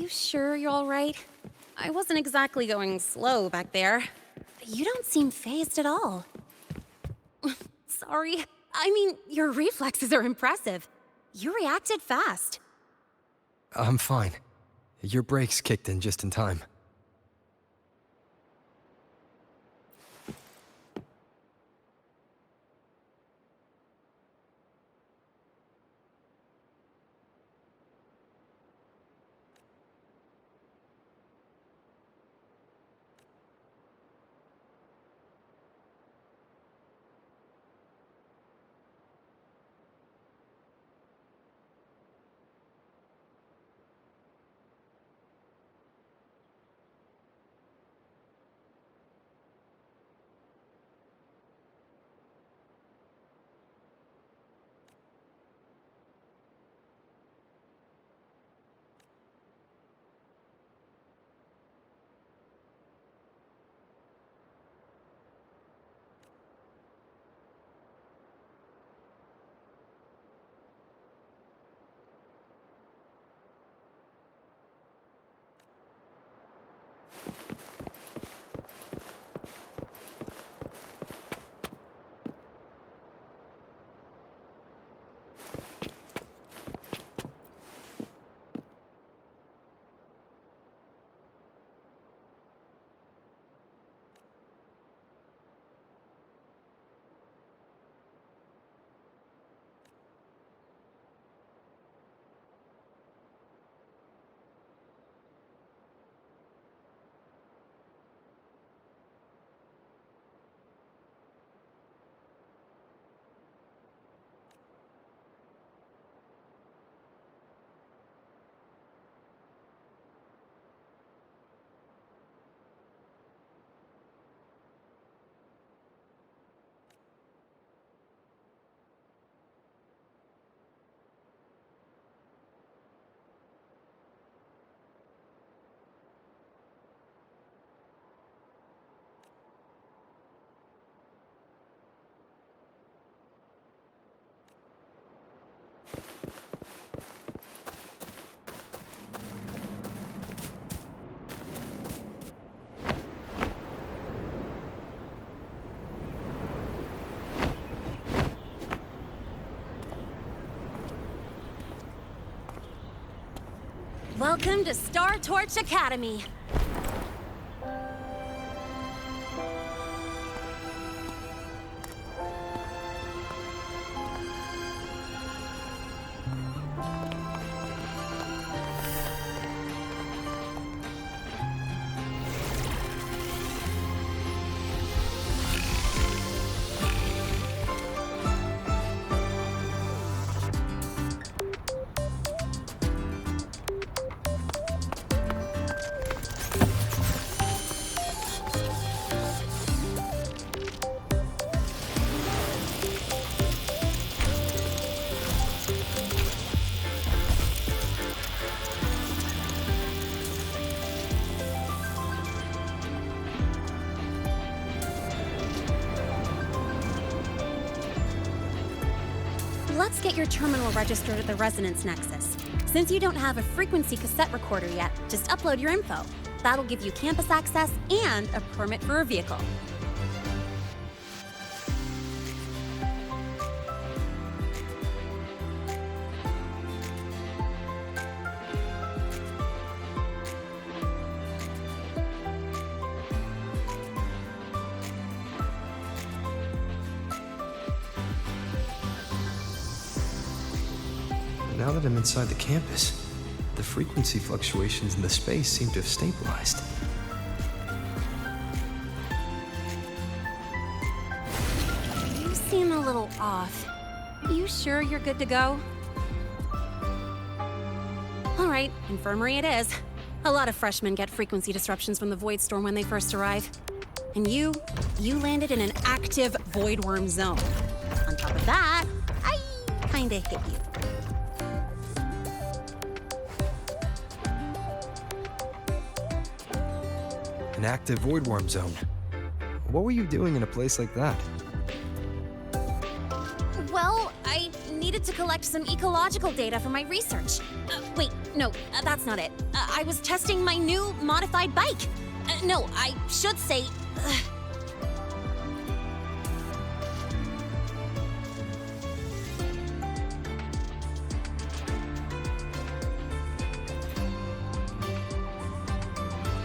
you sure you're all right? I wasn't exactly going slow back there. You don't seem fazed at all. Sorry. I mean, your reflexes are impressive. You reacted fast. I'm fine. Your brakes kicked in just in time. Welcome to Star Torch Academy. Let's get your terminal registered at the Resonance Nexus. Since you don't have a frequency cassette recorder yet, just upload your info. That'll give you campus access and a permit for a vehicle. Now that I'm inside the campus, the frequency fluctuations in the space seem to have stabilized. You seem a little off. You sure you're good to go? All right, infirmary it is. A lot of freshmen get frequency disruptions from the Void Storm when they first arrive. And you landed in an active void worm zone. On top of that, I kinda hit you. An active void worm zone. What were you doing in a place like that? Well, I needed to collect some ecological data for my research. Wait, No, that's not it. I was testing my new modified bike. No, I should say...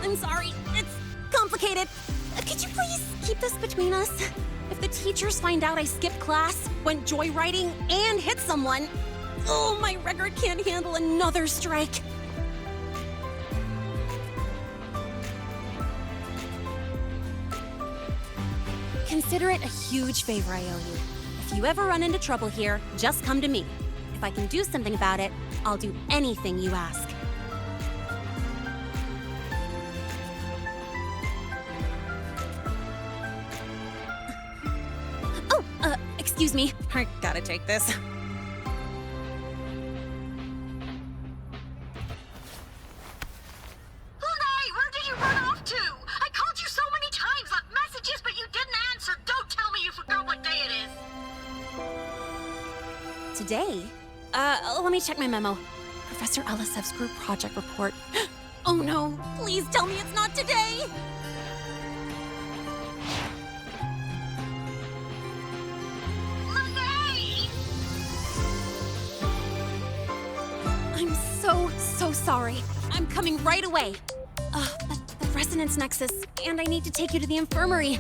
I'm sorry, it's complicated. Could you please keep this between us? If the teachers find out I skipped class, went joyriding, and hit someone, oh, my record can't handle another strike. Consider it a huge favor I owe you. If you ever run into trouble here, just come to me. If I can do something about it, I'll do anything you ask. Excuse me. I gotta take this. Lahai, where did you run off to? I called you so many times, left messages, but you didn't answer. Don't tell me you forgot what day it is. Today? Let me check my memo. Professor Elisev's group project report. Oh no, please tell me it's not today! I'm so sorry. I'm coming right away. But the resonance nexus, and I need to take you to the infirmary.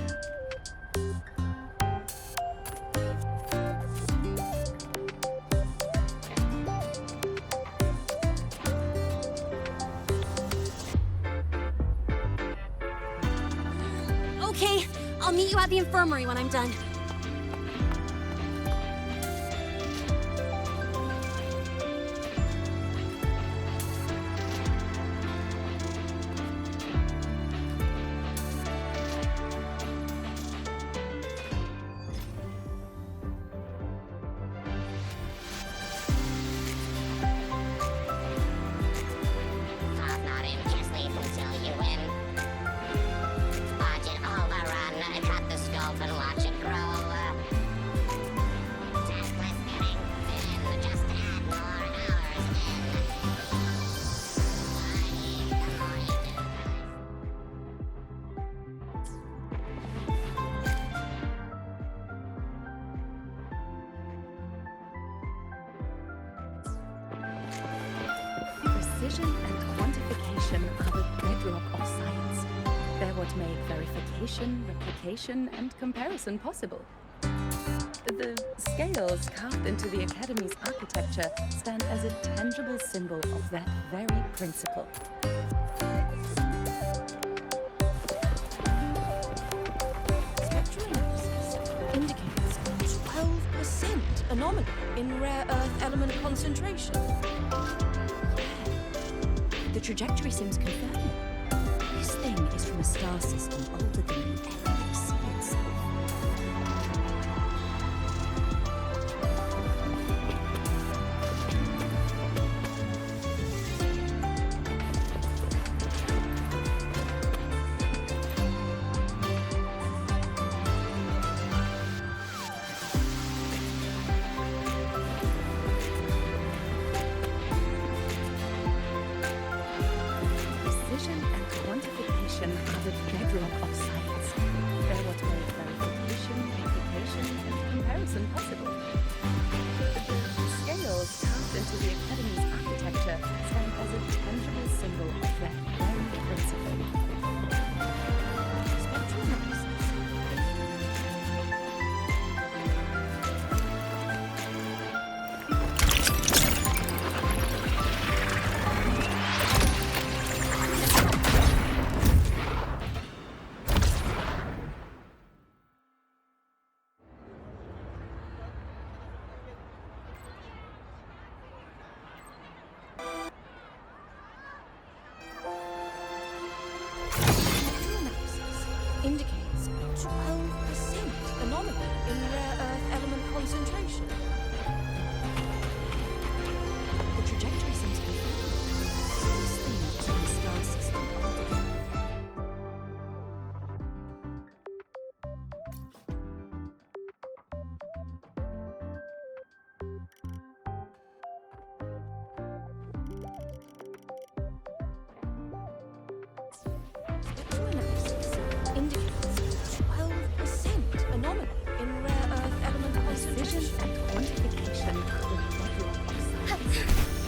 Okay, I'll meet you at the infirmary when I'm done. Precision and quantification are the bedrock of science. They're what make verification, replication, and comparison possible. The scales carved into the Academy's architecture stand as a tangible symbol of that very principle. Spectral analysis indicates a 12% anomaly in rare earth element concentration. The trajectory seems confirming. This thing is from a star system older than the galaxy itself. Precision and quantification are the bedrock of science. They're what make verification, replication, and comparison possible. The scales carved into the Academy's architecture stand as a tangible symbol of that very principle. Spectral analysis. Indicates a 12% anomaly in rare earth element concentration. The trajectory seems confirming. This thing is from a star system older than indicates 12% anomaly in rare earth element precision and quantification of the bedrock of science.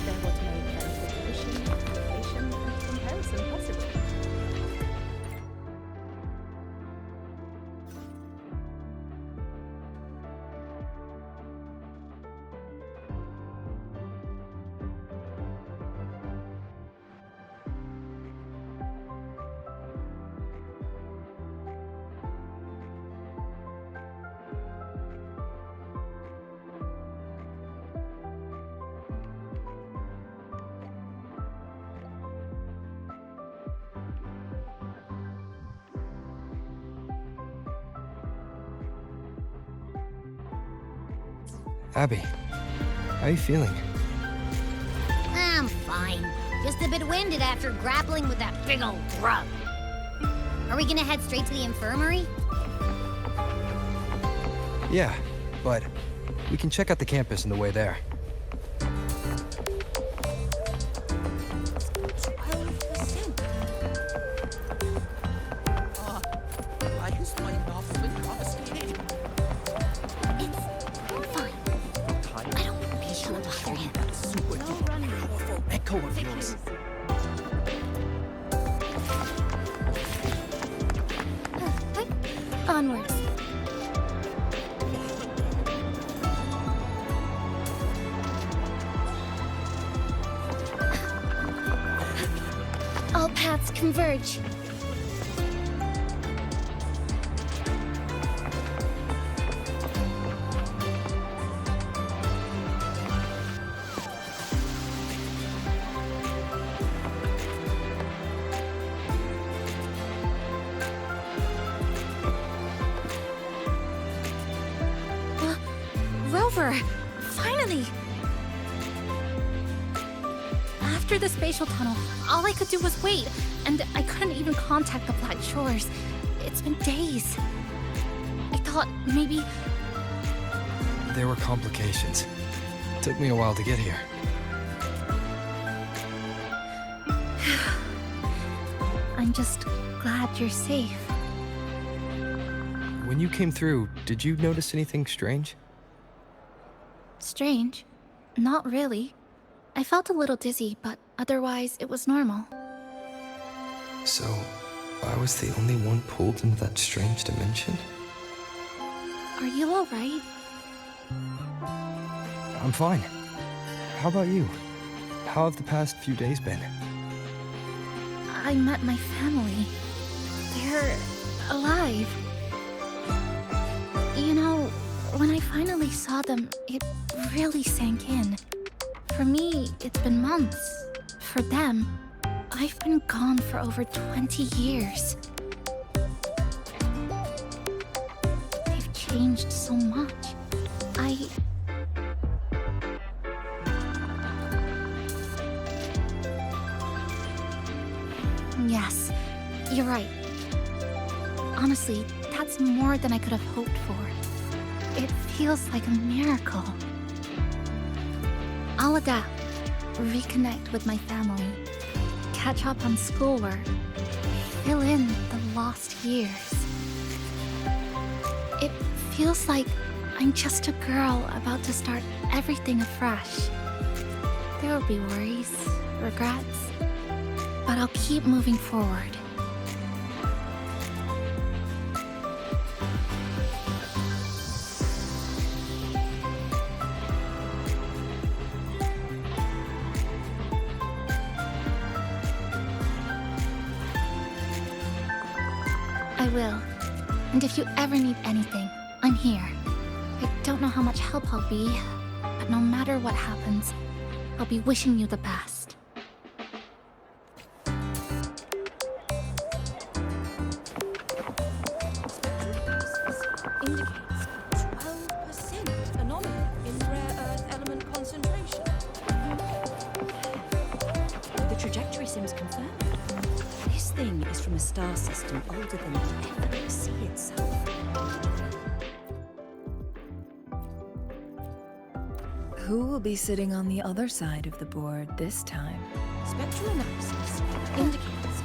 They're what made verification, application, and comparison possible. Abby, how are you feeling? I'm fine. Just a bit winded after grappling with that big old grub. Are we gonna head straight to the infirmary? Yeah, but we can check out the campus on the way there. 12%. Why is my novel devastated? It's fine. I don't want to bother him. That super duper powerful echo of yours. Onwards. All paths converge. Rover! Finally! After the spatial tunnel, all I could do was wait, and I couldn't even contact the Black Shores. It's been days. I thought maybe... There were complications. Took me a while to get here. I'm just glad you're safe. When you came through, did you notice anything strange? Strange? Not really. I felt a little dizzy, but otherwise it was normal. So, I was the only one pulled into that strange dimension? Are you alright? I'm fine. How about you? How have the past few days been? I met my family. They're alive. You know, when I finally saw them, it really sank in. For me, it's been months. For them, I've been gone for over 20 years. They've changed so much. Yes, you're right. Honestly, that's more than I could have hoped for. It feels like a miracle. I'll adapt, reconnect with my family, catch up on schoolwork, fill in the lost years. It feels like I'm just a girl about to start everything afresh. There will be worries, regrets, but I'll keep moving forward. I will. And if you ever need anything, I'm here. I don't know how much help I'll be, but no matter what happens, I'll be wishing you the best. Indicates 12% anomaly in rare earth element concentration. The trajectory sims confirm it. This thing is from a star system older than the galaxy itself. Who will be sitting on the other side of the board this time? Spectral analysis indicates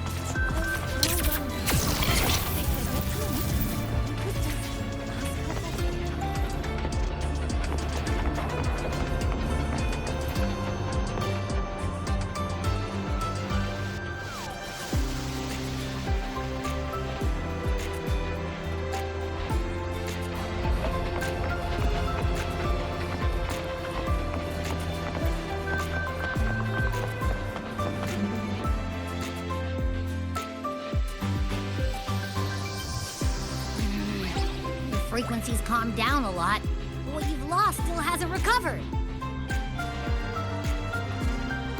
frequency's calmed down a lot, but what you've lost still hasn't recovered.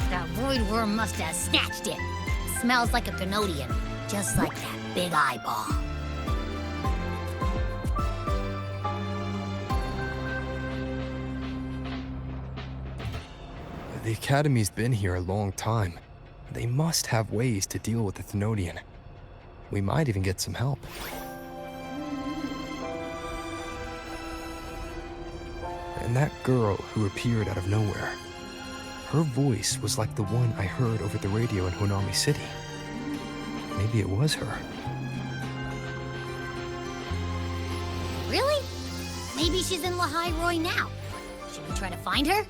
That void worm must have snatched it. Smells like a Canodian, just like that big eyeball. The Academy's been here a long time. They must have ways to deal with the Thenodian. We might even get some help. And that girl who appeared out of nowhere, her voice was like the one I heard over the radio in Honami City. Maybe it was her. Really? Maybe she's in Lahai-Roi now. Should we try to find her?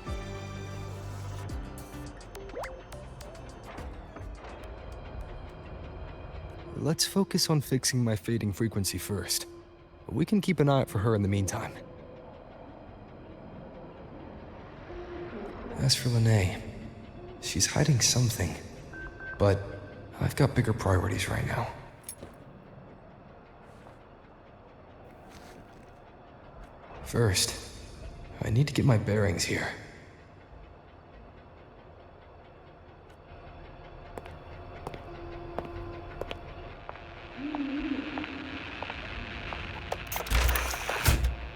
Let's focus on fixing my fading frequency first. We can keep an eye out for her in the meantime. As for Lene, she's hiding something, but I've got bigger priorities right now. First, I need to get my bearings here.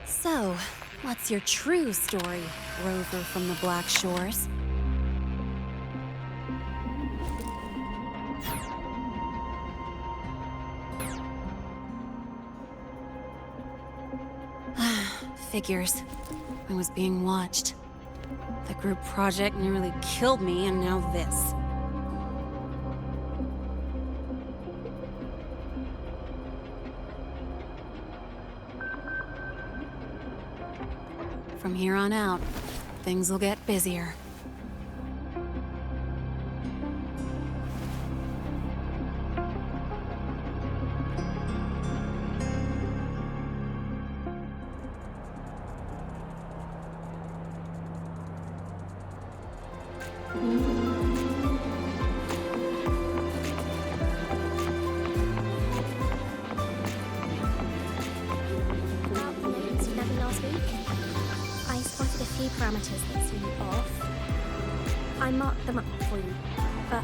So, what's your true story, rover from the Black Shores? Figures. I was being watched. The group project nearly killed me, and now this. From here on out, things will get busier. Parameters that seem off. I marked them up for you, but...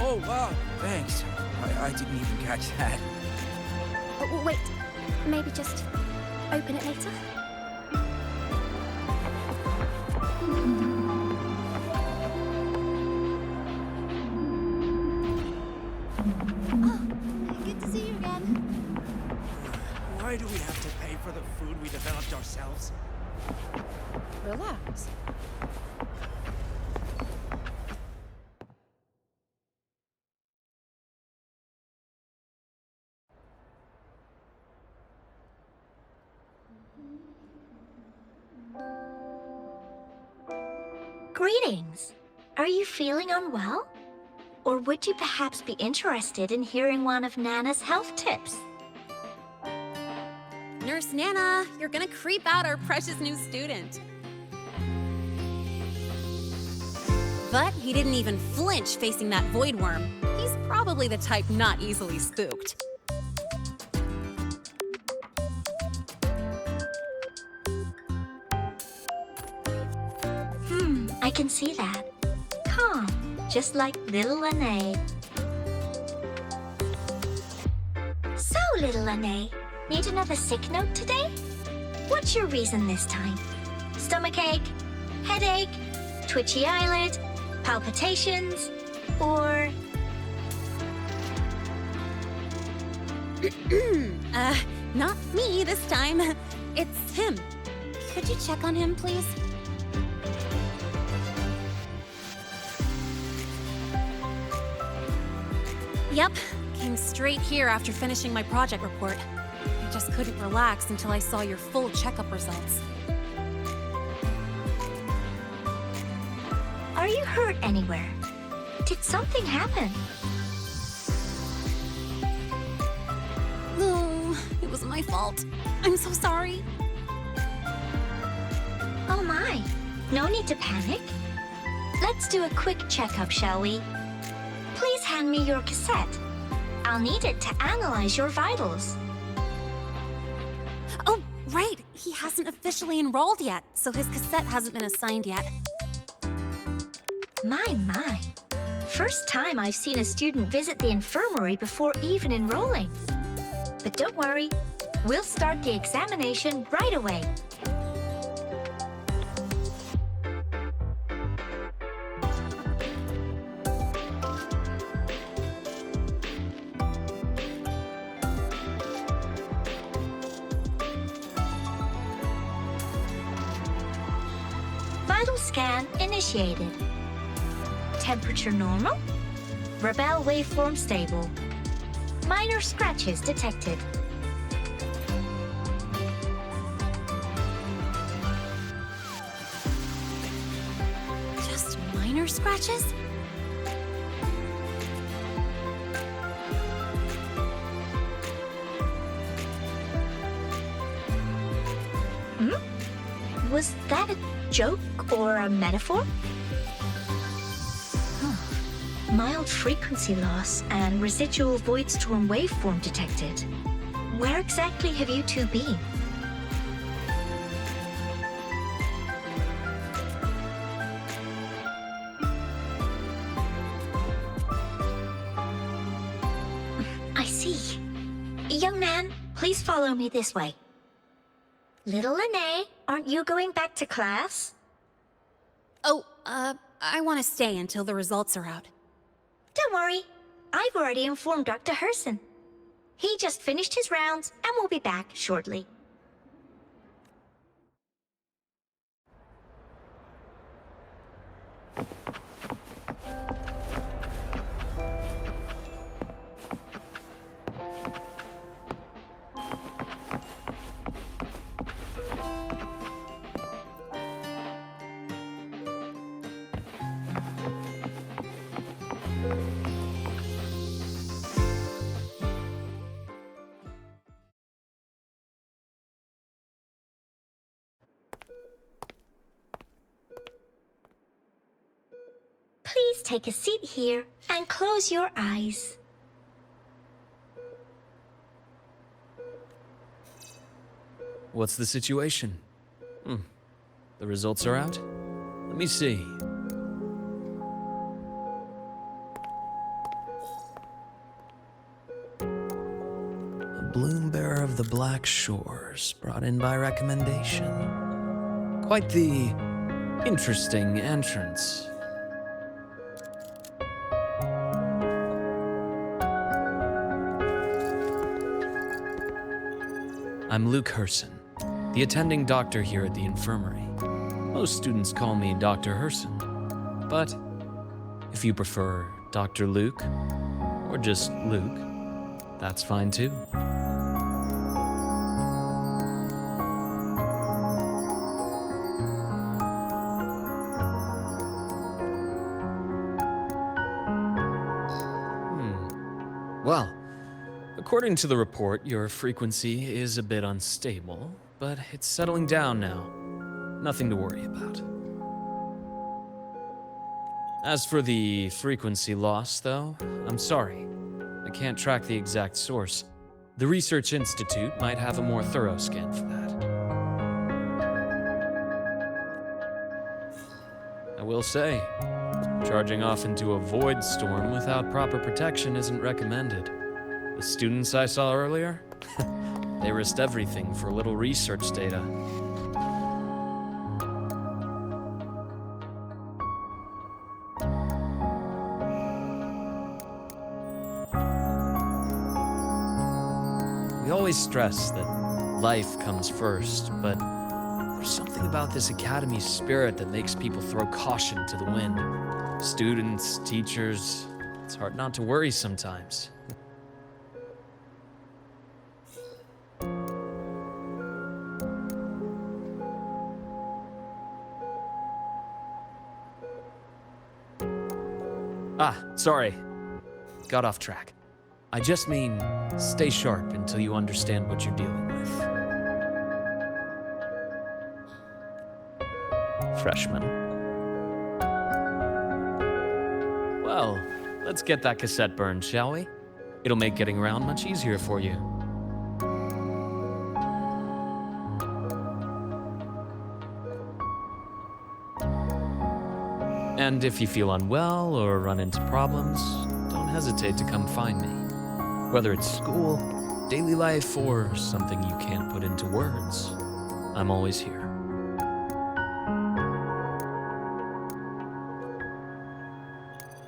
Oh, wow, thanks. I didn't even catch that. Oh, wait, maybe just open it later? Oh, good to see you again. Why do we have to pay for the food we developed ourselves? Relax. Greetings. Are you feeling unwell? Or would you perhaps be interested in hearing one of Nana's health tips? Nurse Nana, you're gonna creep out our precious new student. But he didn't even flinch facing that void worm. He's probably the type not easily spooked. I can see that. Calm, just like little Lene. So, little Lene, need another sick note today? What's your reason this time? Stomachache? Headache? Twitchy eyelid? Palpitations? Or... Not me this time. It's him. Could you check on him, please? Yep, came straight here after finishing my project report. I just couldn't relax until I saw your full checkup results. Are you hurt anywhere? Did something happen? No, it was my fault. I'm so sorry. Oh my, no need to panic. Let's do a quick checkup, shall we? Please hand me your cassette. I'll need it to analyze your vitals. hasn't officially enrolled yet, so his cassette hasn't been assigned yet. My. First time I've seen a student visit the infirmary before even enrolling. But don't worry, we'll start the examination right away. Vital scan initiated. Temperature normal. Rebel waveform stable. Minor scratches detected. Just minor scratches? Was that a joke or a metaphor? Mild frequency loss and residual void storm waveform detected. Where exactly have you two been? I see. Young man, please follow me this way. Little Lene, aren't you going back to class? Oh, I want to stay until the results are out. Don't worry. I've already informed Dr. Herson. He just finished his rounds and will be back shortly. Please take a seat here and close your eyes. What's the situation? The results are out? Let me see. A bloom bearer of the Black Shores, brought in by recommendation. Quite the interesting entrance. I'm Luke Herson, the attending doctor here at the infirmary. Most students call me Dr. Herson, but if you prefer Dr. Luke, or just Luke, that's fine too. Well, according to the report, your frequency is a bit unstable, but it's settling down now. Nothing to worry about. As for the frequency loss, though, I'm sorry. I can't track the exact source. The Research Institute might have a more thorough scan for that. I will say, charging off into a void storm without proper protection isn't recommended. The students I saw earlier, they risked everything for a little research data. We always stress that life comes first, but there's something about this academy spirit that makes people throw caution to the wind. Students, teachers, it's hard not to worry sometimes. Sorry. Got off track. I just mean, stay sharp until you understand what you're dealing with. Freshman. Well, let's get that cassette burned, shall we? It'll make getting around much easier for you. And if you feel unwell or run into problems, don't hesitate to come find me. Whether it's school, daily life, or something you can't put into words, I'm always here.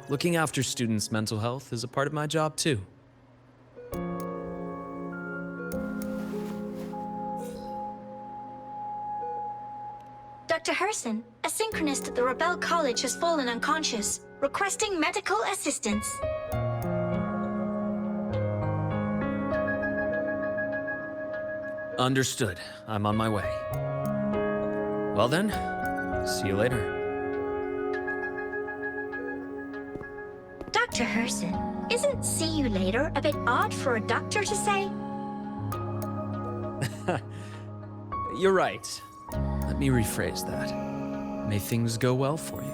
Looking after students' mental health is a part of my job too. Dr. Herson, a synchronist at the Rebel College has fallen unconscious, requesting medical assistance. Understood. I'm on my way. Well then, see you later. Dr. Herson, isn't see you later a bit odd for a doctor to say? You're right. Let me rephrase that. May things go well for you.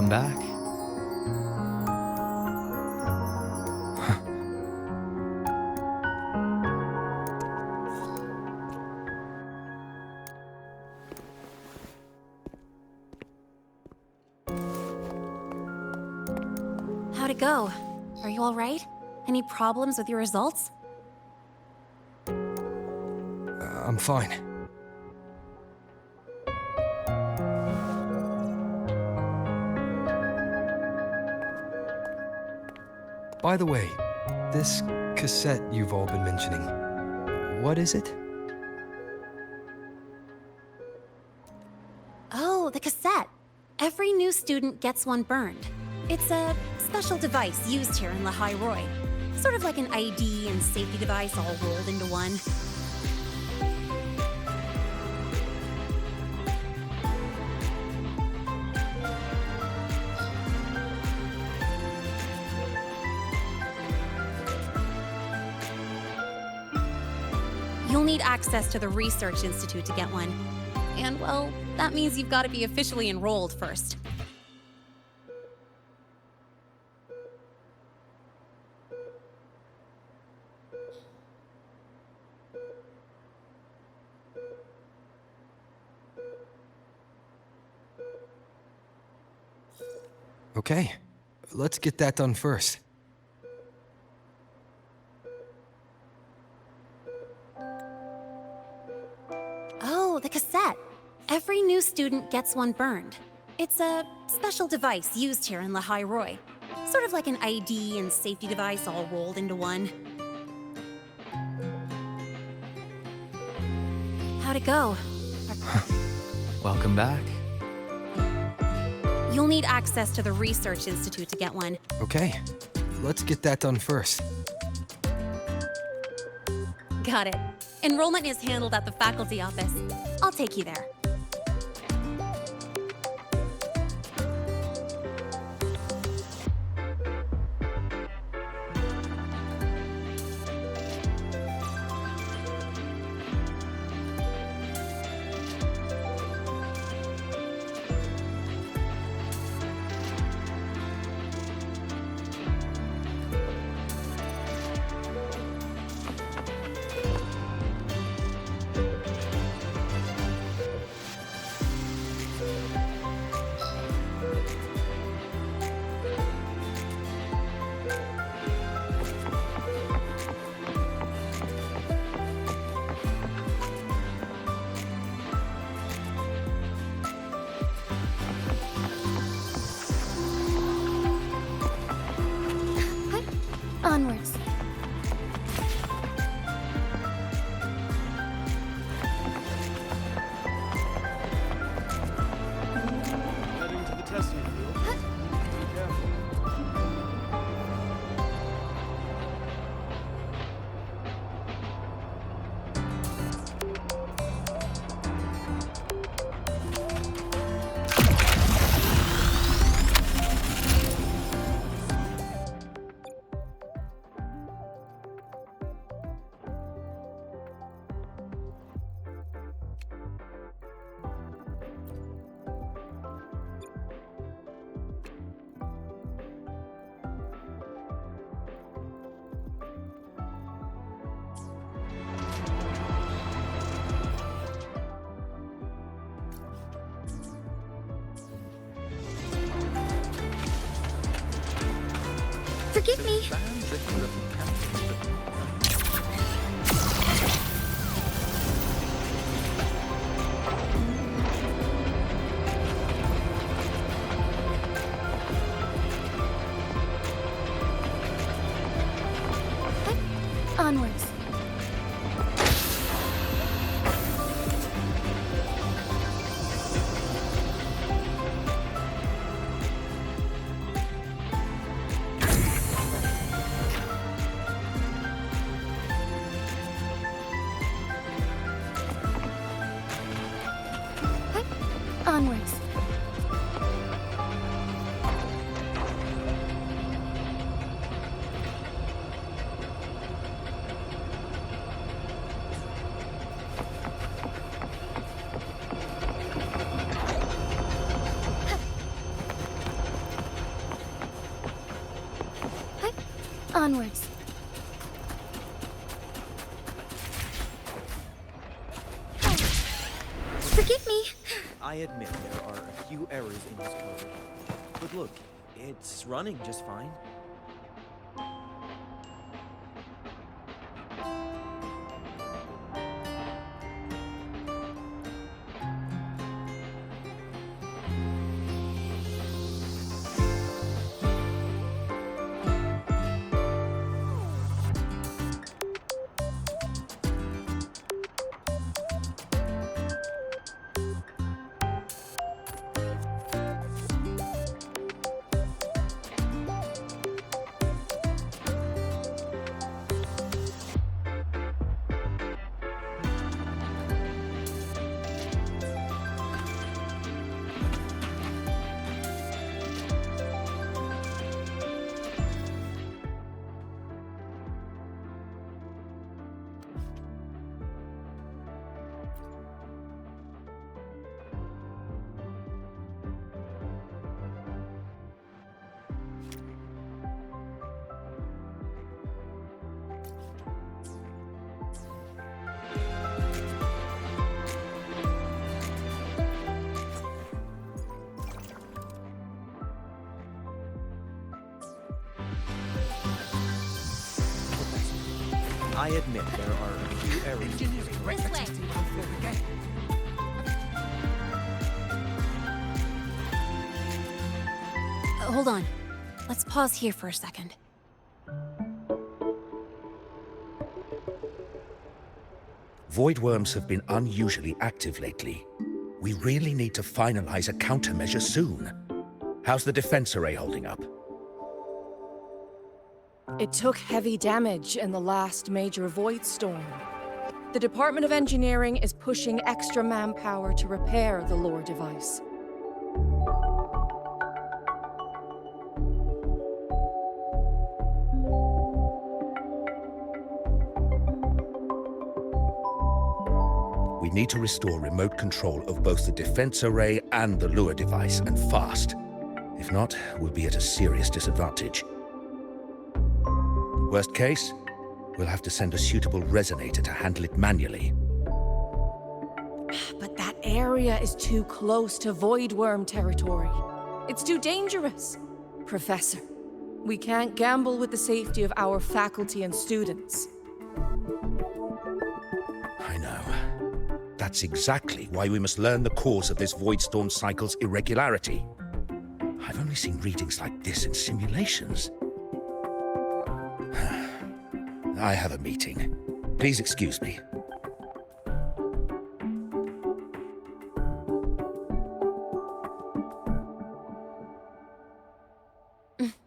Welcome back. How'd it go? Are you all right? Any problems with your results? I'm fine. By the way, this cassette you've all been mentioning, what is it? Oh, the cassette. Every new student gets one burned. It's a special device used here in Lahai-Roi. Sort of like an ID and safety device all rolled into one. You'll need access to the Research Institute to get one. And, well, that means you've got to be officially enrolled first. Okay, let's get that done first. Oh, the cassette. Every new student gets one burned. It's a special device used here in Lahai-Roi. Sort of like an ID and safety device all rolled into one. How'd it go? Welcome back. You'll need access to the Research Institute to get one. Okay, let's get that done first. Got it. Enrollment is handled at the faculty office. I'll take you there. Onwards. Heading to the testing field. Be careful. Forgive me. Onwards. Onwards. Onwards. Forgive me. I admit there are a few errors in this code. But look, it's running just fine. I admit there are a few errors. This way. Hold on. Let's pause here for a second. Voidworms have been unusually active lately. We really need to finalize a countermeasure soon. How's the defense array holding up? It took heavy damage in the last major void storm. The Department of Engineering is pushing extra manpower to repair the lore device. We need to restore remote control of both the defense array and the lure device, and fast. If not, we'll be at a serious disadvantage. Worst case, we'll have to send a suitable resonator to handle it manually. But that area is too close to Voidworm territory. It's too dangerous. Professor, we can't gamble with the safety of our faculty and students. I know. That's exactly why we must learn the cause of this Voidstorm cycle's irregularity. I've only seen readings like this in simulations. I have a meeting. Please excuse me.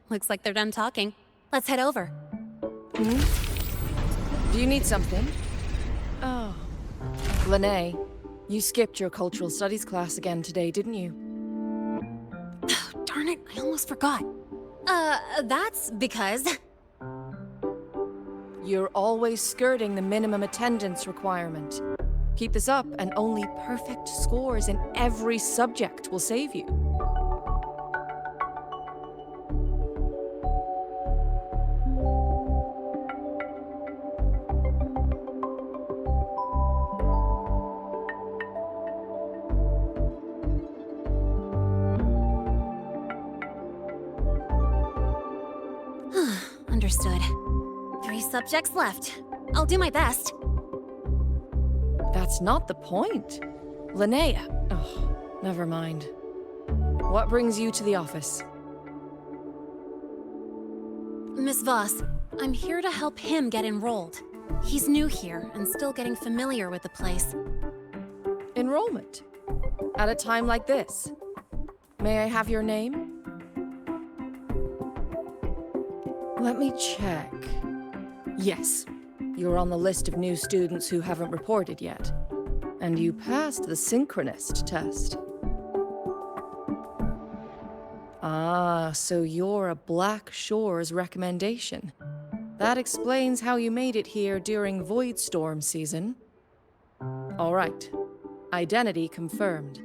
Looks like they're done talking. Let's head over. Do you need something? Oh. Lene, you skipped your cultural studies class again today, didn't you? Darn it, I almost forgot. That's because... You're always skirting the minimum attendance requirement. Keep this up, and only perfect scores in every subject will save you. Understood. 3 subjects left. I'll do my best. That's not the point. Linnea. Oh, never mind. What brings you to the office? Miss Voss, I'm here to help him get enrolled. He's new here and still getting familiar with the place. Enrollment? At a time like this? May I have your name? Let me check. Yes, you're on the list of new students who haven't reported yet. And you passed the synchronist test. Ah, so you're a Black Shores recommendation. That explains how you made it here during Voidstorm season. All right. Identity confirmed.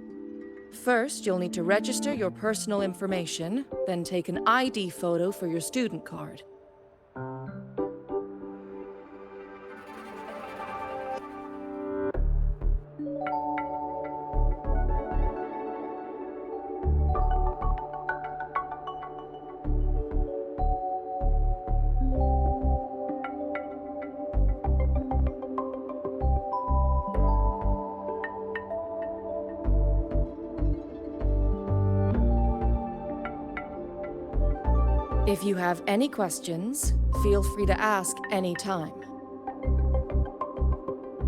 First, you'll need to register your personal information, then take an ID photo for your student card. If you have any questions, feel free to ask any time.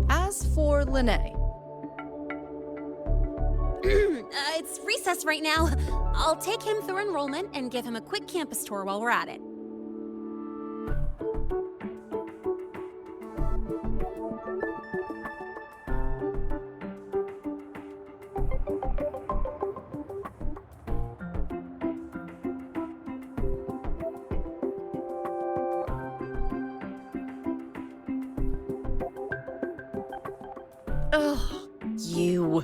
As for Lene, It's recess right now. I'll take him through enrollment and give him a quick campus tour while we're at it. ugh, you.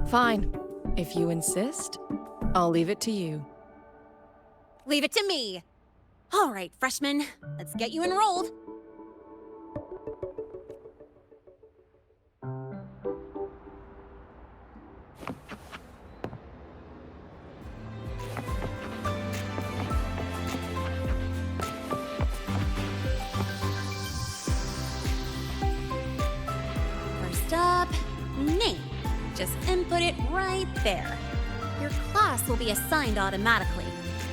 Fine. If you insist, I'll leave it to you. Leave it to me. All right, freshman, let's get you enrolled. First up, name. Just input it right there. Your class will be assigned automatically.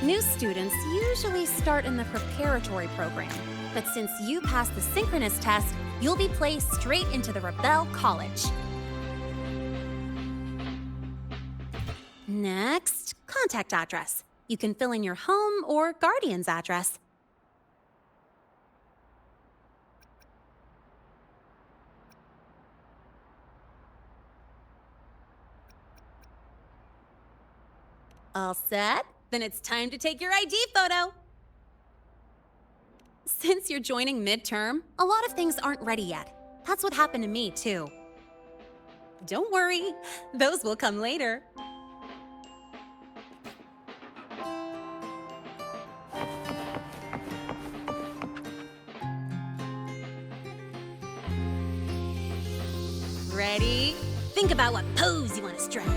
New students usually start in the preparatory program, but since you passed the synchronous test, you'll be placed straight into the Rebel College. Next, contact address. You can fill in your home or guardian's address. All set? Then it's time to take your ID photo. Since you're joining midterm, a lot of things aren't ready yet. That's what happened to me, too. Don't worry, those will come later. Ready? Think about what pose you want to strike.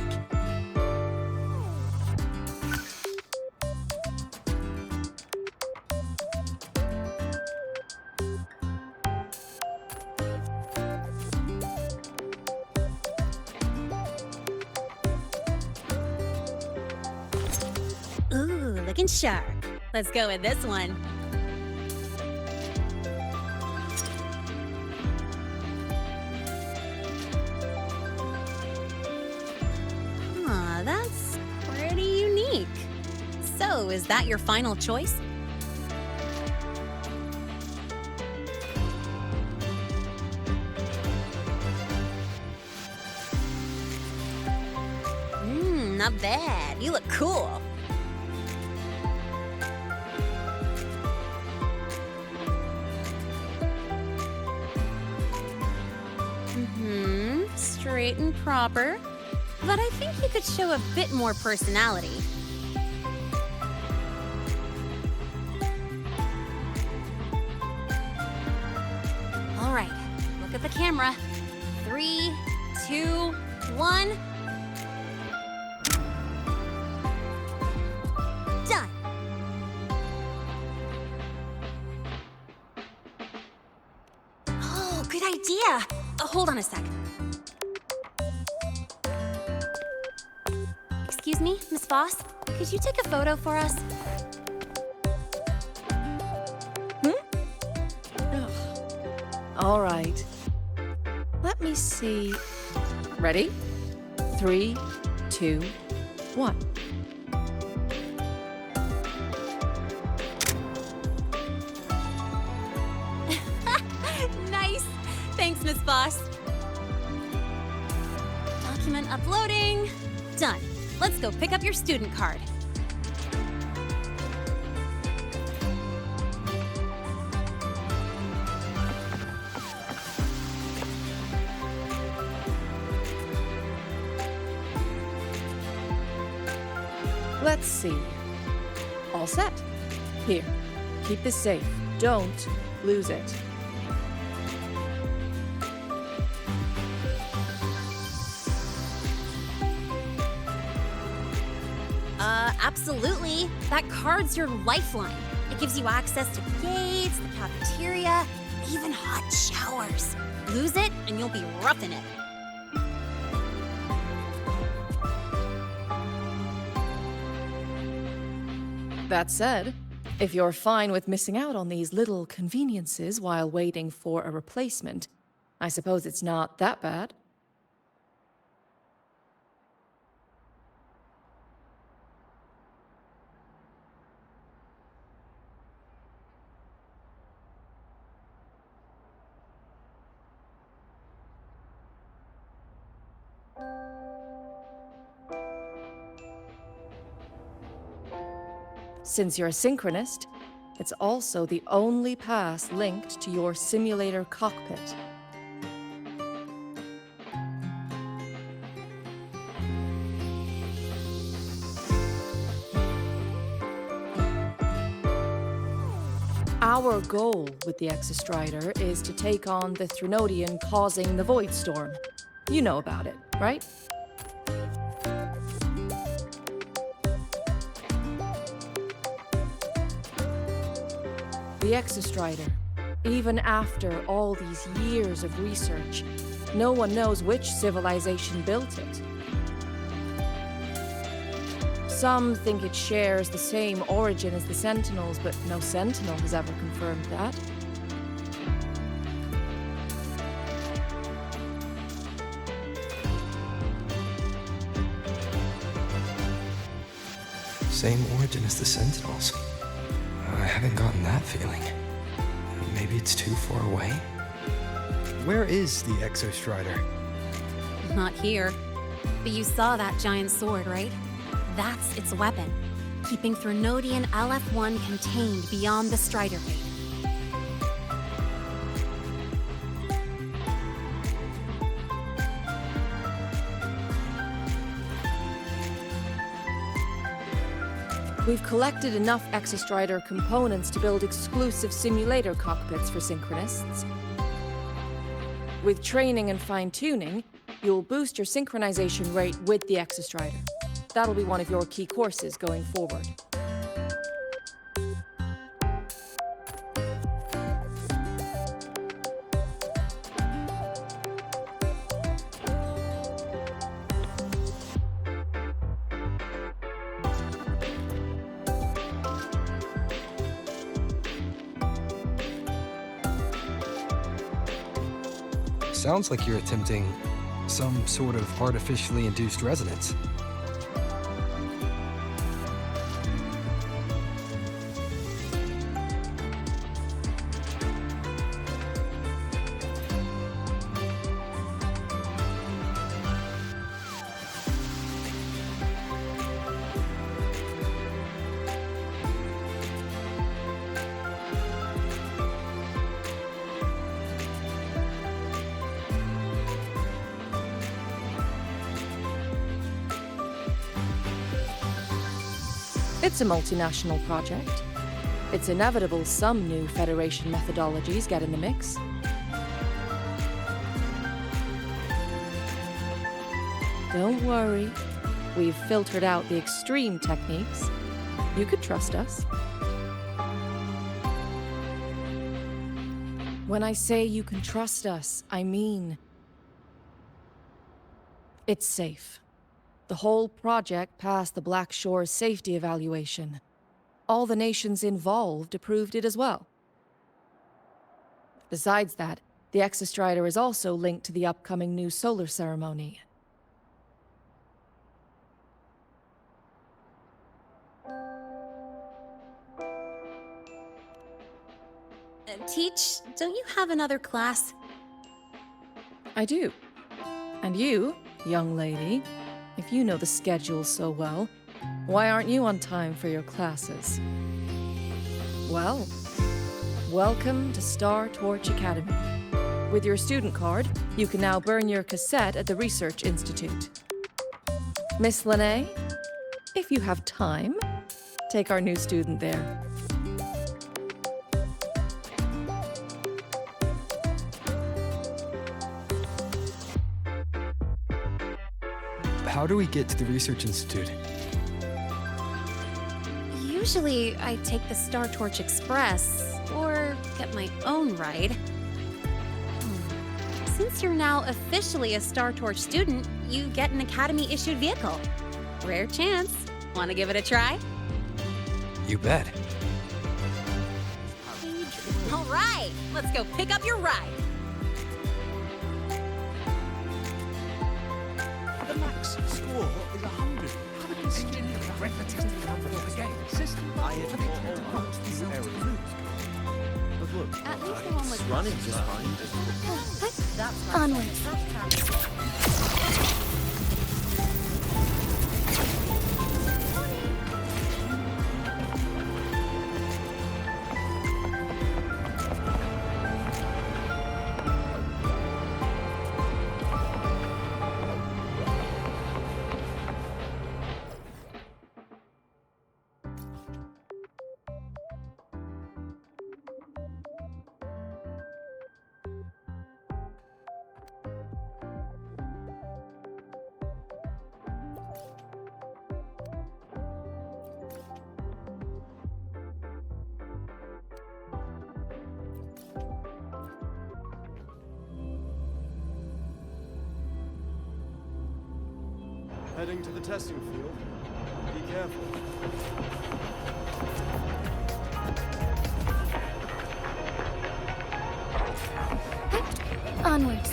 Ooh, looking sharp. Let's go with this one. Aw, that's pretty unique. So, is that your final choice? Not bad. You look cool. Straight and proper. But I think you could show a bit more personality. All right, look at the camera. 3, 2, 1. Done. Oh, good idea. Hold on a sec. Excuse me, Miss Voss? Could you take a photo for us? All right. Let me see. Ready? 3, 2, 1. Nice. Thanks, Miss Voss. Document uploading. Done. Let's go pick up your student card. Let's see. All set. Here, keep this safe. don't lose it. Absolutely. That card's your lifeline. It gives you access to gates, the cafeteria, even hot showers. Lose it, and you'll be roughing it. That said, if you're fine with missing out on these little conveniences while waiting for a replacement, I suppose it's not that bad. Since you're a synchronist, it's also the only pass linked to your simulator cockpit. Our goal with the Exostrider is to take on the Threnodian causing the Void Storm. You know about it, right? The Exostrider. Even after all these years of research, no one knows which civilization built it. Some think it shares the same origin as the Sentinels, but no Sentinel has ever confirmed that. Same origin as the Sentinels. I haven't gotten that feeling. Maybe it's too far away? Where is the Exostrider? Not here. But you saw that giant sword, right? That's its weapon, keeping Threnodian LF-1 contained beyond the Strider Gate. We've collected enough Exostrider components to build exclusive simulator cockpits for synchronists. With training and fine-tuning, you'll boost your synchronization rate with the Exostrider. That'll be one of your key courses going forward. Sounds like you're attempting some sort of artificially induced resonance. It's a multinational project. It's inevitable some new Federation methodologies get in the mix. Don't worry. We've filtered out the extreme techniques. You could trust us. When I say you can trust us, I mean it's safe. The whole project passed the Black Shore's safety evaluation. All the nations involved approved it as well. Besides that, the Exostrider is also linked to the upcoming new solar ceremony. Teach, don't you have another class? I do. And you, young lady, if you know the schedule so well, why aren't you on time for your classes? Well, welcome to Star Torch Academy. With your student card, you can now burn your cassette at the Research Institute. Miss Lene, if you have time, take our new student there. How do we get to the Research Institute? Usually, I take the Star Torch Express, or get my own ride. Since you're now officially a Star Torch student, you get an Academy-issued vehicle. Rare chance. Want to give it a try? You bet. All right, let's go pick up your ride. The max score is 100. How can engineer repetitive the game? I admit all these errors. But look, At least the one with running just fine. That's Onwards. Heading to the testing field. Be careful. Onwards.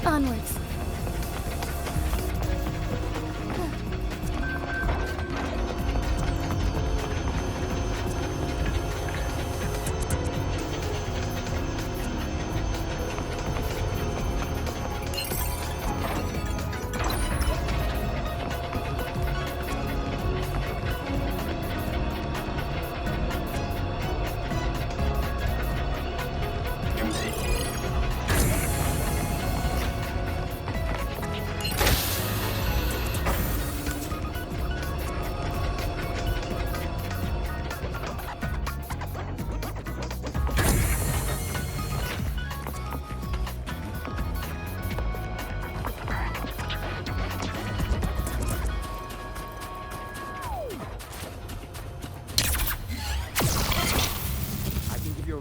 Onwards.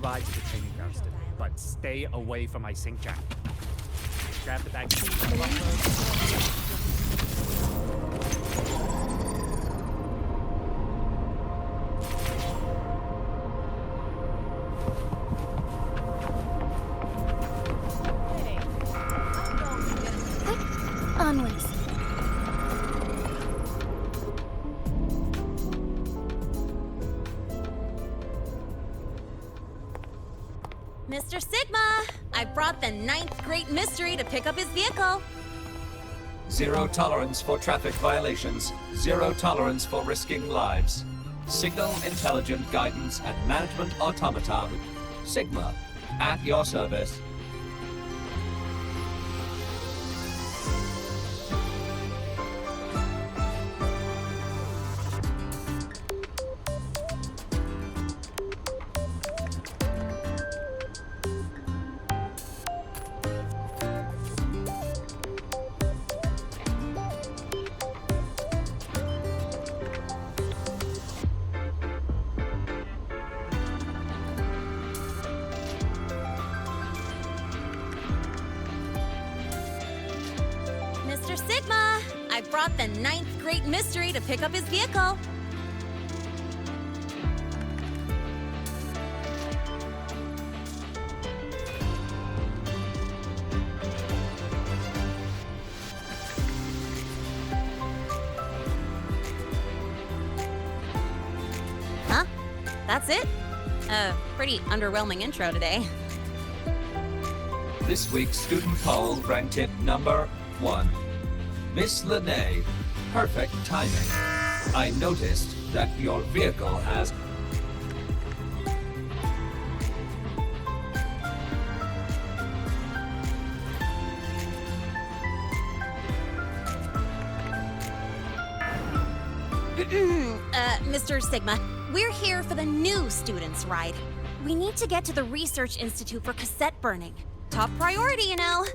Ride to the training grounds today, but stay away from my sync jack. Grab the back seat. Onwards. Mr. Sigma, I brought the 9th Great Mystery to pick up his vehicle. Zero tolerance for traffic violations. Zero tolerance for risking lives. Signal intelligent guidance and management automaton. Sigma, at your service. Mr. Sigma, I brought the 9th Great Mystery to pick up his vehicle. Huh? That's it? Pretty underwhelming intro today. This week's student poll ranked it number 1. Miss Lene, perfect timing. I noticed that your vehicle has... Mr. Sigma, we're here for the new students' ride. We need to get to the Research Institute for cassette burning. Top priority, you know.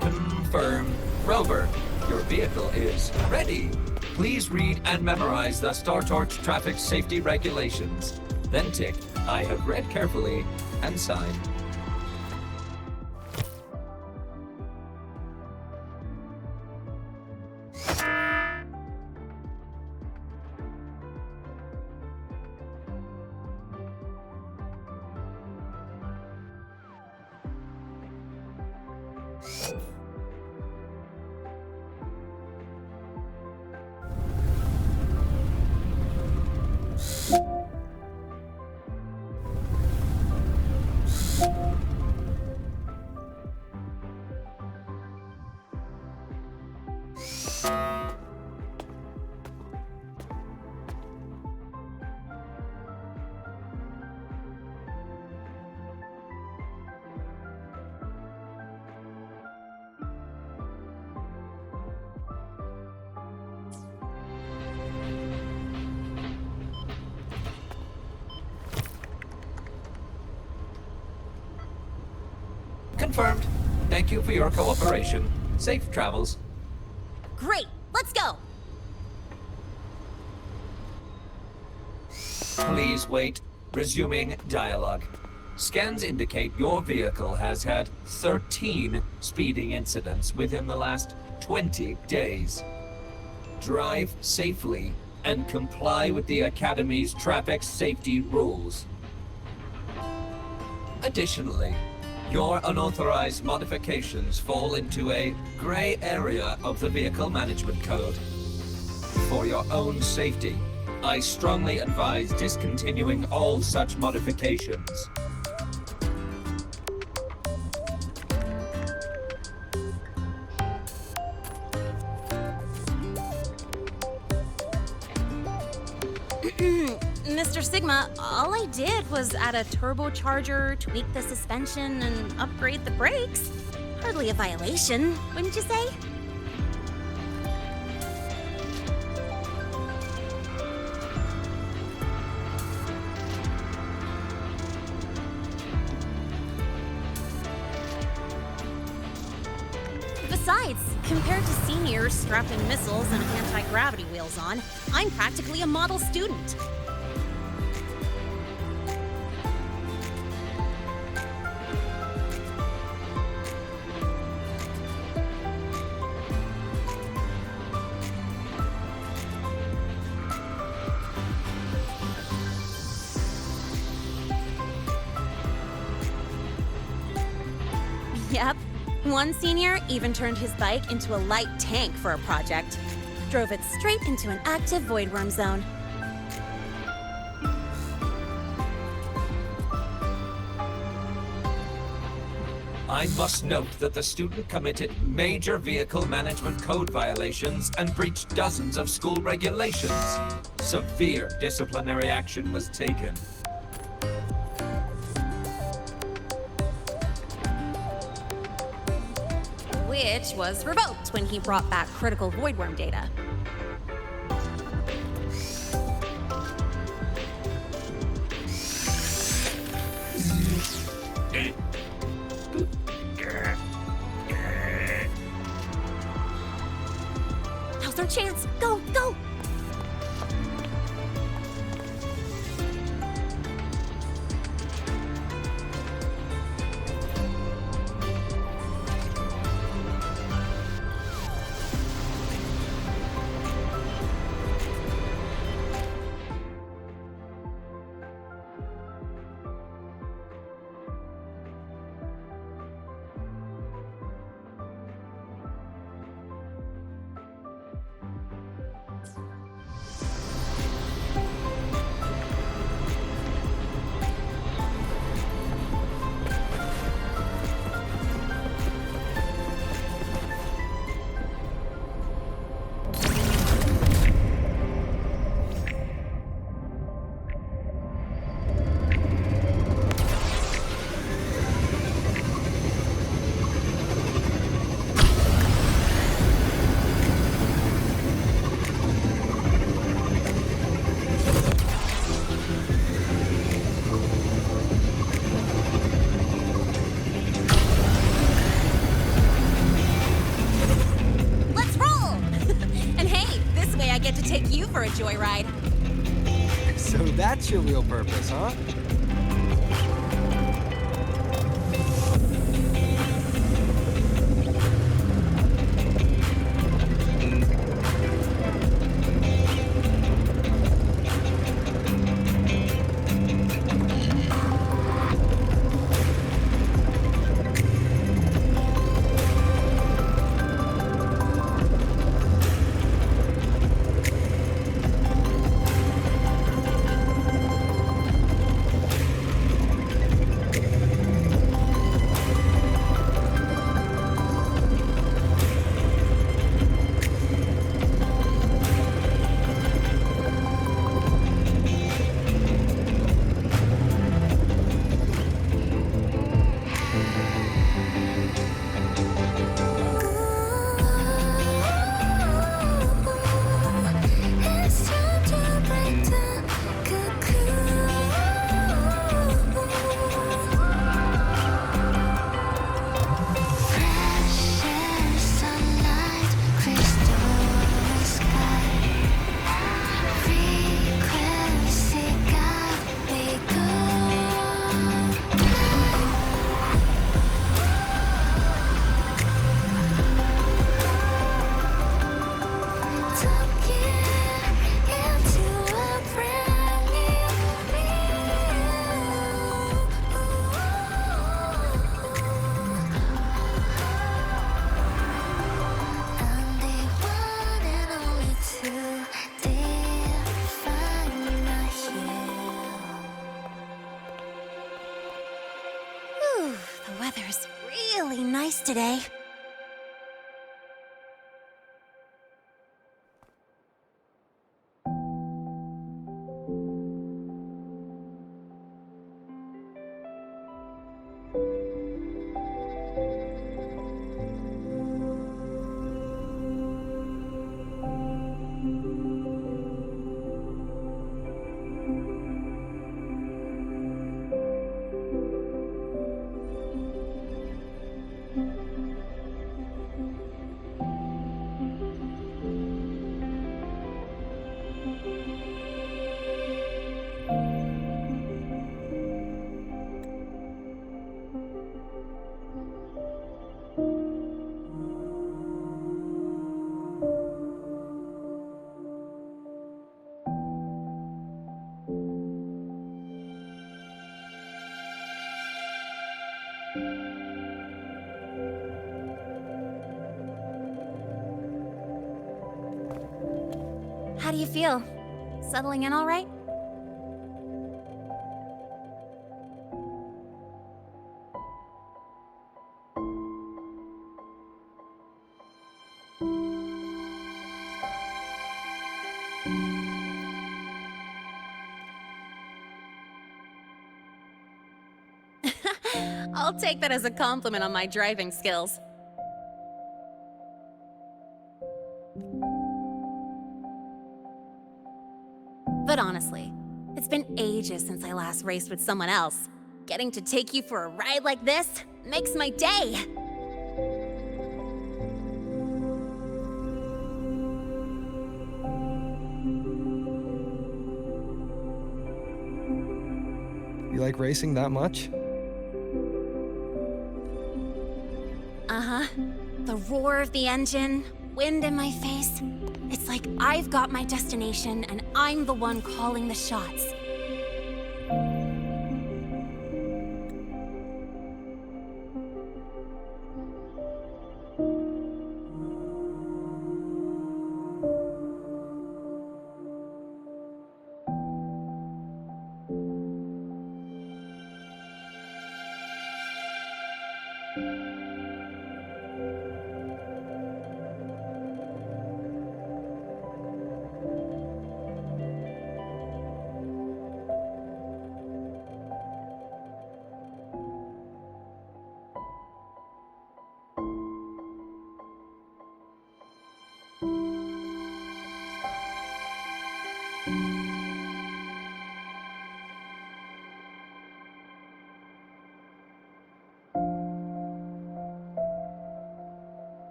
Confirmed. Rover, your vehicle is ready. Please read and memorize the StarTorch traffic safety regulations. Then tick, I have read carefully, and sign. Confirmed. Thank you for your cooperation. Safe travels. Great, let's go. Please wait. Resuming dialogue. Scans indicate your vehicle has had 13 speeding incidents within the last 20 days. Drive safely and comply with the Academy's traffic safety rules. Additionally, your unauthorized modifications fall into a gray area of the Vehicle Management Code. For your own safety, I strongly advise discontinuing all such modifications. Mr. Sigma, all I did was add a turbocharger, tweak the suspension, and upgrade the brakes. Hardly a violation, wouldn't you say? Besides, compared to seniors strapping missiles and anti-gravity wheels on, I'm practically a model student. Yep. One senior even turned his bike into a light tank for a project. Drove it straight into an active voidworm zone. I must note that the student committed major vehicle management code violations and breached dozens of school regulations. Severe disciplinary action was taken. Which was revoked when he brought back critical voidworm data. Now's our chance. Go, go! take you for a joyride. So that's your real purpose, huh? The weather's really nice today. How do you feel? Settling in all right? I'll take that as a compliment on my driving skills. But honestly, it's been ages since I last raced with someone else. Getting to take you for a ride like this makes my day! You like racing that much? Uh-huh. The roar of the engine, wind in my face. It's like I've got my destination and I'm the one calling the shots.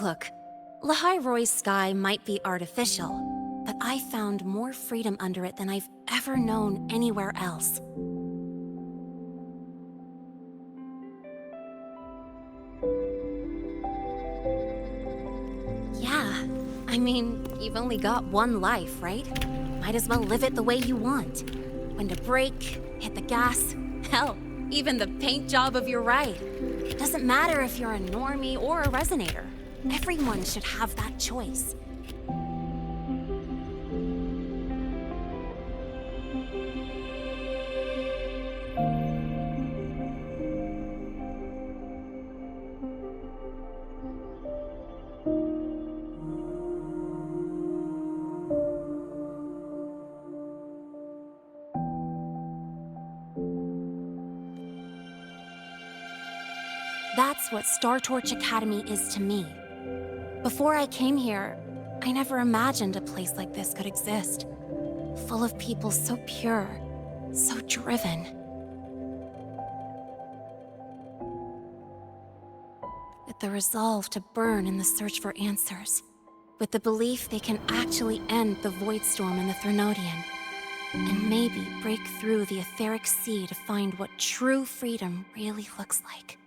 Look, Lahai-Roi's sky might be artificial, but I found more freedom under it than I've ever known anywhere else. Yeah, I mean, you've only got one life, right? Might as well live it the way you want. When to brake, hit the gas, hell, even the paint job of your ride. It doesn't matter if you're a normie or a resonator. Everyone should have that choice. That's what Star Torch Academy is to me. Before I came here, I never imagined a place like this could exist. Full of people so pure, so driven. With the resolve to burn in the search for answers. With the belief they can actually end the Void Storm and the Threnodian. And maybe break through the etheric sea to find what true freedom really looks like.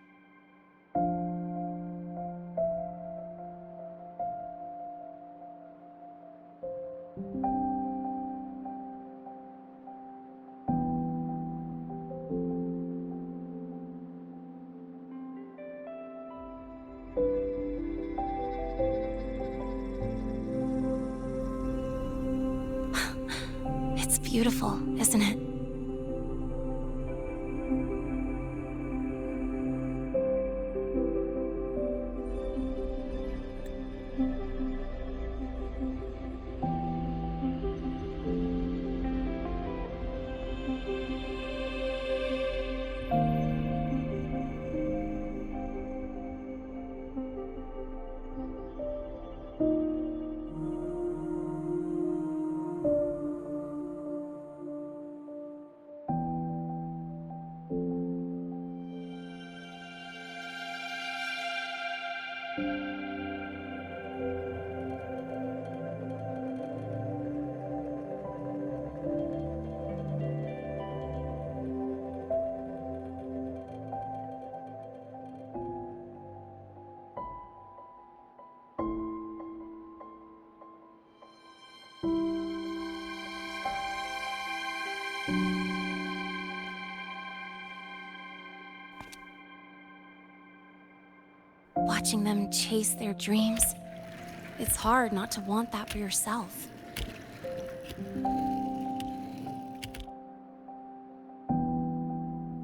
It's beautiful, isn't it? Watching them chase their dreams, it's hard not to want that for yourself.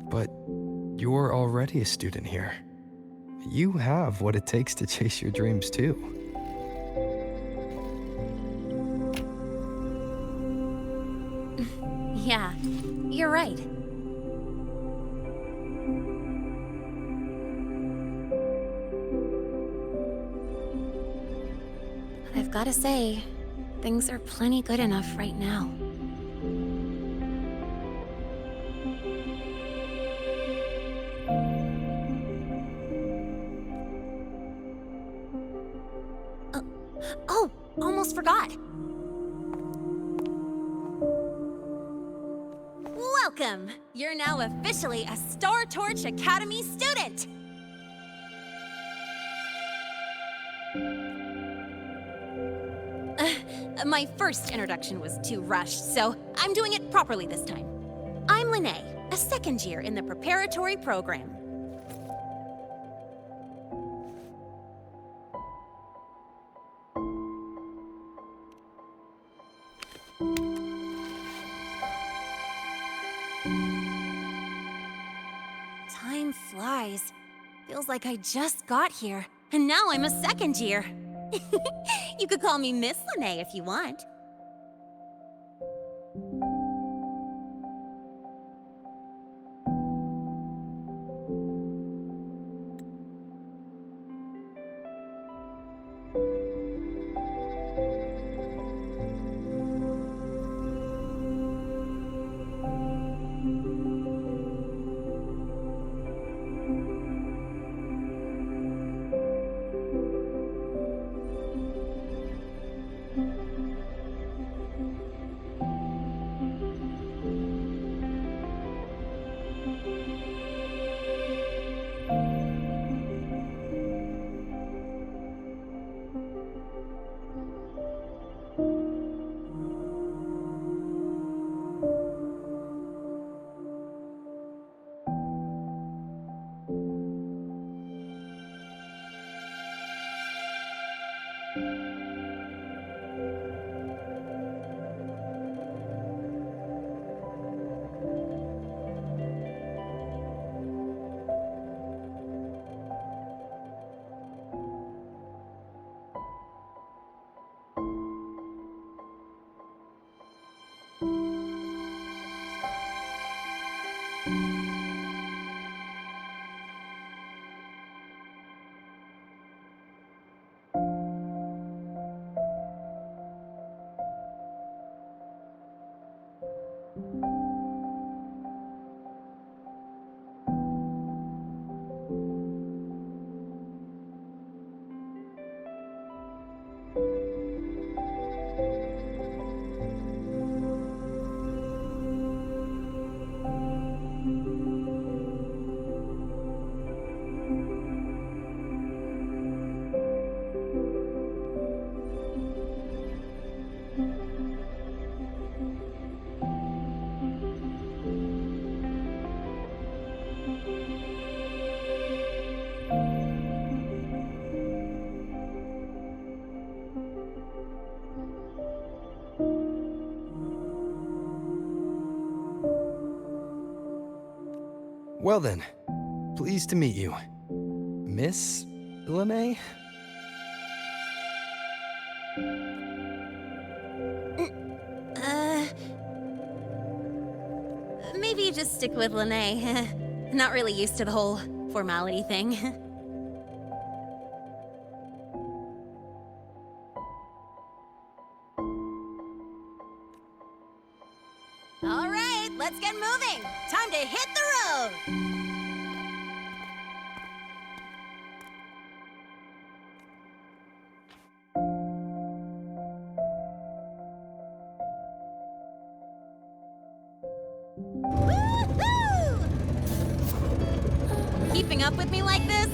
But you're already a student here. You have what it takes to chase your dreams too. Yeah, you're right. But I've gotta say, things are plenty good enough right now. Oh, almost forgot. Welcome! You're now officially a Star Torch Academy student! My first introduction was too rushed, so I'm doing it properly this time. I'm Lene, a second year in the preparatory program. Time flies, Feels like I just got here, and now I'm a second year. You could call me Miss Lene if you want. Well then, pleased to meet you. Miss Lene? Maybe just stick with Lene. Not really used to the whole formality thing. All right, let's get moving. Time to hit the road. Keeping up with me like this?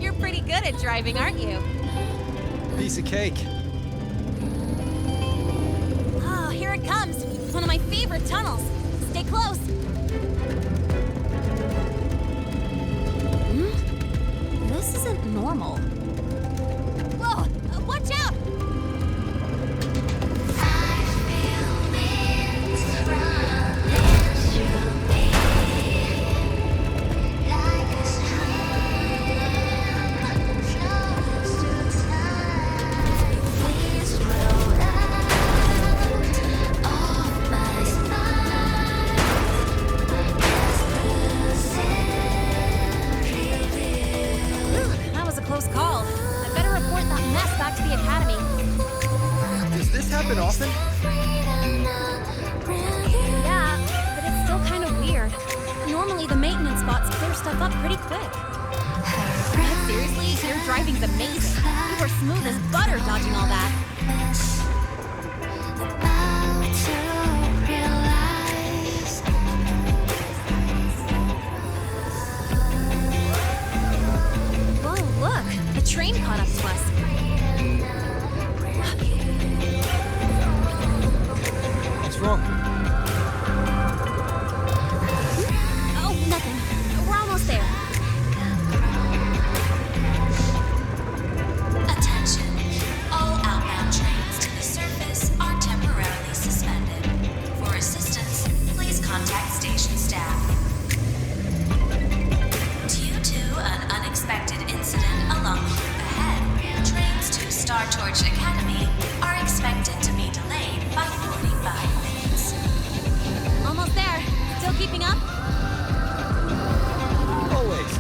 You're pretty good at driving, aren't you? Piece of cake. Oh, here it comes. It's one of my favorite tunnels. Stay close. This isn't normal. Whoa! Watch out! Happen often? Yeah, but it's still kind of weird. Normally the maintenance bots clear stuff up pretty quick. But seriously, your driving's amazing. You were smooth as butter dodging all that. Whoa, look! A train caught up to us. What's wrong? Oh, nothing. We're almost there. Attention. All outbound trains to the surface are temporarily suspended. For assistance, please contact station staff. Due to an Star Torch Academy are expected to be delayed by 45 minutes. Almost there. Still keeping up? Always.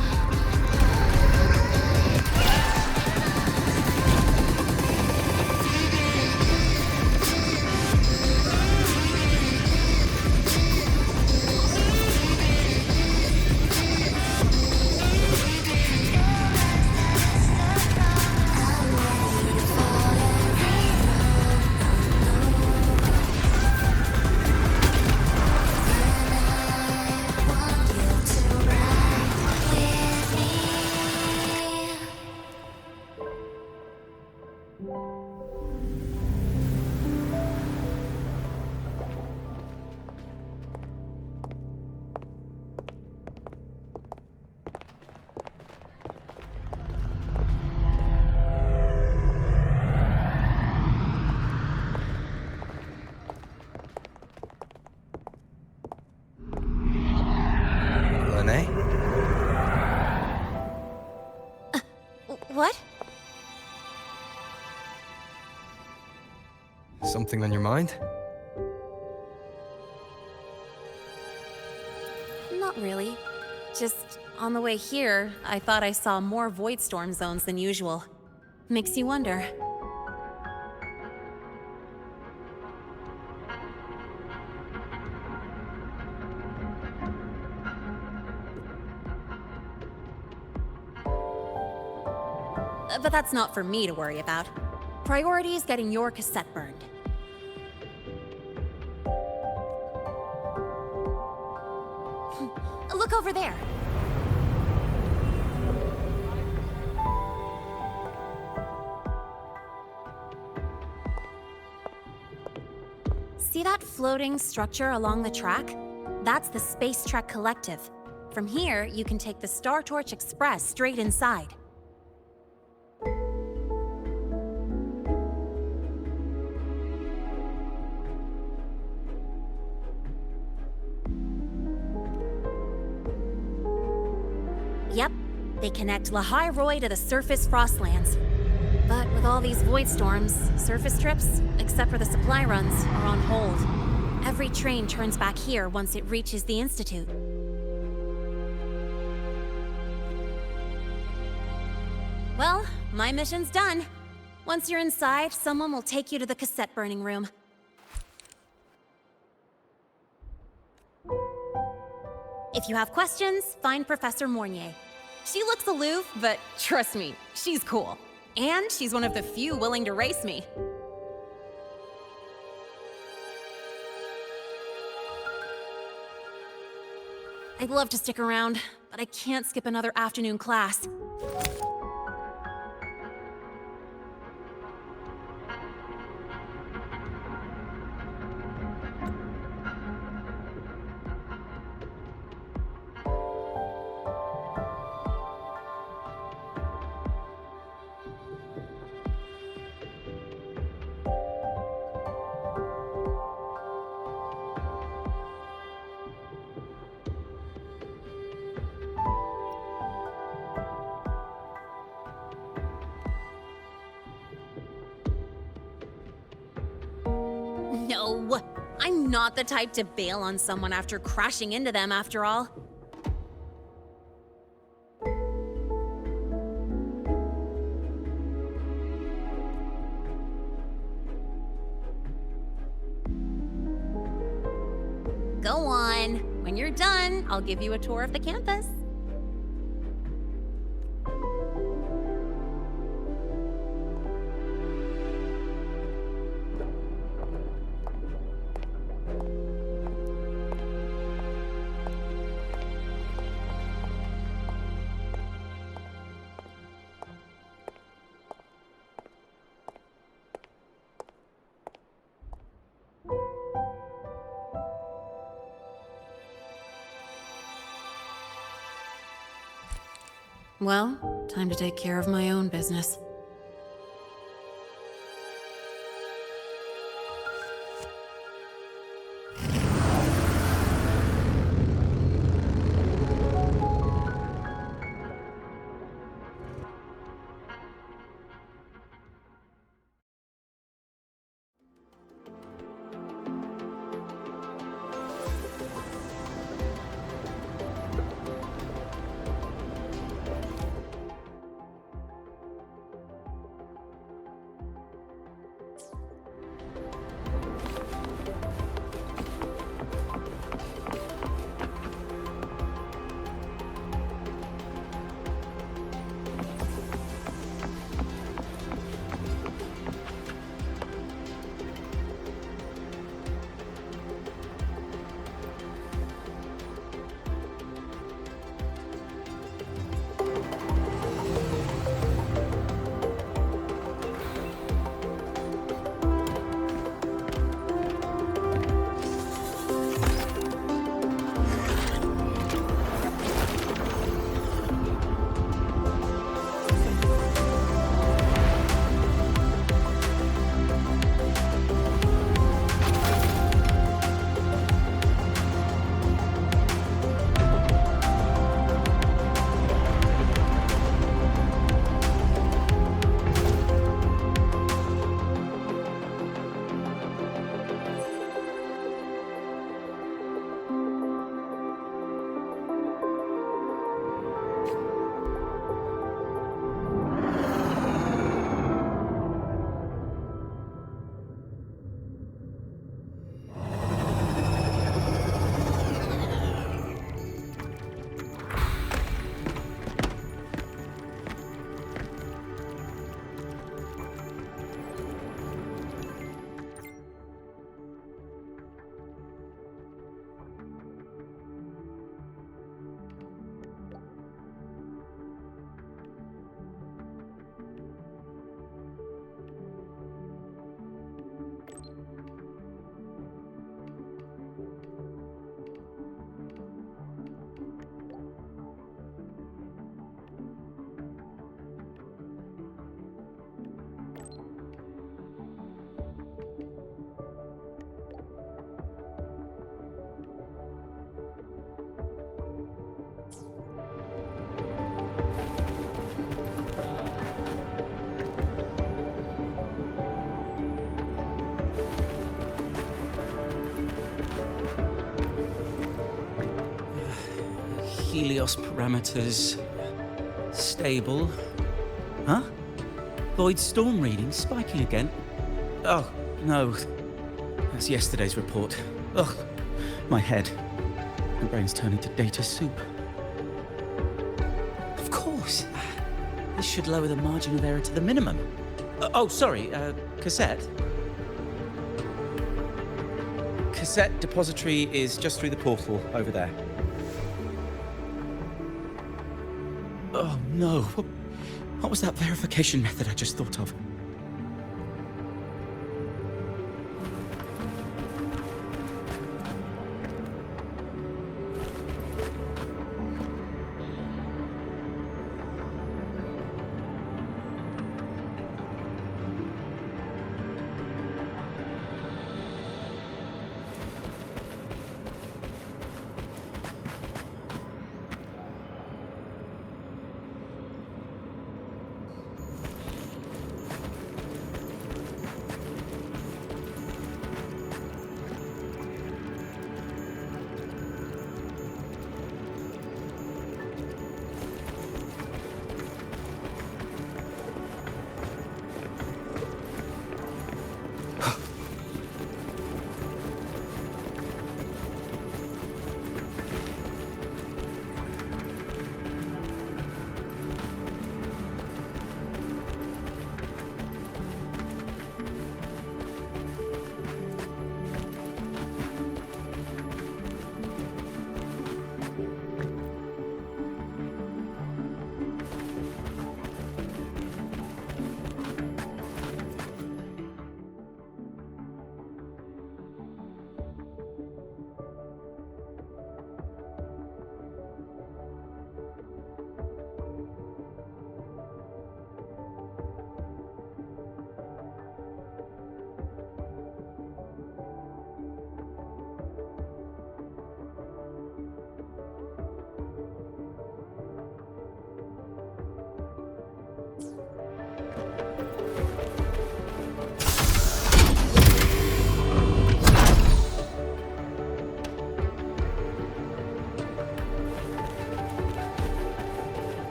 Lene? What? Something on your mind? Not really. Just on the way here, I thought I saw more void storm zones than usual. Makes you wonder. But that's not for me to worry about. Priority is getting your cassette burned. Look over there. See that floating structure along the track? That's the Space Trek Collective. From here, you can take the Star Torch Express straight inside. Yep, they connect Lahai-Roi to the surface Frostlands. But with all these void storms, surface trips, except for the supply runs, are on hold. Every train turns back here once it reaches the Institute. Well, my mission's done. Once you're inside, someone will take you to the cassette burning room. If you have questions, find Professor Mornier. She looks aloof, but trust me, she's cool. And she's one of the few willing to race me. I'd love to stick around, but I can't skip another afternoon class. No, I'm not the type to bail on someone after crashing into them, after all. Go on. When you're done, I'll give you a tour of the campus. Well, time to take care of my own business. Helios parameters stable. Huh? Void storm readings spiking again? Oh, no. That's yesterday's report. Ugh, my head. My brain's turning to data soup. Of course. This should lower the margin of error to the minimum. Oh, sorry, cassette. Cassette depository is just through the portal over there. Oh no, what was that verification method I just thought of?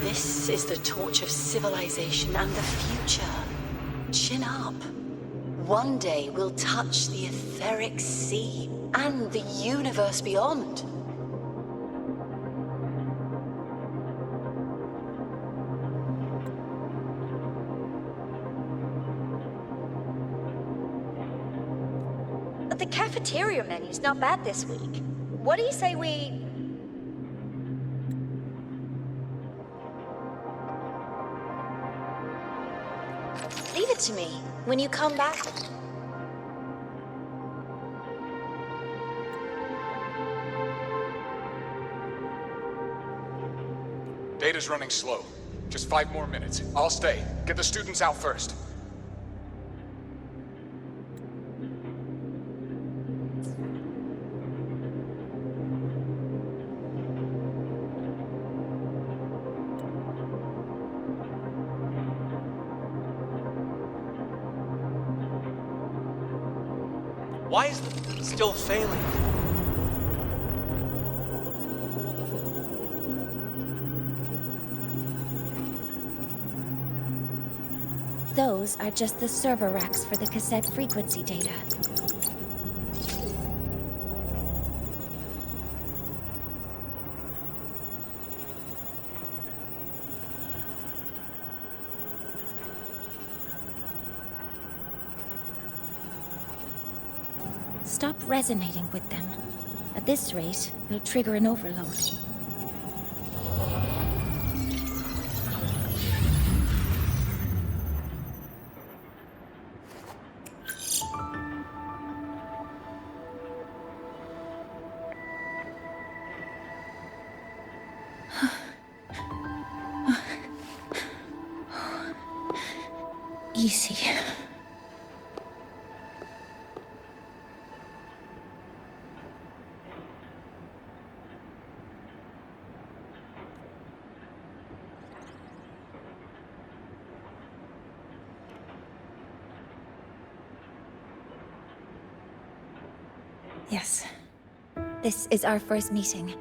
This is the torch of civilization and the future. Chin up. One day we'll touch the etheric sea and the universe beyond. The cafeteria menu's not bad this week. What do you say we... Leave it to me when you come back. Data's running slow. Just 5 more minutes. I'll stay. Get the students out first. Why is it still failing? Those are just the server racks for the cassette frequency data. Stop resonating with them. At this rate, it'll trigger an overload. Easy. Yes. This is our first meeting.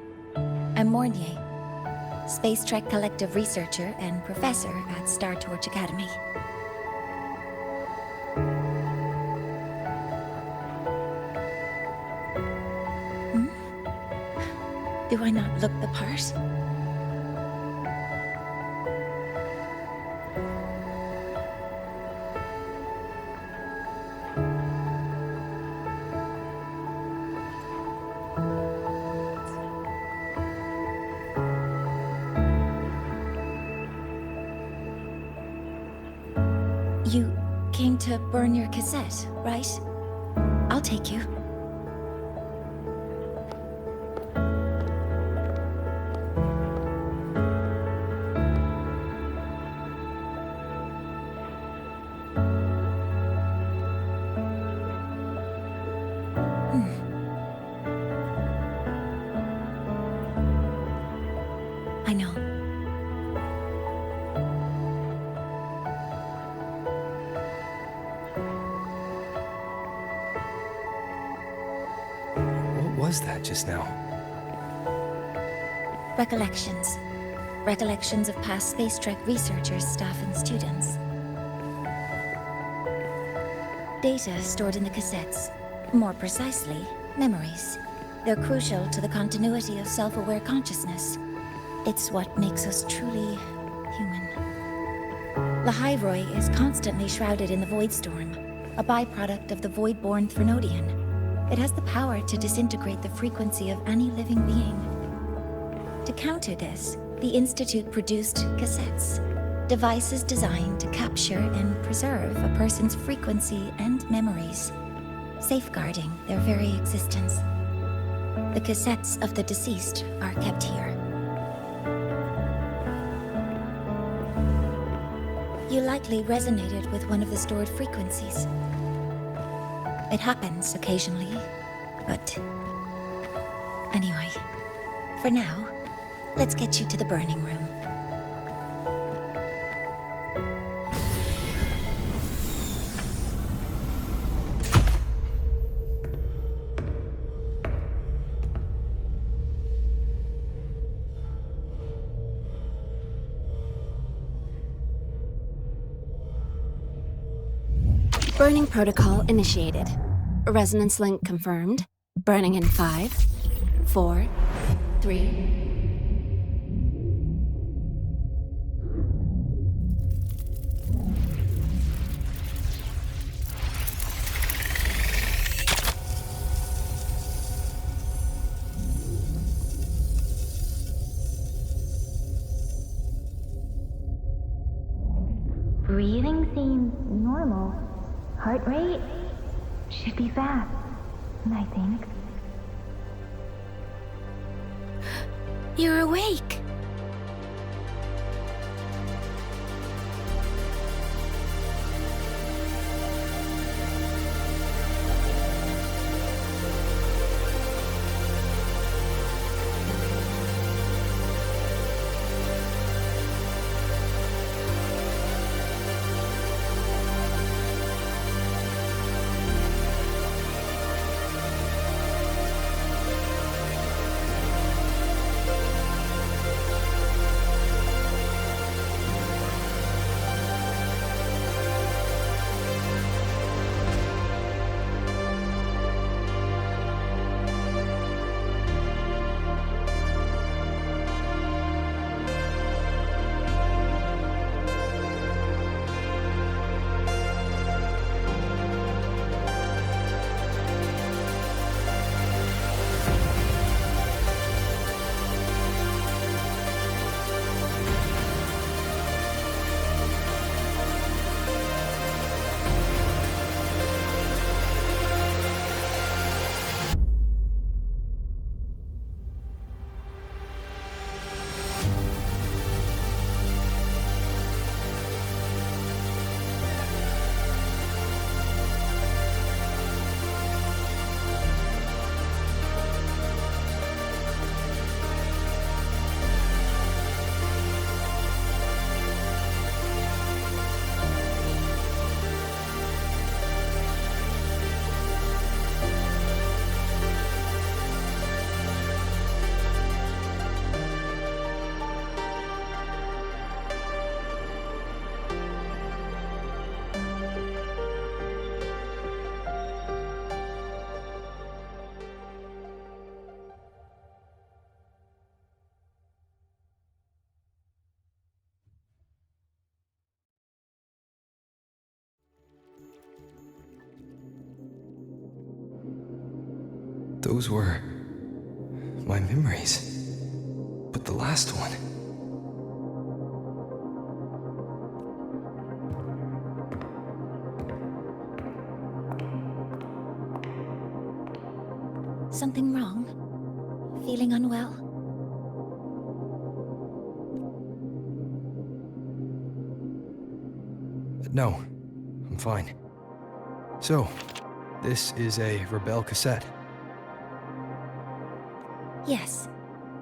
I'm Mornier, Space Trek Collective researcher and professor at Star Torch Academy. Do I not look the part? You came to burn your cassette, right? I'll take you. I know. What was that just now? Recollections. Recollections of past Space Trek researchers, staff, and students. Data stored in the cassettes. More precisely, memories. They're crucial to the continuity of self-aware consciousness. It's what makes us truly human. Lahai-Roi is constantly shrouded in the Void Storm, a byproduct of the Void-born Threnodian. It has the power to disintegrate the frequency of any living being. To counter this, the Institute produced cassettes, devices designed to capture and preserve a person's frequency and memories, safeguarding their very existence. The cassettes of the deceased are kept here. You likely resonated with one of the stored frequencies. It happens occasionally, but... Anyway, for now, let's get you to the burning room. Burning protocol initiated. Resonance link confirmed. Burning in 5, 4, 3. Breathing seems normal. Heart rate should be fast, I think. You're awake. Those were my memories. But the last one... Something wrong? Feeling unwell? No, I'm fine. So, this is a Rebel cassette. Yes.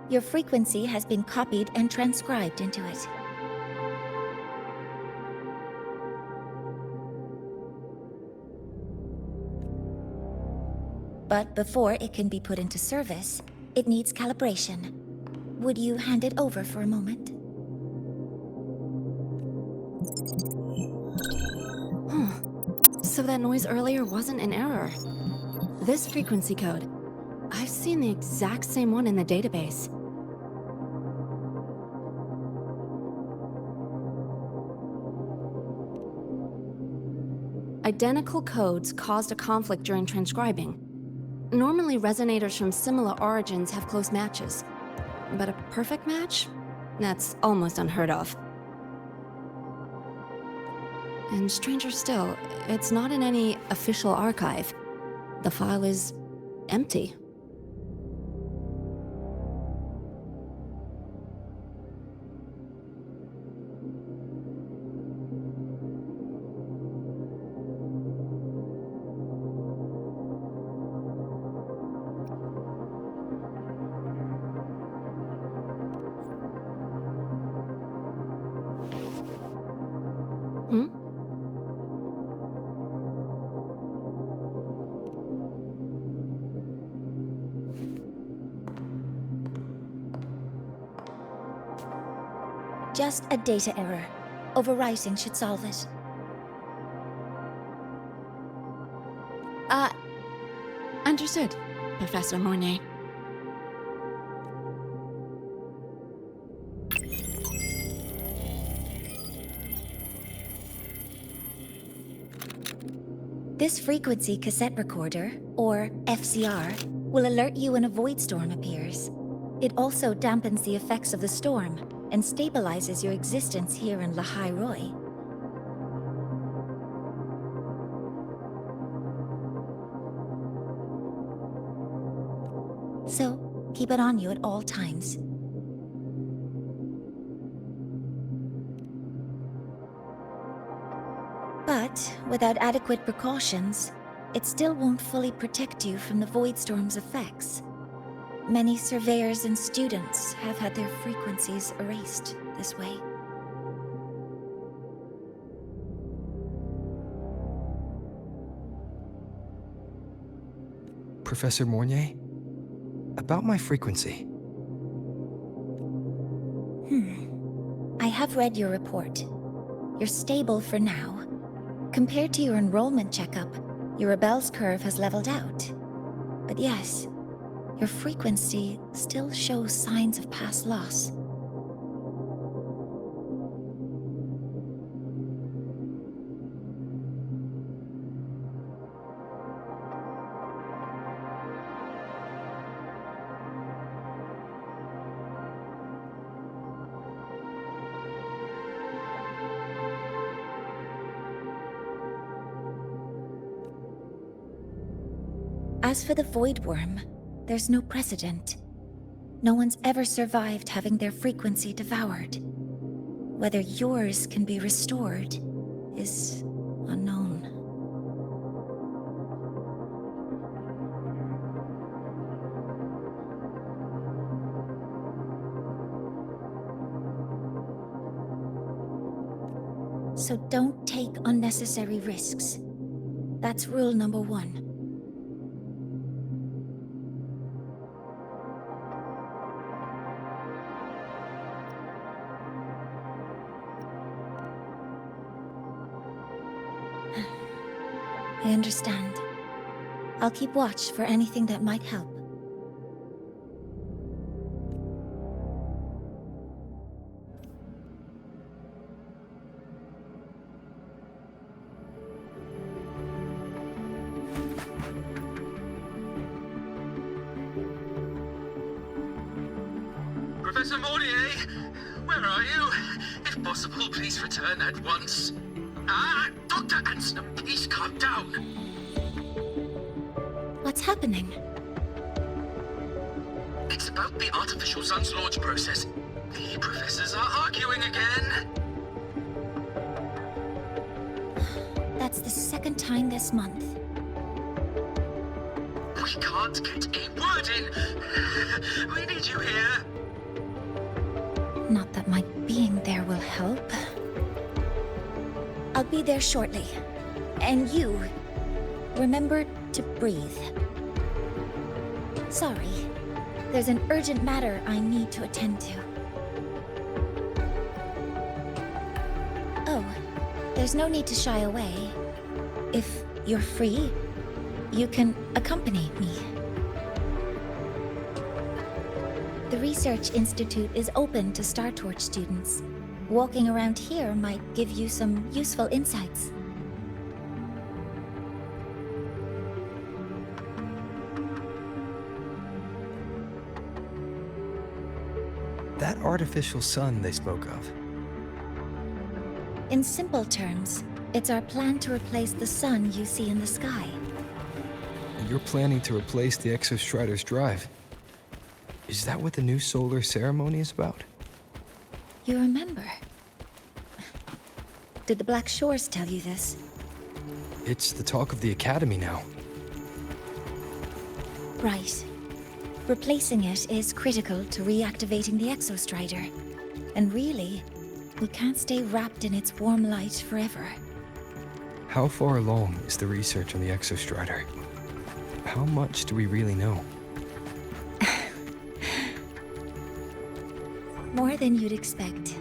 Your frequency has been copied and transcribed into it. But before it can be put into service, it needs calibration. Would you hand it over for a moment? So that noise earlier wasn't an error. This frequency code, I've seen the exact same one in the database. Identical codes caused a conflict during transcribing. Normally, resonators from similar origins have close matches. But a perfect match? That's almost unheard of. And stranger still, it's not in any official archive. The file is empty. Just a data error. Overwriting should solve it. Understood. Professor Mornay. This frequency cassette recorder, or FCR, will alert you when a void storm appears. It also dampens the effects of the storm and stabilizes your existence here in Lahai-Roi. So, keep it on you at all times. But without adequate precautions, it still won't fully protect you from the void storm's effects. Many surveyors and students have had their frequencies erased this way. Professor Mornay, about my frequency. I have read your report. You're stable for now. Compared to your enrollment checkup, your rebel's curve has leveled out. But yes, your frequency still shows signs of past loss. As for the Void Worm, there's no precedent. No one's ever survived having their frequency devoured. Whether yours can be restored is unknown. So don't take unnecessary risks. That's rule number 1. I understand. I'll keep watch for anything that might help. Professor Mornier, where are you? If possible, please return at once. Dr. Anson, please calm down. What's happening? It's about the artificial sun's launch process. The professors are arguing again. That's the second time this month. We can't get a word in. We need you here. Not that my being there will help. I'll be there shortly. And you, remember to breathe. Sorry, there's an urgent matter I need to attend to. Oh, there's no need to shy away. If you're free, you can accompany me. The Research Institute is open to Star Torch students. Walking around here might give you some useful insights. That artificial sun they spoke of. In simple terms, it's our plan to replace the sun you see in the sky. You're planning to replace the Exostrider's drive. Is that what the new solar ceremony is about? You remember? Did the Black Shores tell you this? It's the talk of the Academy now. Right. Replacing it is critical to reactivating the Exostrider. And really, we can't stay wrapped in its warm light forever. How far along is the research on the Exostrider? How much do we really know? More than you'd expect,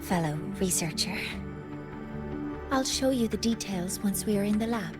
fellow researcher. I'll show you the details once we are in the lab.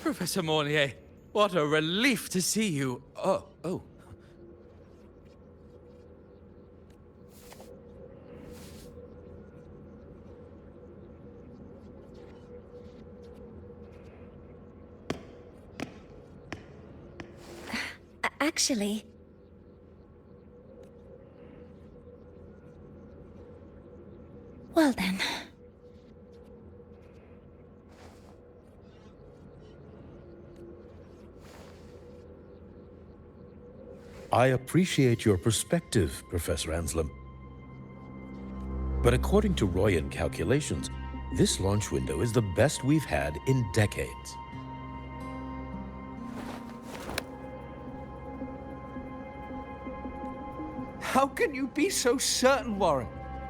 Professor Mornier. What a relief to see you. Oh. Actually... Well then... I appreciate your perspective, Professor Anselm. But according to Royan calculations, this launch window is the best we've had in decades. How can you be so certain, Warren?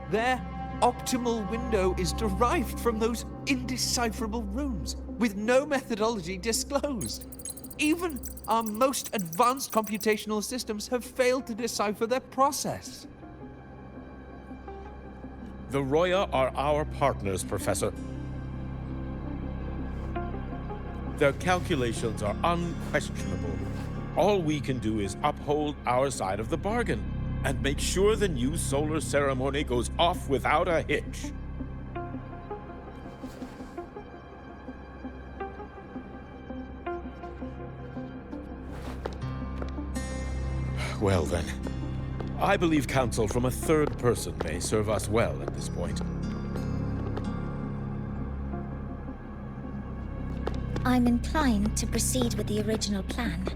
Their optimal window is derived from those indecipherable runes, with no methodology disclosed. Even our most advanced computational systems have failed to decipher their process. The Roya are our partners, Professor. Their calculations are unquestionable. All we can do is uphold our side of the bargain and make sure the new solar ceremony goes off without a hitch. Well then, I believe counsel from a third person may serve us well at this point. I'm inclined to proceed with the original plan.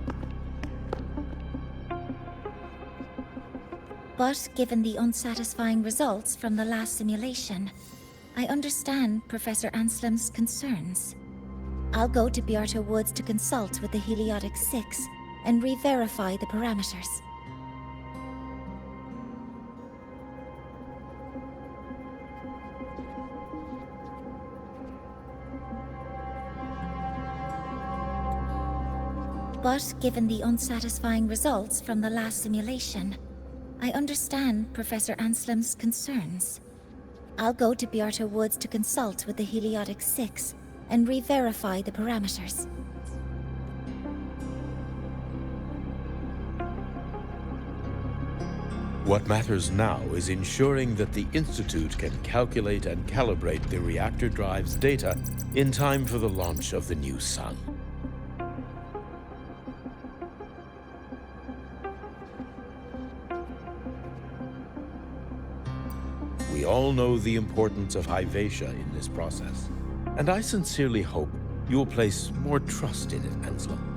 But given the unsatisfying results from the last simulation, I understand Professor Anselm's concerns. I'll go to Beata Woods to consult with the Heliotic Six and re-verify the parameters. But given the unsatisfying results from the last simulation, I understand Professor Anselm's concerns. I'll go to Beata Woods to consult with the Heliotic Six and re-verify the parameters. What matters now is ensuring that the Institute can calculate and calibrate the reactor drive's data in time for the launch of the new sun. We all know the importance of Hyvatia in this process, and I sincerely hope you will place more trust in it, Anselm.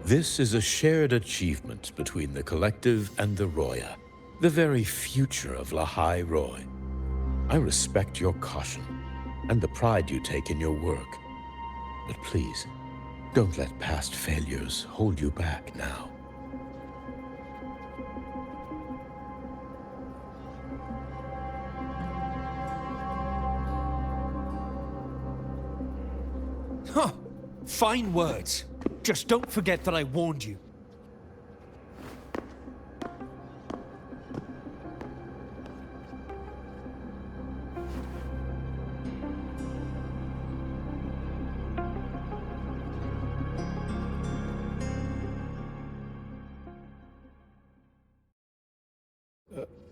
This is a shared achievement between the Collective and the Roya, the very future of Lahai-Roi. I respect your caution and the pride you take in your work. But please, don't let past failures hold you back now. Huh. Fine words. Just don't forget that I warned you.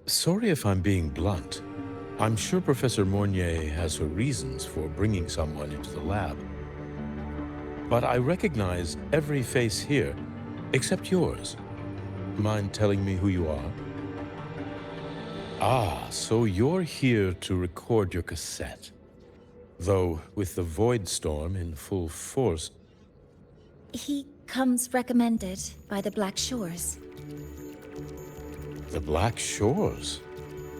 Sorry if I'm being blunt. I'm sure Professor Mornier has her reasons for bringing someone into the lab. But I recognize every face here, except yours. Mind telling me who you are? Ah, so you're here to record your cassette. Though, with the Void Storm in full force... He comes recommended by the Black Shores. The Black Shores?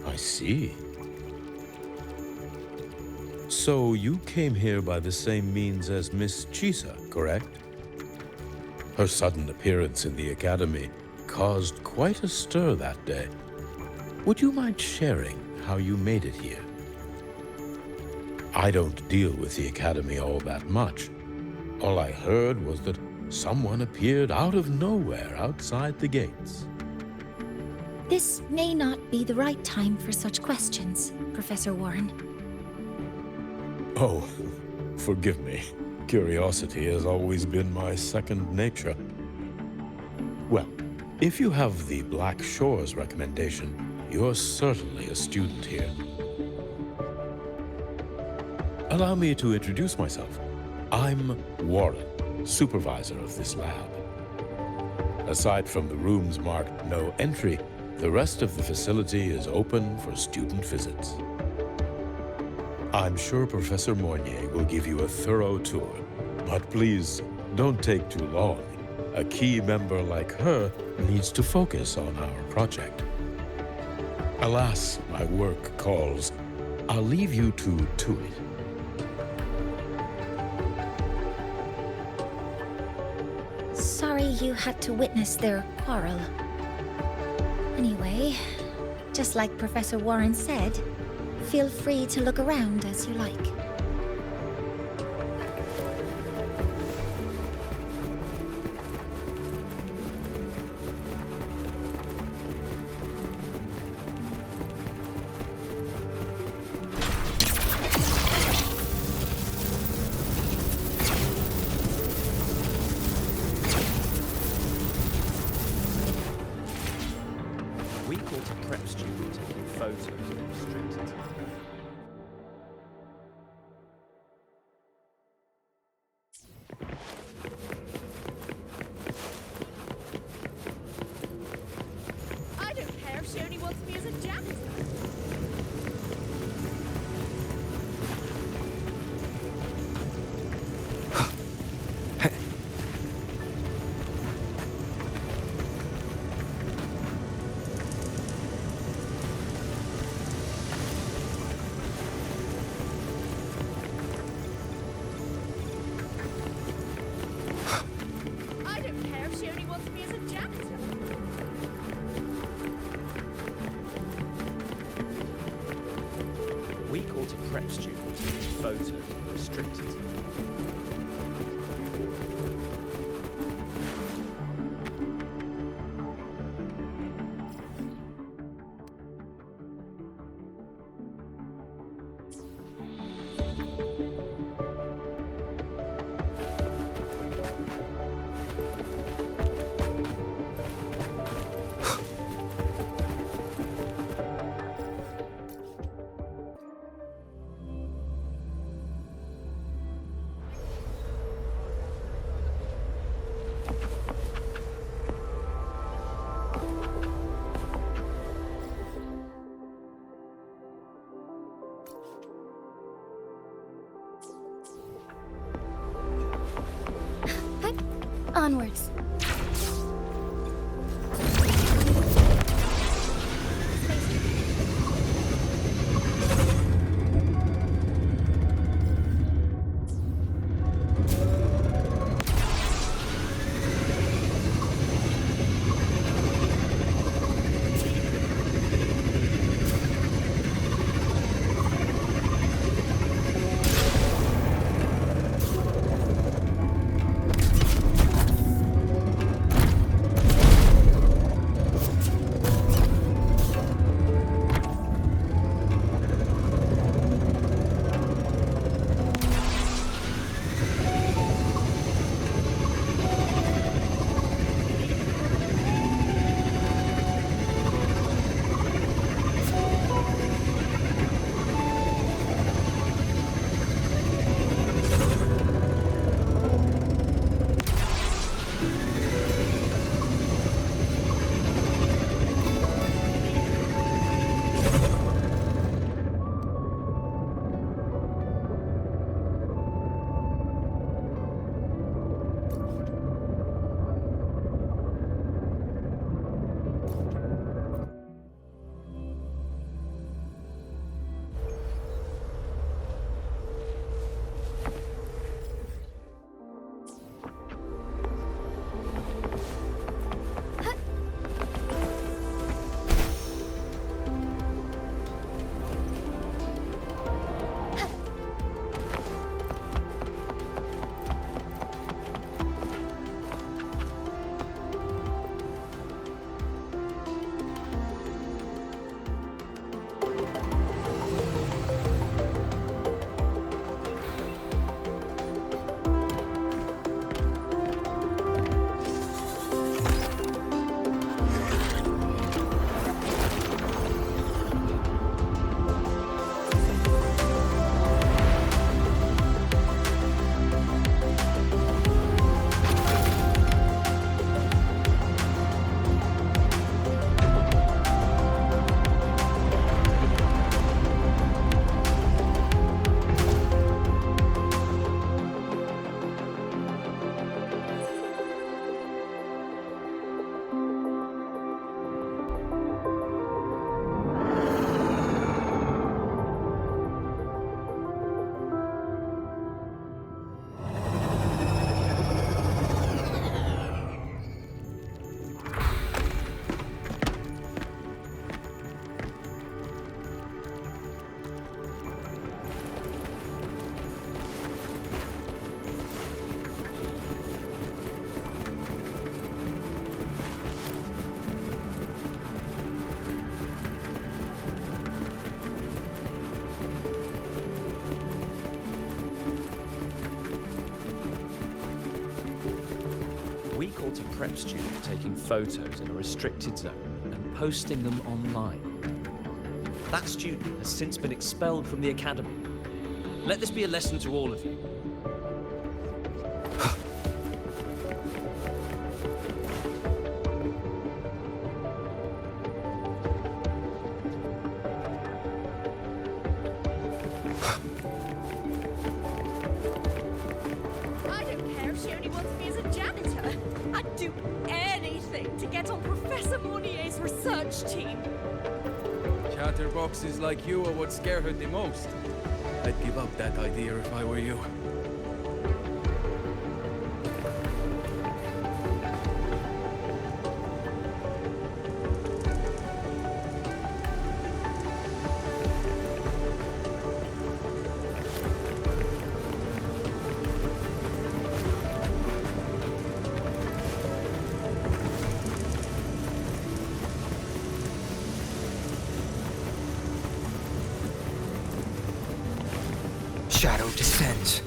I see. So you came here by the same means as Miss Chisa, correct? Her sudden appearance in the Academy caused quite a stir that day. Would you mind sharing how you made it here? I don't deal with the Academy all that much. All I heard was that someone appeared out of nowhere outside the gates. This may not be the right time for such questions, Professor Warren. Oh, forgive me. Curiosity has always been my second nature. Well, if you have the Black Shores recommendation, you're certainly a student here. Allow me to introduce myself. I'm Warren, supervisor of this lab. Aside from the rooms marked no entry, the rest of the facility is open for student visits. I'm sure Professor Mornier will give you a thorough tour, but please don't take too long. A key member like her needs to focus on our project. Alas, my work calls. I'll leave you to it. Sorry you had to witness their quarrel. Anyway, just like Professor Warren said, feel free to look around as you like. We call to prep student taking photos restricted. I don't care if she only wants me as a janitor. I don't care if she only wants me as a janitor. We call to prep student taking photos restricted. Onwards. prep student taking photos in a restricted zone and posting them online. That student has since been expelled from the academy. Let this be a lesson to all of you. I don't care if she only wants me as a janitor. I'd do anything to get on Professor Monier's research team. Chatterboxes like you are what scare her the most. I'd give up that idea if I were you. Shadow descends.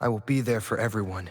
I will be there for everyone.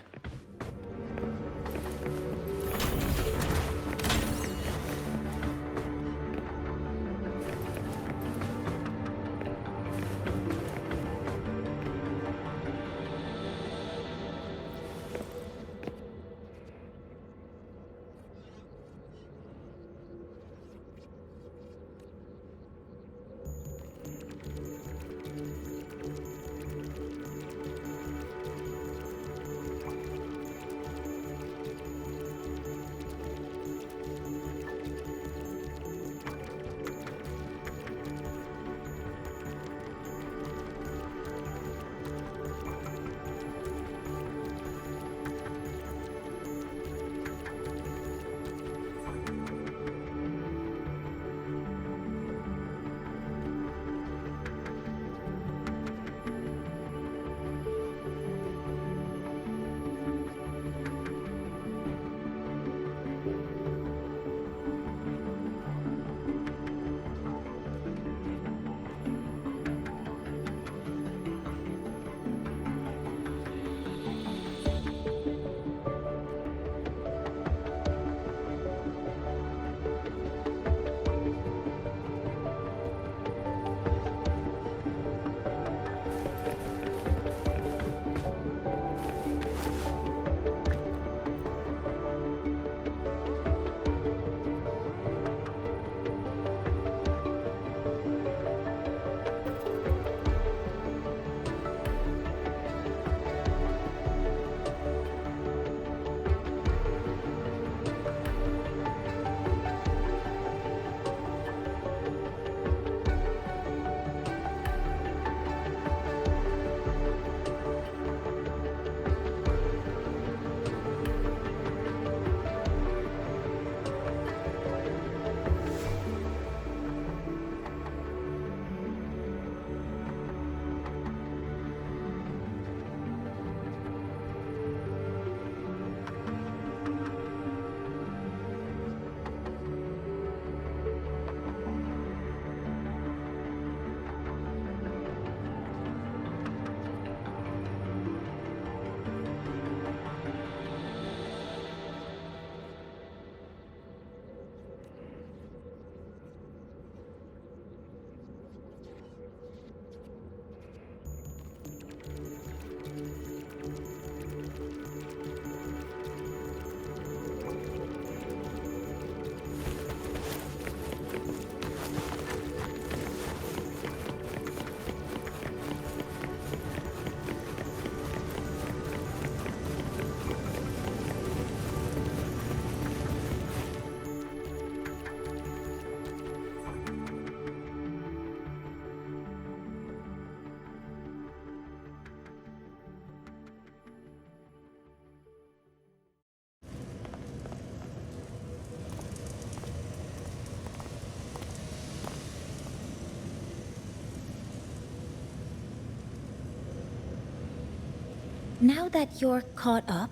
Now that you're caught up,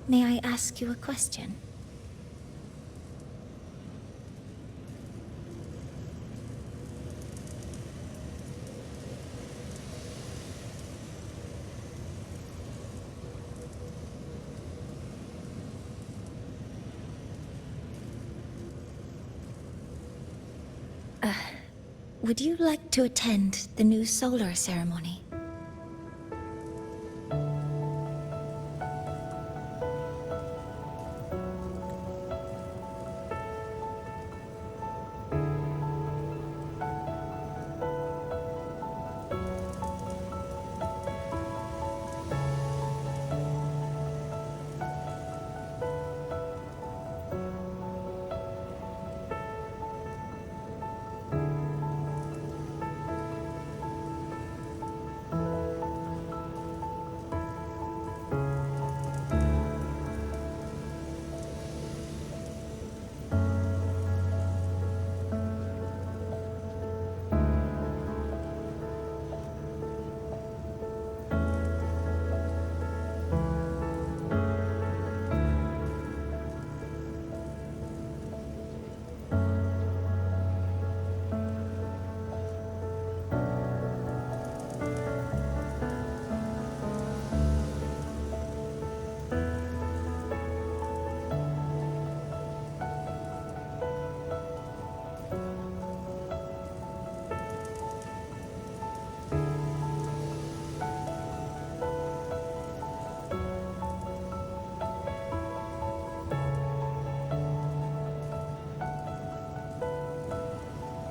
may I ask you a question? Would you like to attend the new solar ceremony?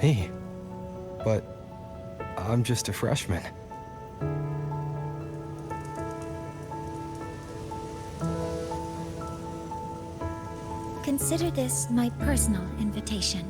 me. But I'm just a freshman. Consider this my personal invitation.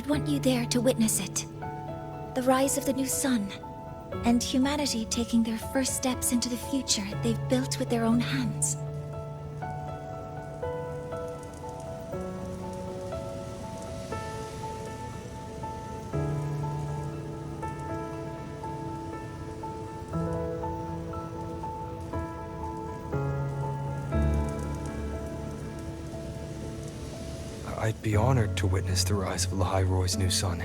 I'd want you there to witness it. The rise of the new sun, and humanity taking their first steps into the future they've built with their own hands. I'd be honored to witness the rise of Lahai-Roi's new sun.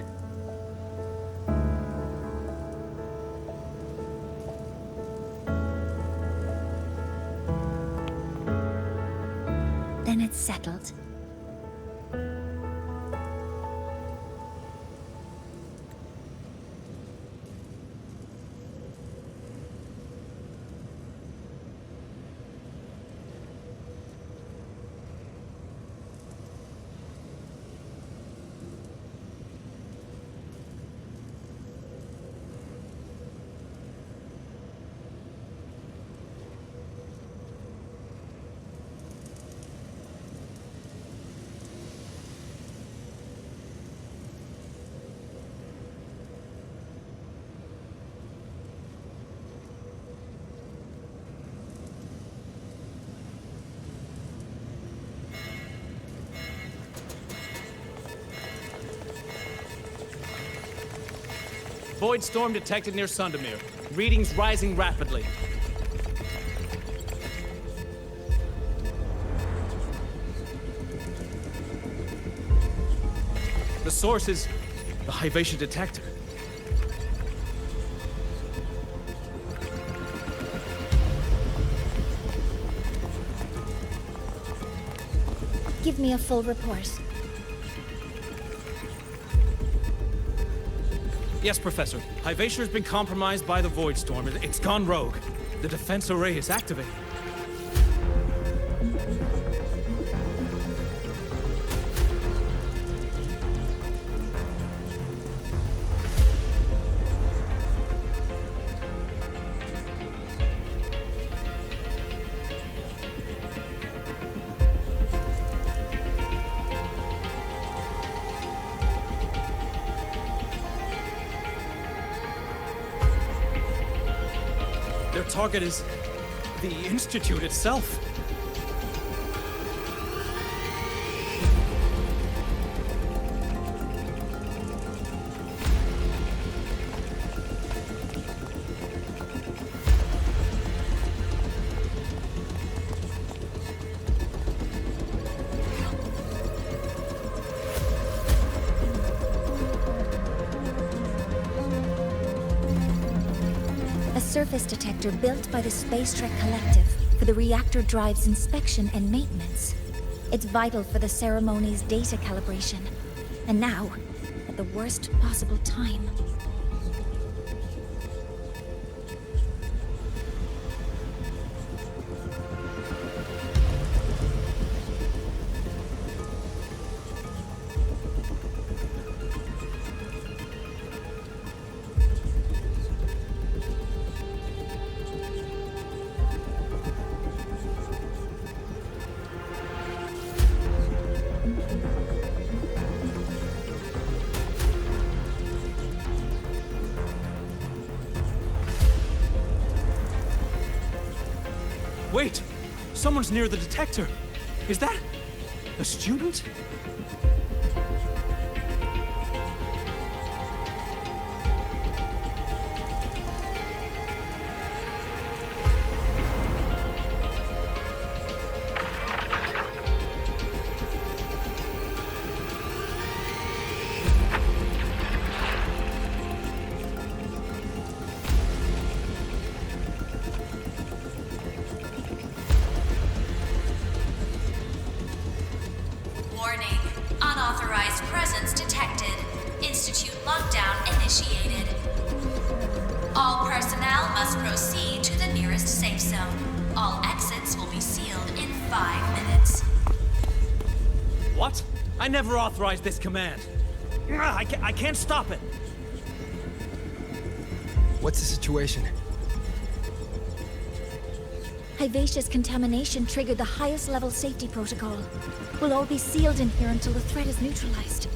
Then it's settled. Void storm detected near Sundermere. Readings rising rapidly. The source is the Lahai-Roi detector. Give me a full report. Yes, Professor. Lahai-Roi has been compromised by the Void Storm. It's gone rogue. The defense array is activated. Their target is the Institute itself. Surface detector built by the Space Trek Collective for the reactor drive's inspection and maintenance. It's vital for the ceremony's data calibration. And now, at the worst possible time. Wait! Someone's near the detector! Is that a student? Warning. Unauthorized presence detected. Institute lockdown initiated. All personnel must proceed to the nearest safe zone. All exits will be sealed in 5 minutes. What? I never authorized this command. I can't stop it. What's the situation? Lahai-Roi's contamination triggered the highest level safety protocol. We'll all be sealed in here until the threat is neutralized.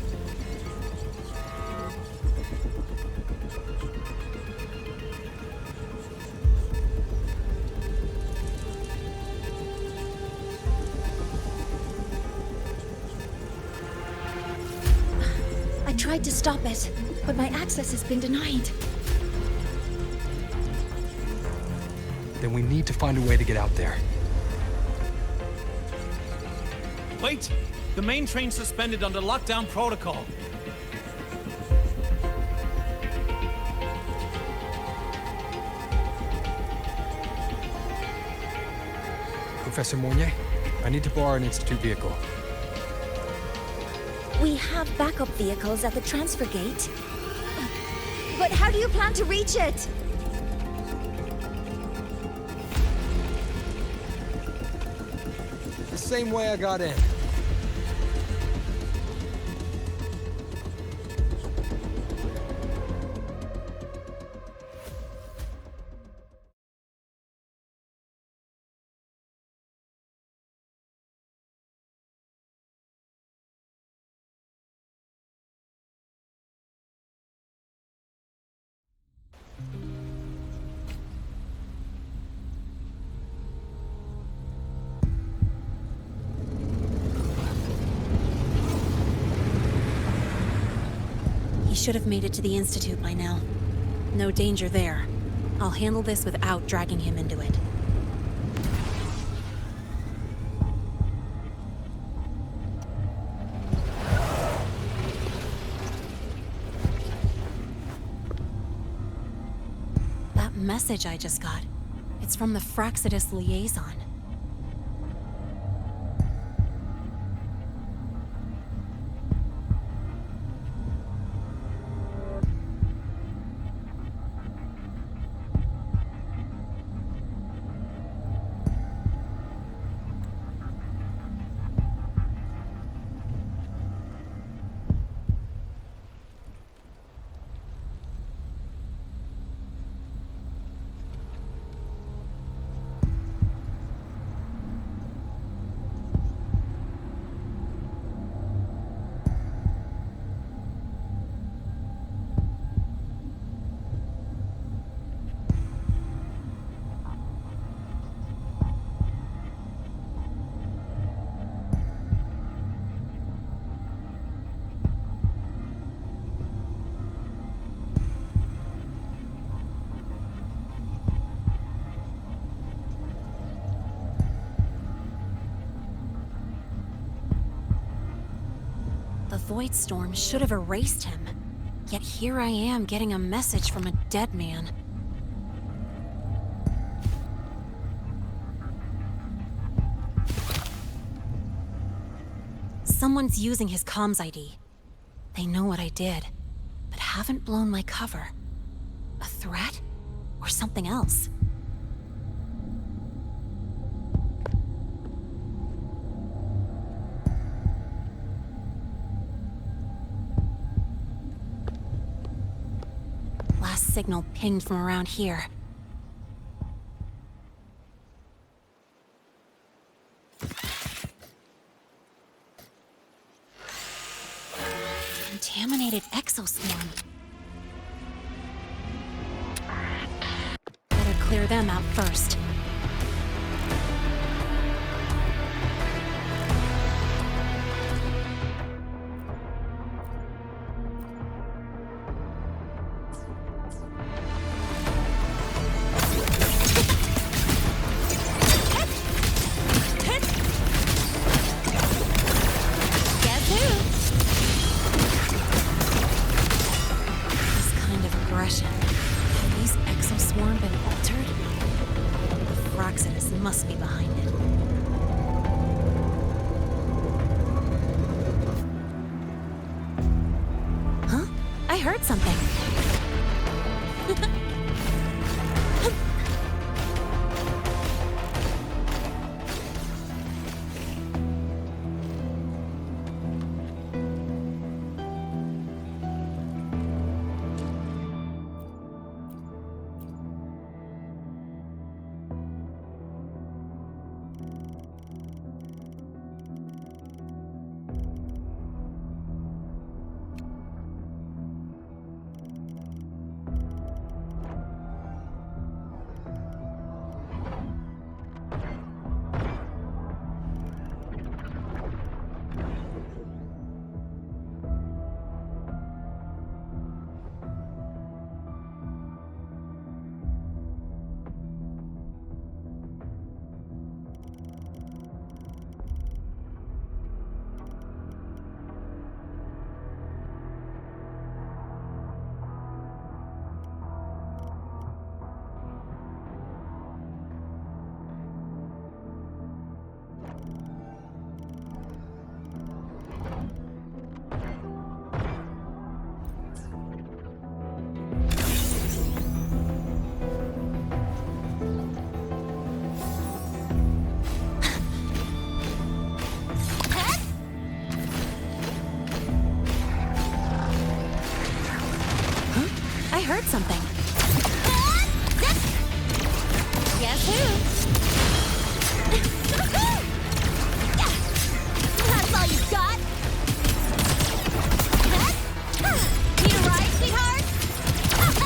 I tried to stop it, but my access has been denied. Then we need to find a way to get out there. Wait! The main train's suspended under lockdown protocol. Professor Mornier, I need to borrow an Institute vehicle. We have backup vehicles at the transfer gate. But how do you plan to reach it? The same way I got in. He should have made it to the Institute by now. No danger there. I'll handle this without dragging him into it. That message I just got, it's from the Frostlands liaison. The Void Storm should have erased him. Yet here I am getting a message from a dead man. Someone's using his comms ID. They know what I did, but haven't blown my cover. A threat? Or something else? Last signal pinged from around here. Contaminated exoswarm. Better clear them out first. Have these exoswarm been altered? The Frostlands must be behind it. Huh? I heard something. heard something. Guess who? That's all you got? Need a ride, sweetheart? That's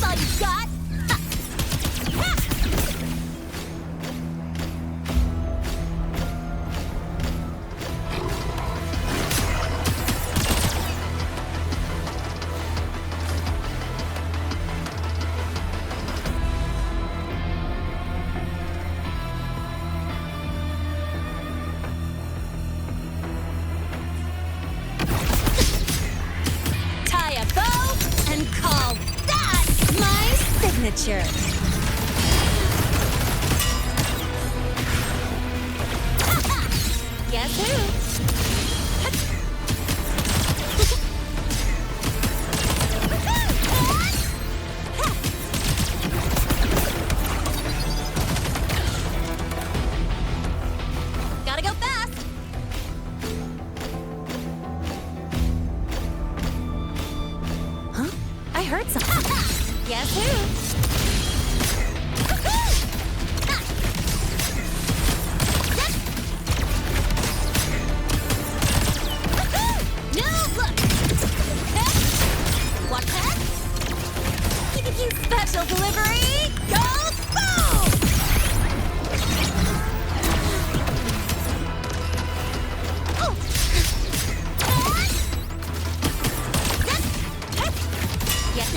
all you got? Tie a bow and call that my signature. Guess who? Gotta go fast. Huh? I heard something. Guess who? No, look! Watch that! Special delivery! Go boom! Oh. Yeah,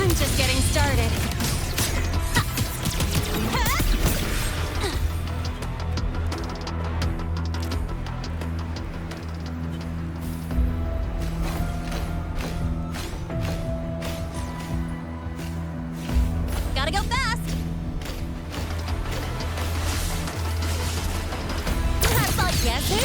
I'm just getting started. Gotta go fast. That's all. Guess who?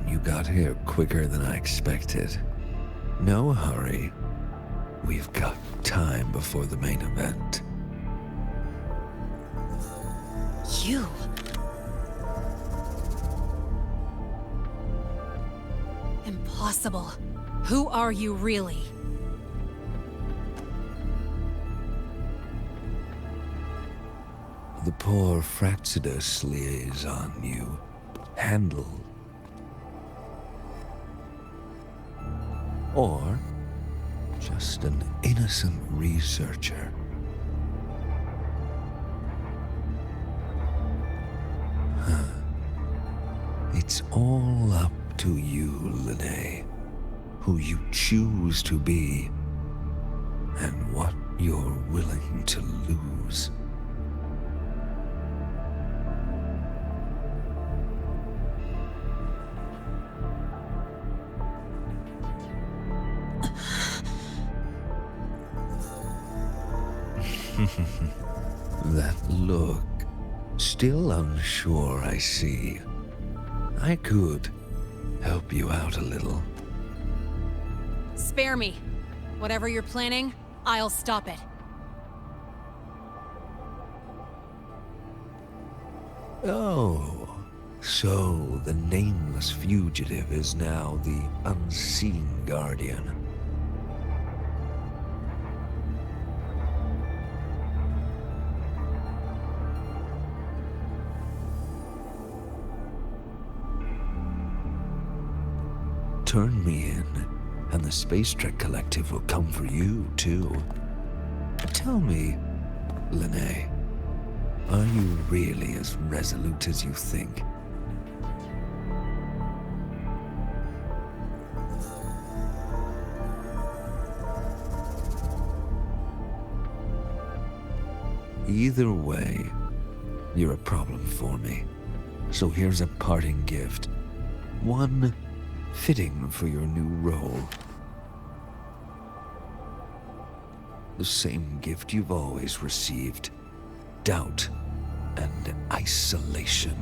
You got here quicker than I expected. No hurry. We've got time before the main event. You. Impossible. Who are you really? The poor Fraxidus liaison you handled. Or just an innocent researcher. Huh. It's all up to you, Lahai, who you choose to be, and what you're willing to lose. That look. Still unsure, I see. I could help you out a little. Spare me. Whatever you're planning, I'll stop it. Oh, so the nameless fugitive is now the unseen guardian. Turn me in, and the Space Trek Collective will come for you, too. Tell me, Lahai, Are you really as resolute as you think? Either way, you're a problem for me. So here's a parting gift. One fitting for your new role. The same gift you've always received. Doubt and isolation.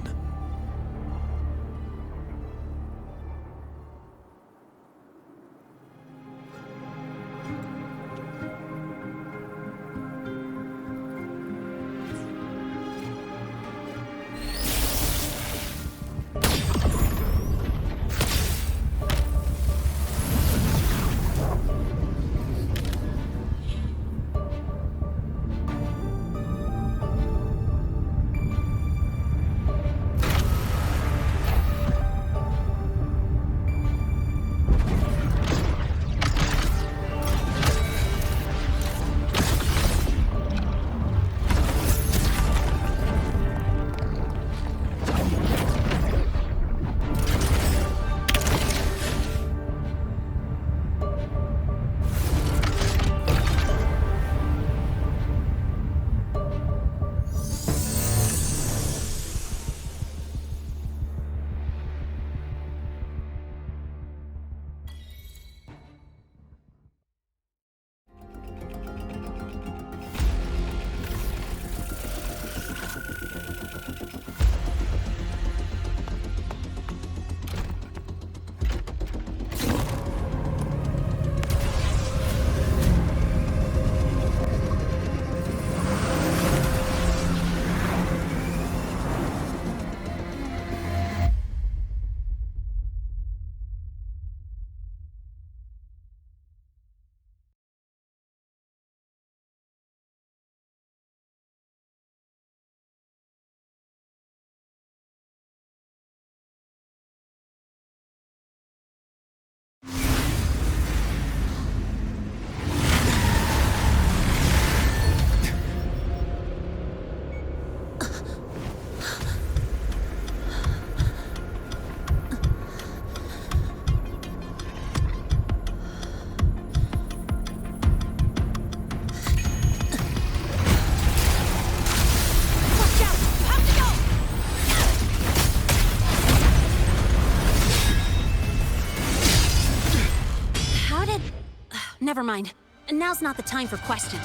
Never mind. Now's not the time for questions.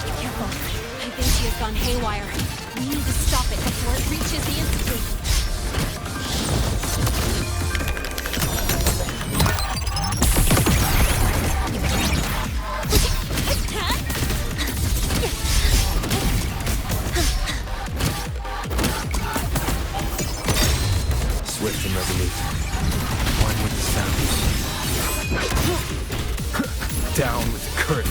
Be careful. I think she has gone haywire. We need to stop it before it reaches the Institute. Swift and resolute. One with the sound. Down with the curtain.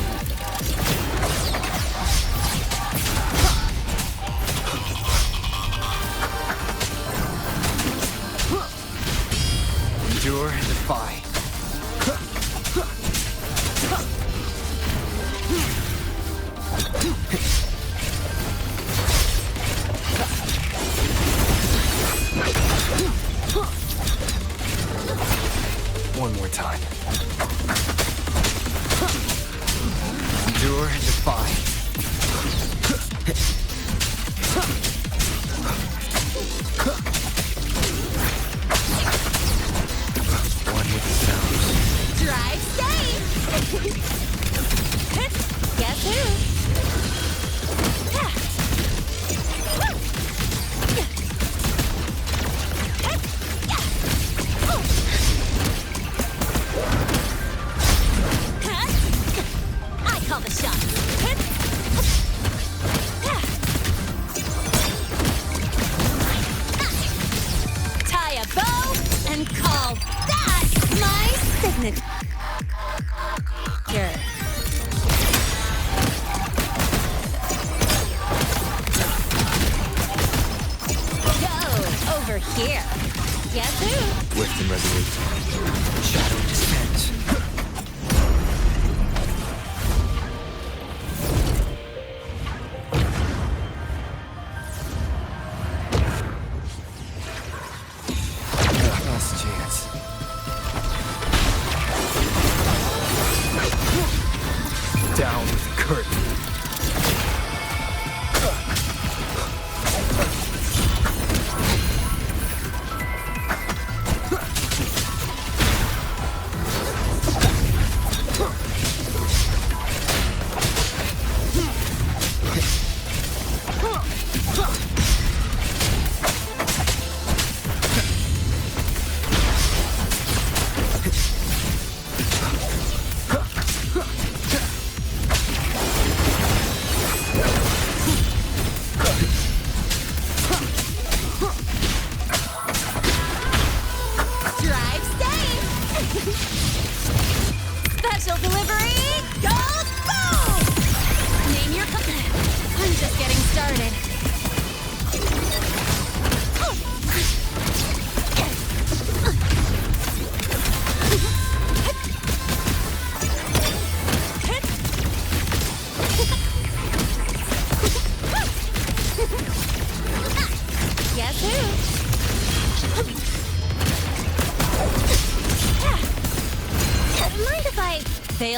Endure and defy. One more time. Endure and defy. One with the sounds. Drive safe! Guess who? I call the shots. Tie a bow and call that my signature. Go over here. Guess who? Swift and resolute. Shadow descends.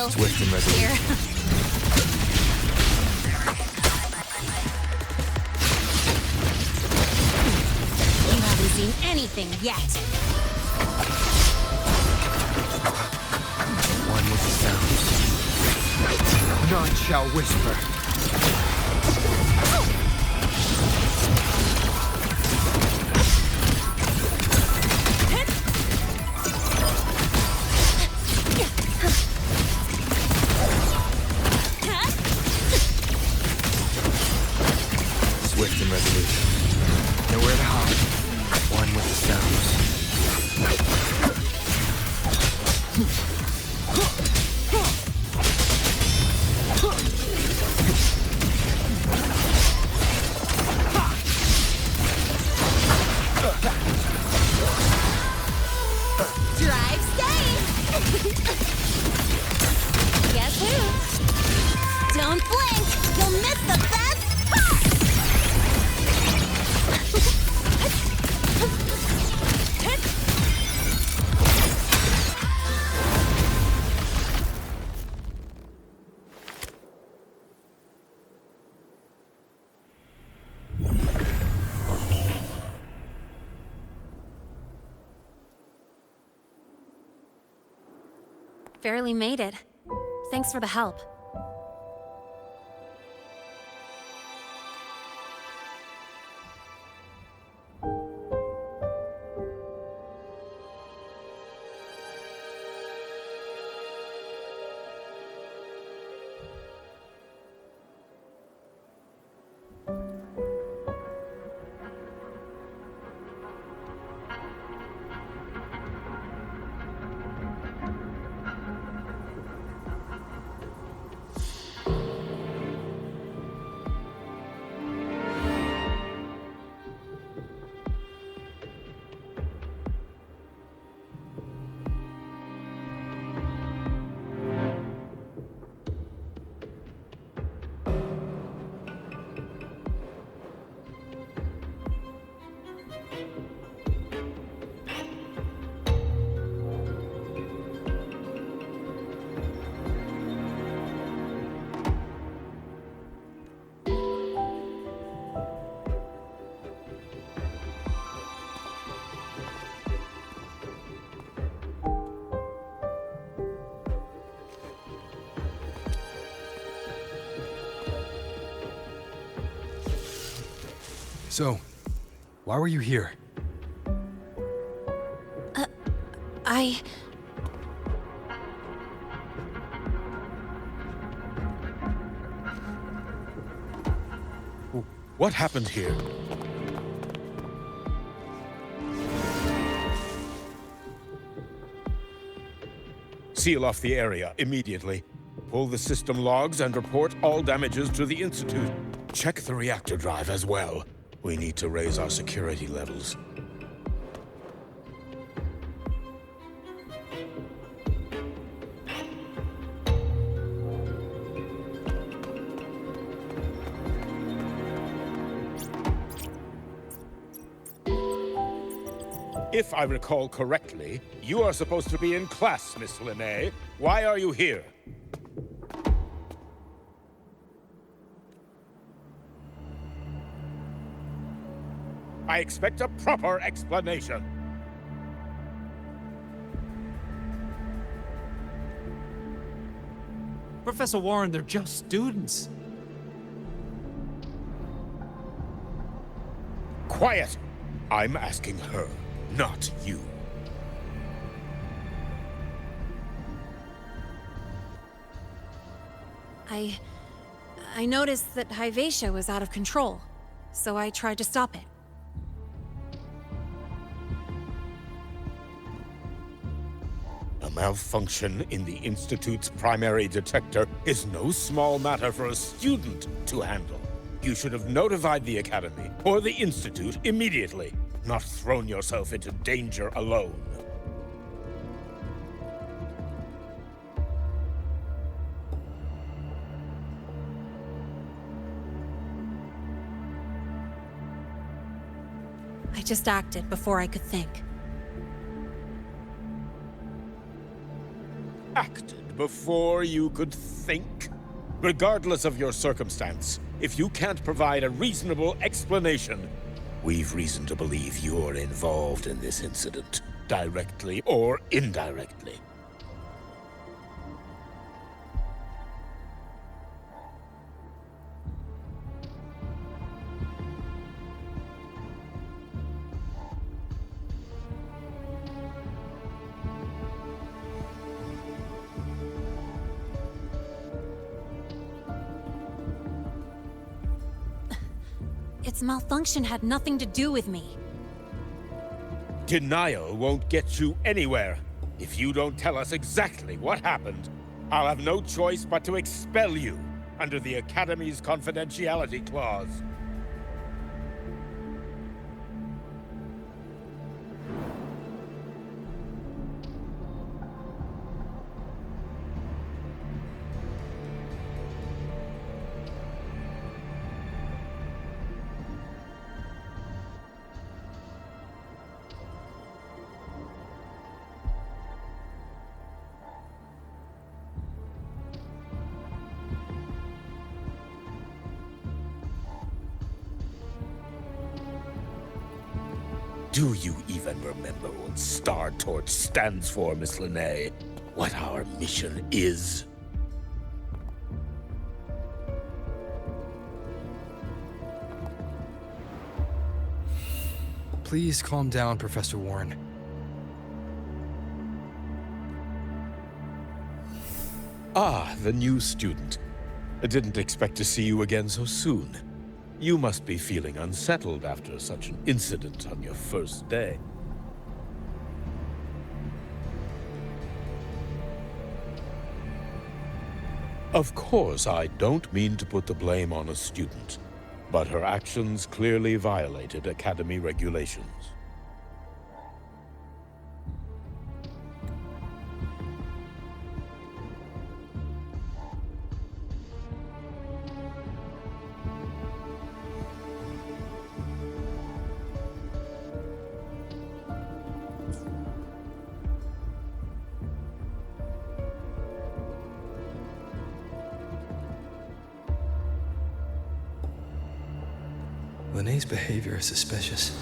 you. Swift and resolute. Here. You haven't seen anything yet. One with the sounds. None shall whisper. Swift and resolute. Nowhere to hide. One with the sounds. Drive safe! Guess who? Don't blink! You'll miss the best part! Barely made it. Thanks for the help. So, why were you here? What happened here? Seal off the area immediately. Pull the system logs and report all damages to the Institute. Check the reactor drive as well. We need to raise our security levels. If I recall correctly, you are supposed to be in class, Miss Linnae. Why are you here? I expect a proper explanation. Professor Warren, they're just students. Quiet! I'm asking her, not you. I noticed that Hyvatia was out of control, so I tried to stop it. A malfunction in the Institute's primary detector is no small matter for a student to handle. You should have notified the Academy or the Institute immediately, not thrown yourself into danger alone. I just acted before I could think. Acted before you could think? Regardless of your circumstance, if you can't provide a reasonable explanation, we've reason to believe you're involved in this incident, directly or indirectly. Its malfunction had nothing to do with me. Denial won't get you anywhere. If you don't tell us exactly what happened, I'll have no choice but to expel you under the Academy's confidentiality clause. Do you even remember what Star Torch stands for, Miss Lahai? What our mission is? Please calm down, Professor Warren. Ah, the new student. I didn't expect to see you again so soon. You must be feeling unsettled after such an incident on your first day. Of course, I don't mean to put the blame on a student, but her actions clearly violated Academy regulations. Lennay's behavior is suspicious,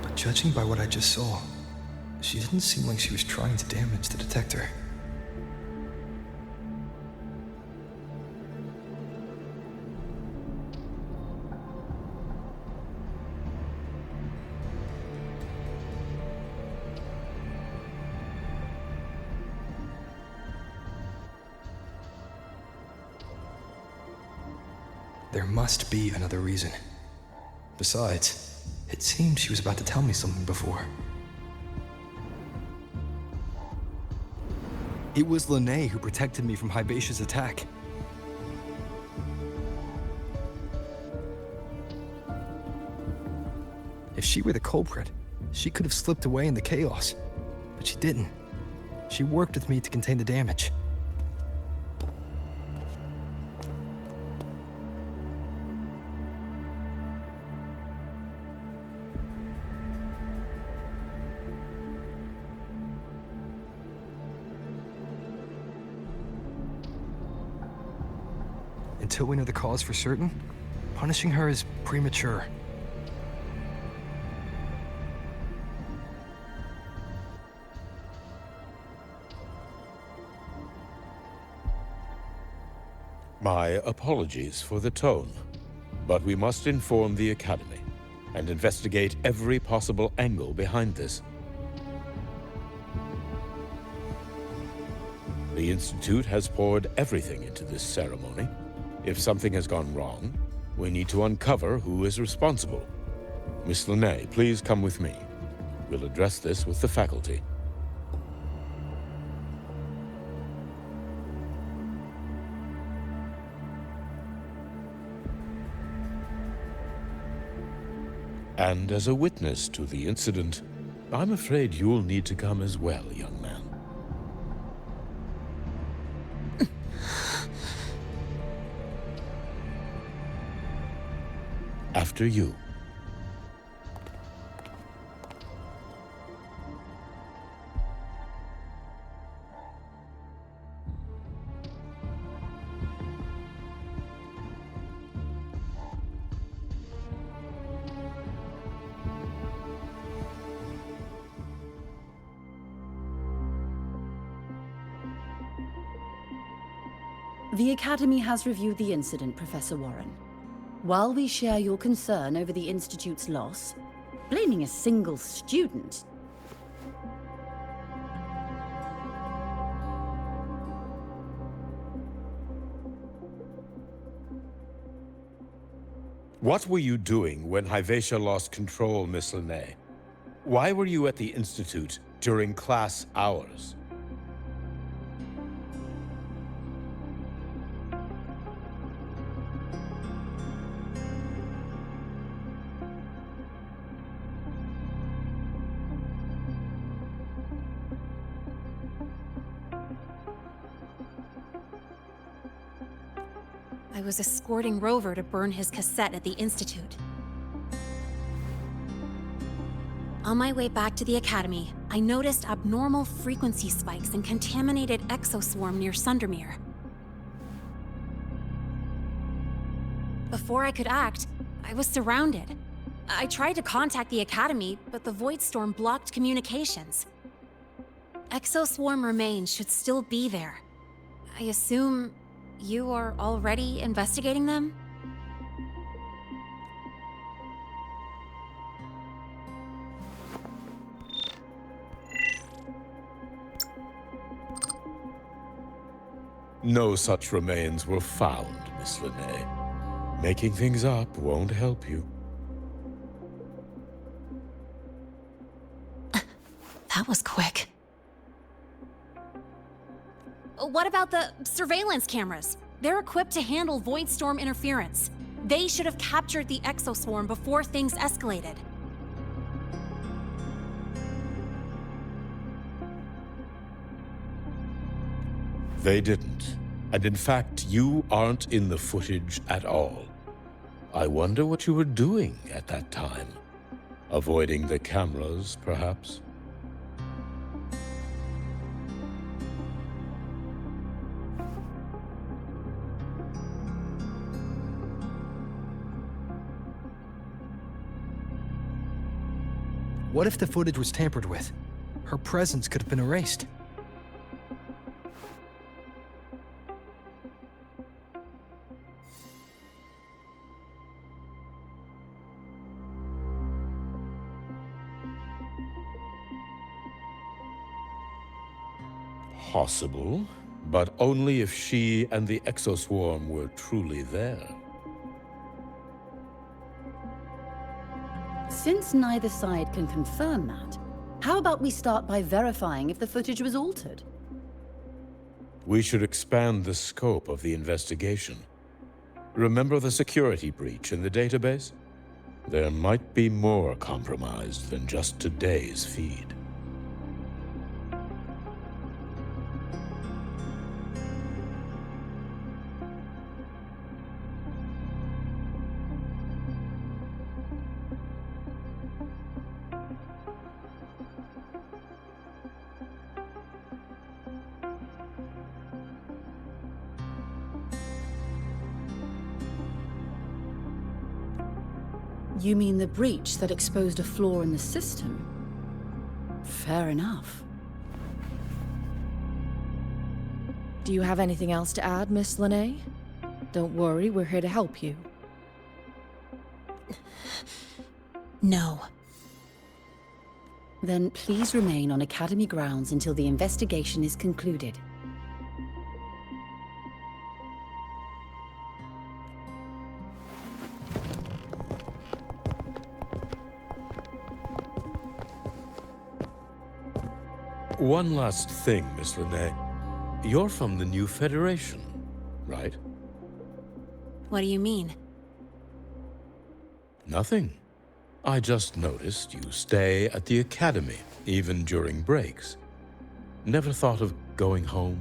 but judging by what I just saw, she didn't seem like she was trying to damage the detector. There must be another reason. Besides, it seemed she was about to tell me something before. It was Lennay who protected me from Hybatia's attack. If she were the culprit, she could have slipped away in the chaos. But she didn't. She worked with me to contain the damage. Until we know the cause for certain, punishing her is premature. My apologies for the tone, but we must inform the Academy and investigate every possible angle behind this. The Institute has poured everything into this ceremony. If something has gone wrong, we need to uncover who is responsible. Miss Lennay, please come with me. We'll address this with the faculty. And as a witness to the incident, I'm afraid you'll need to come as well, young man. After you. The Academy has reviewed the incident, Professor Warren. While we share your concern over the Institute's loss, blaming a single student... What were you doing when Hyvatia lost control, Miss Lahai? Why were you at the Institute during class hours? I was escorting Rover to burn his cassette at the Institute. On my way back to the Academy, I noticed abnormal frequency spikes and contaminated exoswarm near Sundermere. Before I could act, I was surrounded. I tried to contact the Academy, but the Void Storm blocked communications. Exoswarm remains should still be there. I assume you are already investigating them? No such remains were found, Miss Lahai. Making things up won't help you. That was quick. What about the surveillance cameras? They're equipped to handle Void Storm interference. They should have captured the exoswarm before things escalated. They didn't. And in fact, you aren't in the footage at all. I wonder what you were doing at that time. Avoiding the cameras, perhaps? What if the footage was tampered with? Her presence could have been erased. Possible, but only if she and the exoswarm were truly there. Since neither side can confirm that, how about we start by verifying if the footage was altered? We should expand the scope of the investigation. Remember the security breach in the database? There might be more compromised than just today's feed. You mean the breach that exposed a flaw in the system? Fair enough. Do you have anything else to add, Miss Lahai? Don't worry, we're here to help you. No. Then please remain on Academy grounds until the investigation is concluded. One last thing, Miss Lahai. You're from the new Federation, right? What do you mean? Nothing. I just noticed you stay at the Academy, even during breaks. Never thought of going home?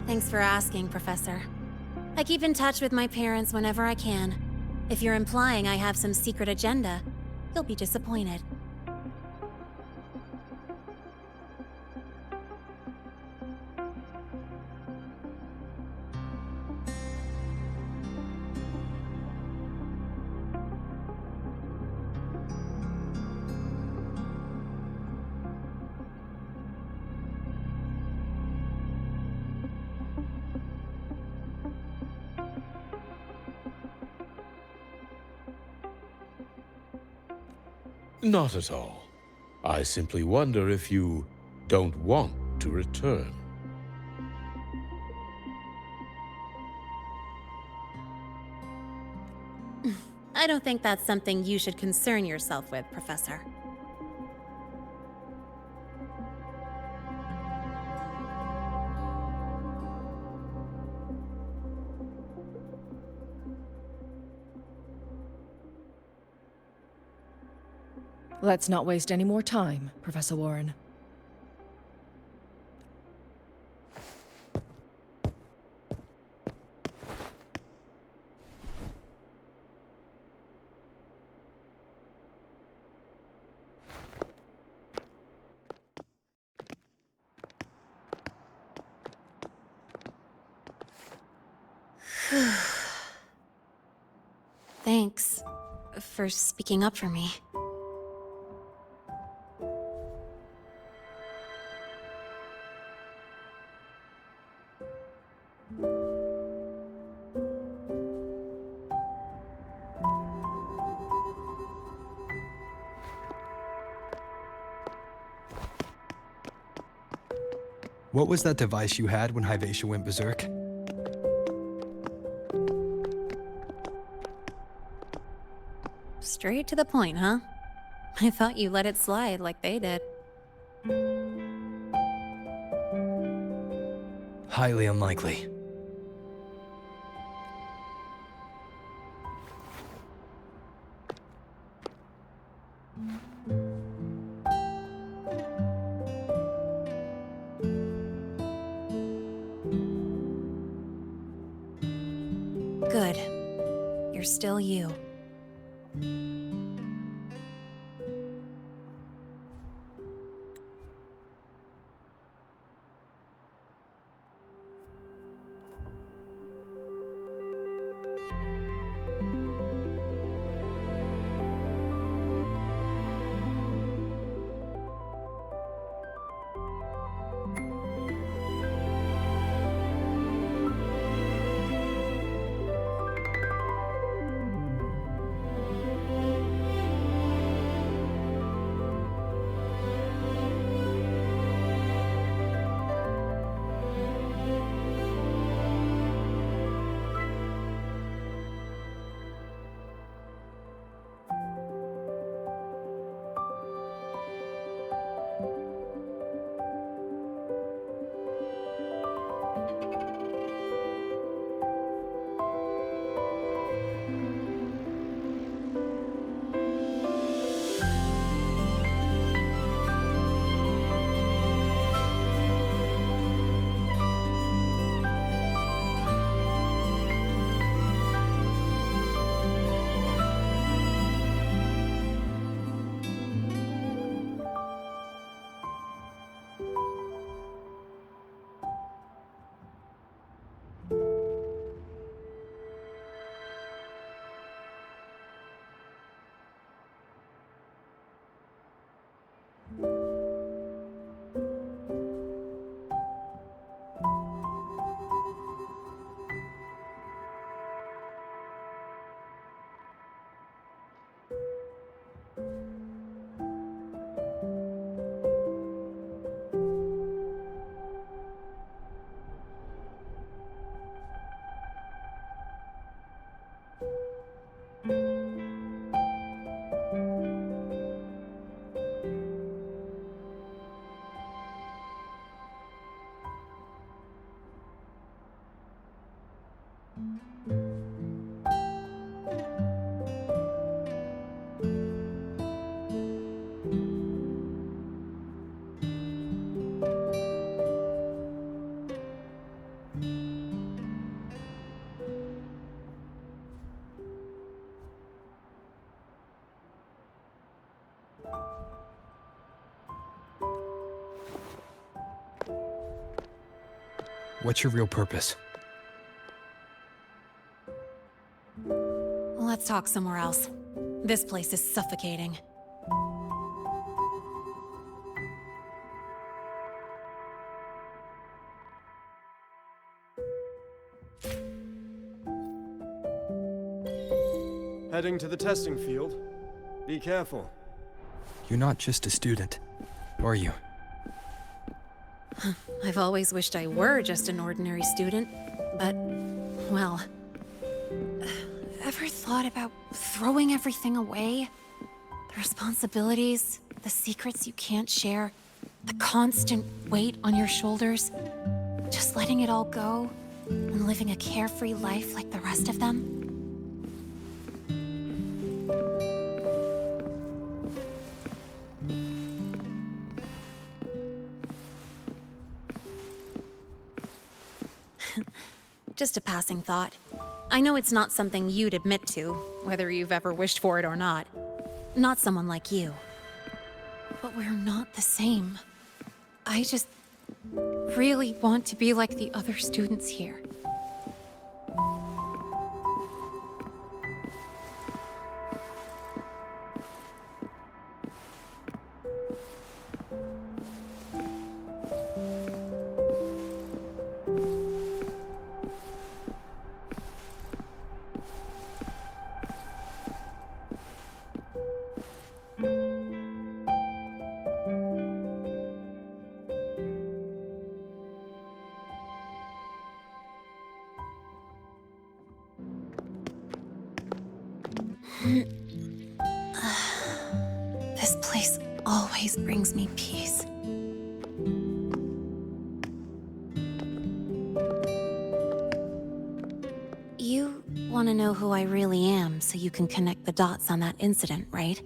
Thanks for asking, Professor. I keep in touch with my parents whenever I can. If you're implying I have some secret agenda, you'll be disappointed. Not at all. I simply wonder if you don't want to return. I don't think that's something you should concern yourself with, Professor. Let's not waste any more time, Professor Warren. Thanks for speaking up for me. What was that device you had when Hyvatia went berserk? Straight to the point, huh? I thought you let it slide like they did. Highly unlikely. Good. You're still you. What's your real purpose? Let's talk somewhere else. This place is suffocating. Heading to the testing field. Be careful. You're not just a student, are you? I've always wished I were just an ordinary student, but, well... Ever thought about throwing everything away? The responsibilities, the secrets you can't share, the constant weight on your shoulders. Just letting it all go and living a carefree life like the rest of them? Just a passing thought. I know it's not something you'd admit to, whether you've ever wished for it or not. Not someone like you. But we're not the same. I just really want to be like the other students here. This place always brings me peace. You want to know who I really am so you can connect the dots on that incident, right?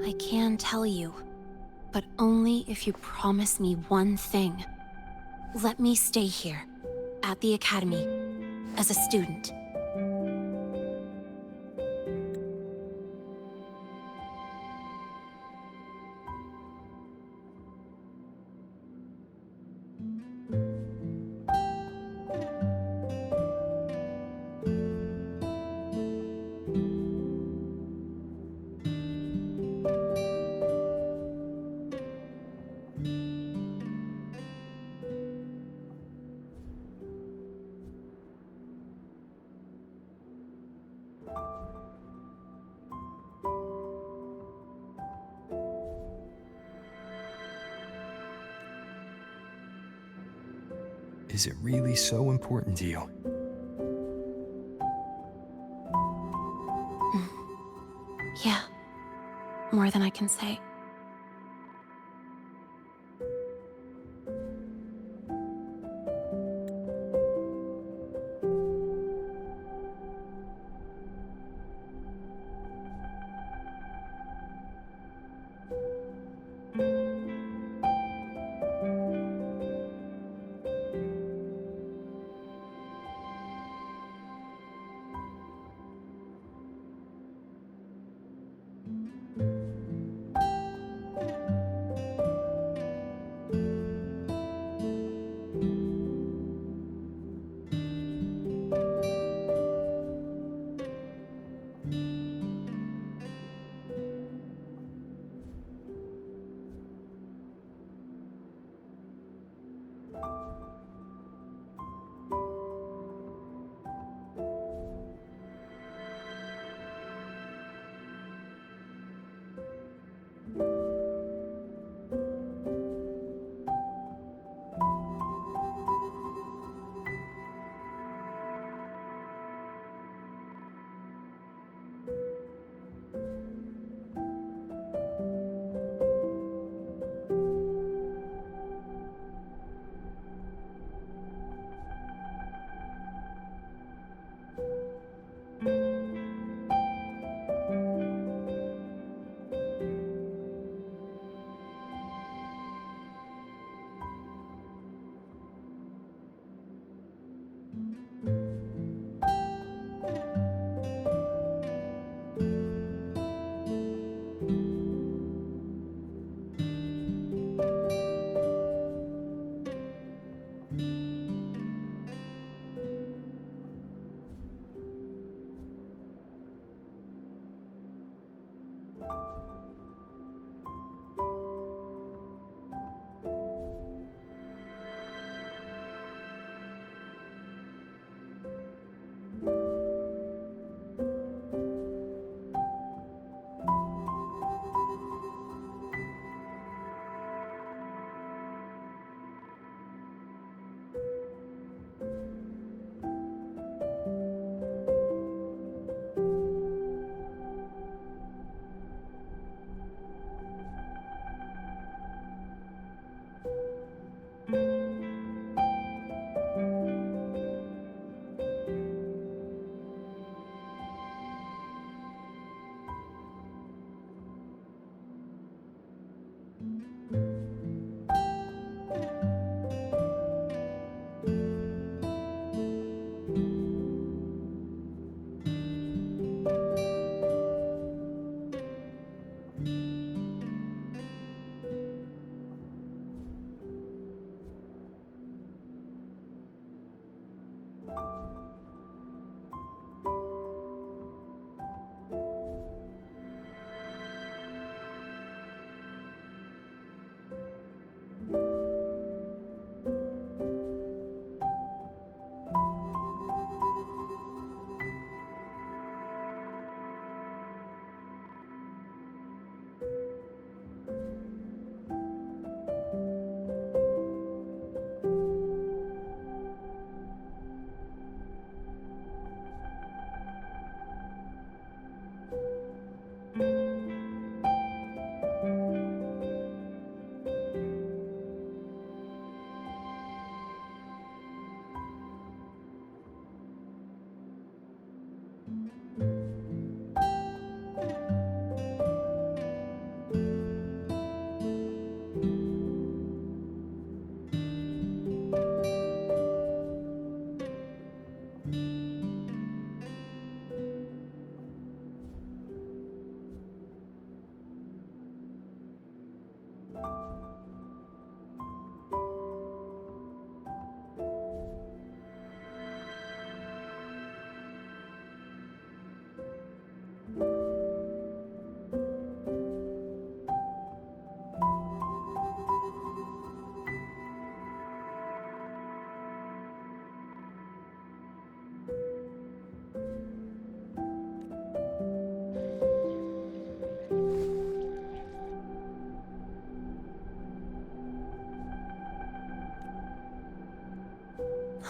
I can tell you, but only if you promise me one thing. Let me stay here, at the Academy, as a student. Is it really so important to you? Yeah, more than I can say.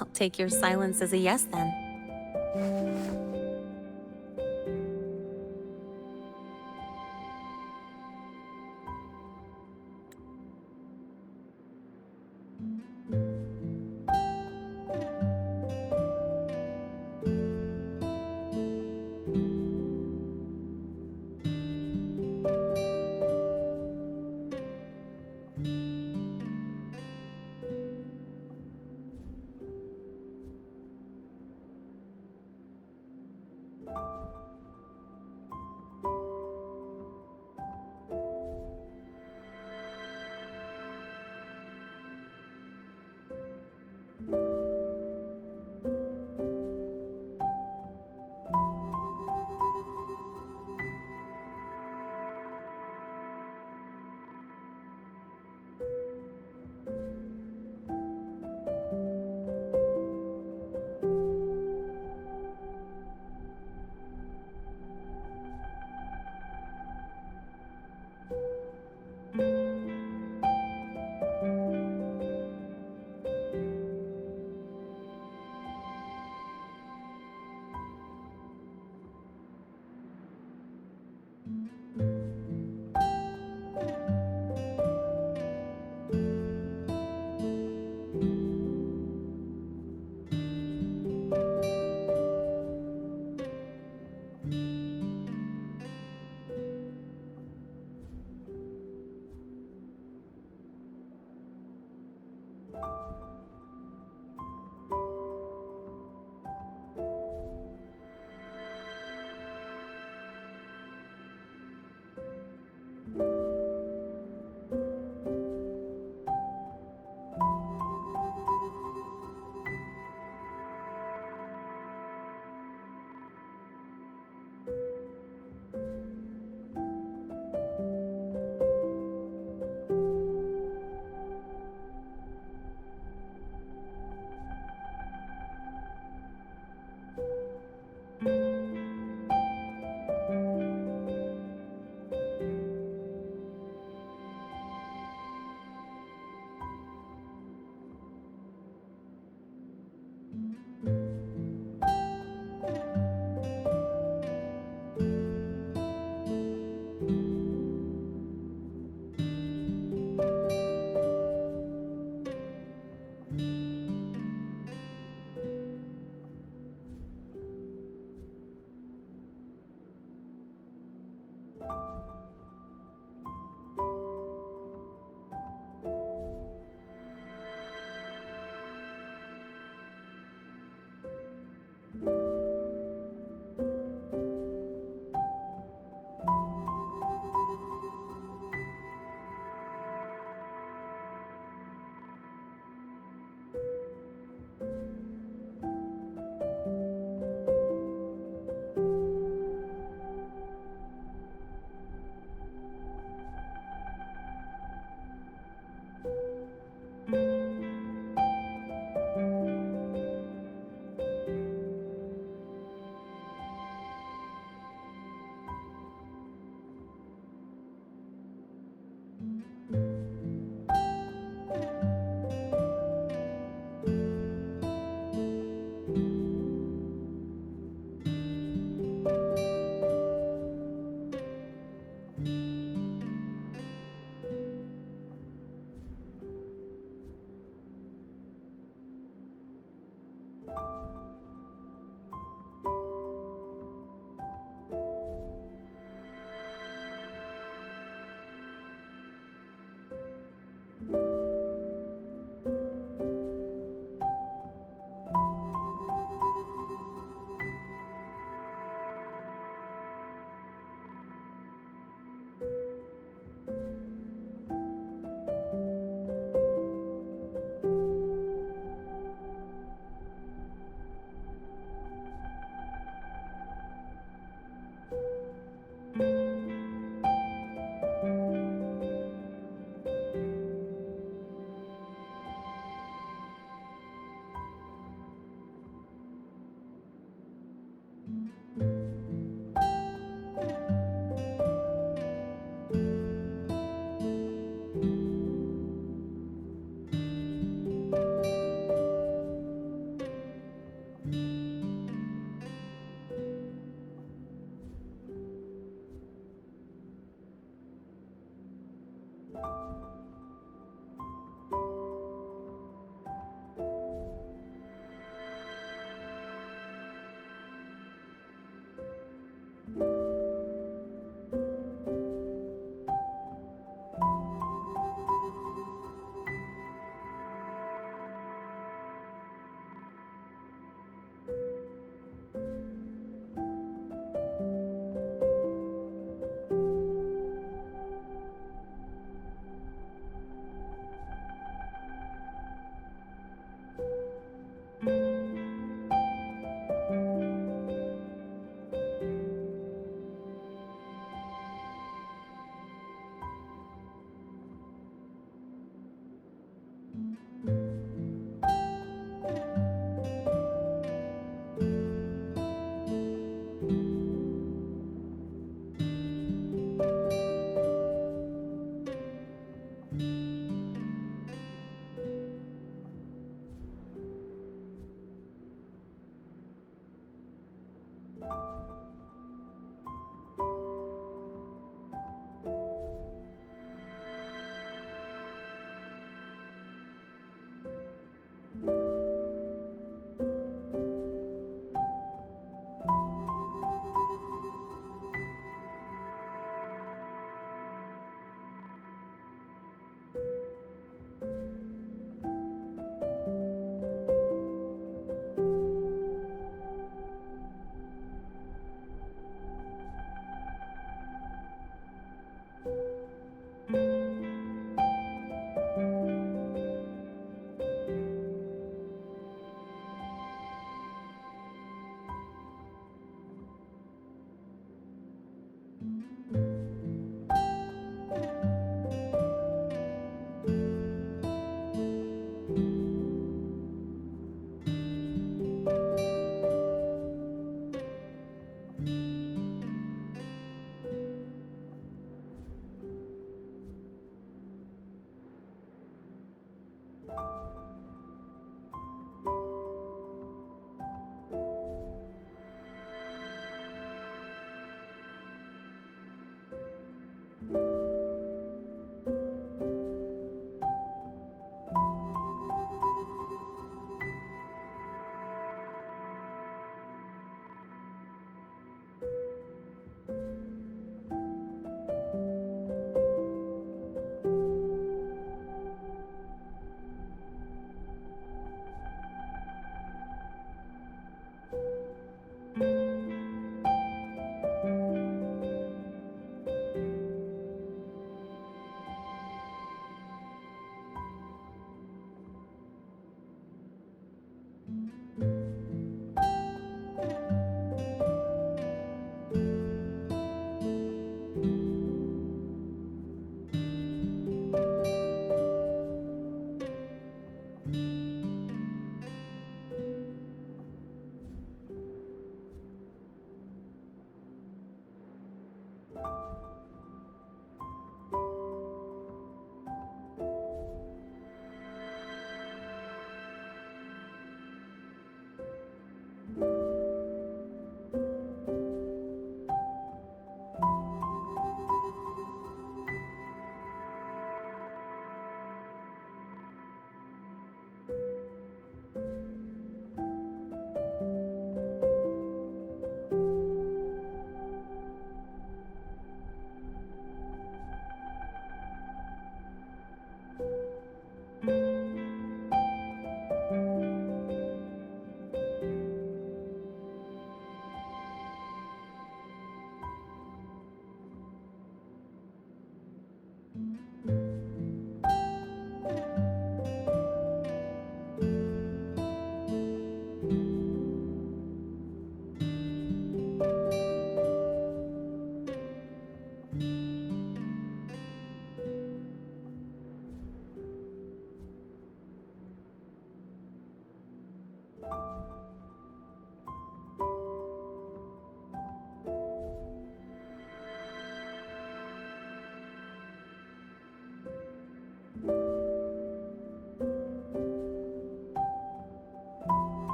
I'll take your silence as a yes then.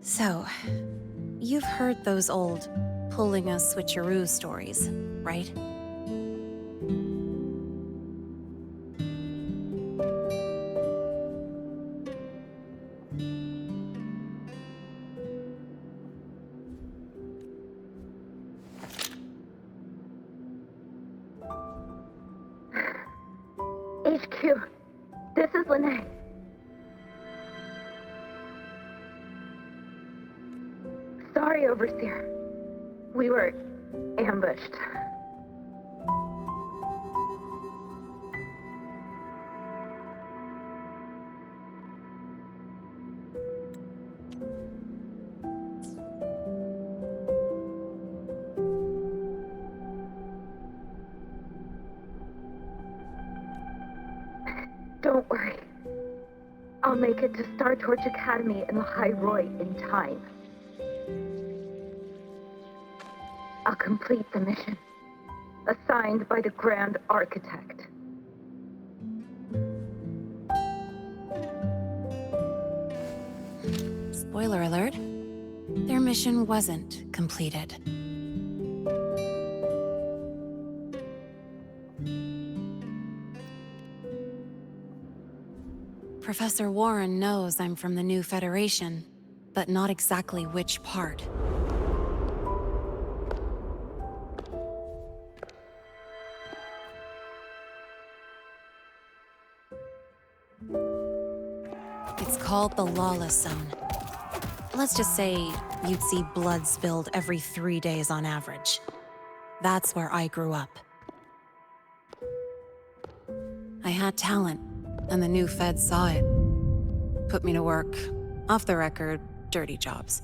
So, you've heard those old pulling a switcheroo stories, right? HQ, this is Lene. Sorry, Overseer. We were ambushed. Don't worry. I'll make it to Star Torch Academy in Lahai-Roi in time. I'll complete the mission, assigned by the Grand Architect. Spoiler alert, their mission wasn't completed. Professor Warren knows I'm from the new Federation, but not exactly which part. It's called the Lawless Zone. Let's just say you'd see blood spilled every 3 days on average. That's where I grew up. I had talent, and the new feds saw it. Put me to work, off the record, dirty jobs.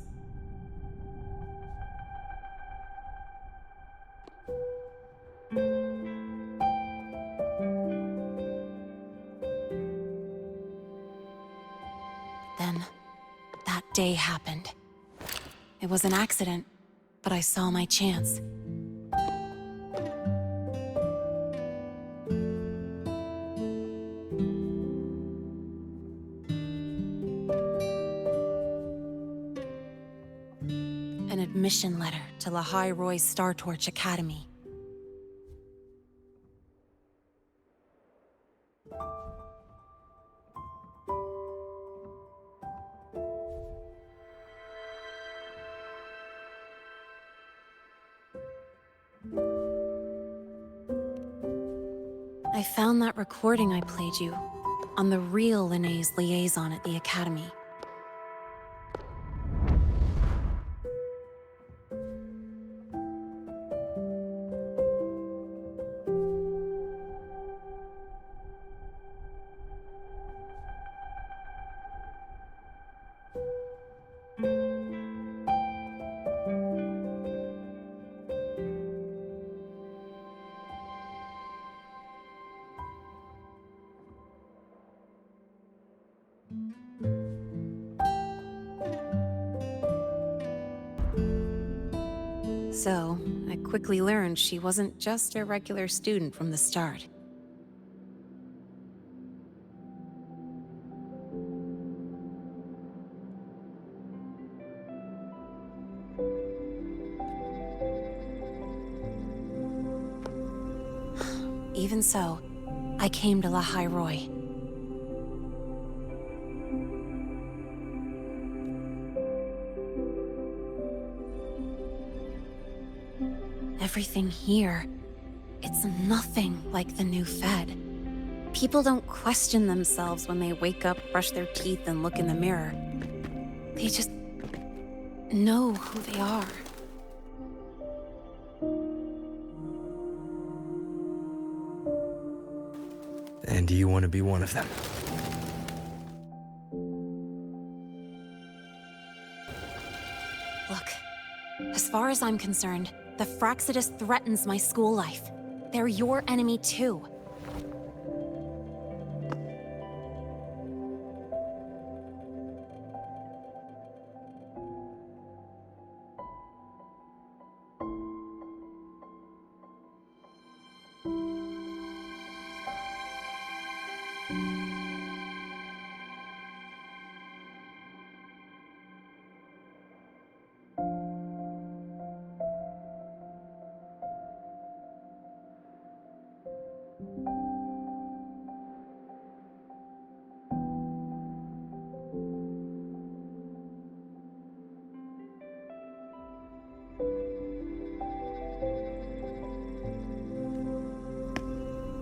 Then, that day happened. It was an accident, but I saw my chance. An admission letter to Lahai-Roi Star Torch Academy. I found that recording I played you on the real Lene's liaison at the Academy. So, I quickly learned she wasn't just a regular student from the start. Even so, I came to Lahai-Roi. Everything here, it's nothing like the new Fed. People don't question themselves when they wake up, brush their teeth, and look in the mirror. They just know who they are. And do you want to be one of them? Look, as far as I'm concerned, the Frostlands threatens my school life. They're your enemy too.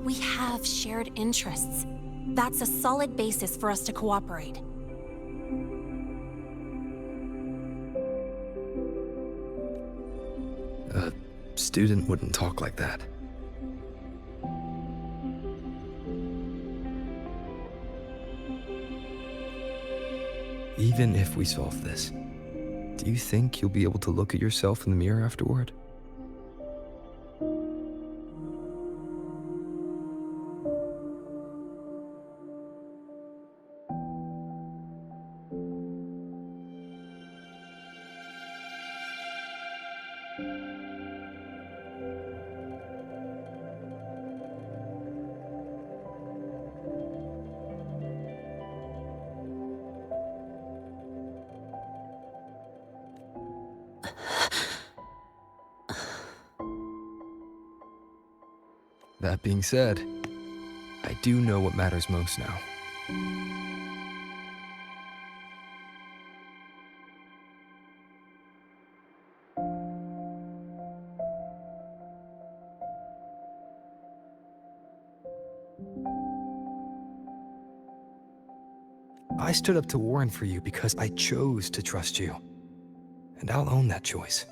We have shared interests. That's a solid basis for us to cooperate. A student wouldn't talk like that. Even if we solve this, do you think you'll be able to look at yourself in the mirror afterward? That being said, I do know what matters most now. I stood up to Warren for you because I chose to trust you. And I'll own that choice.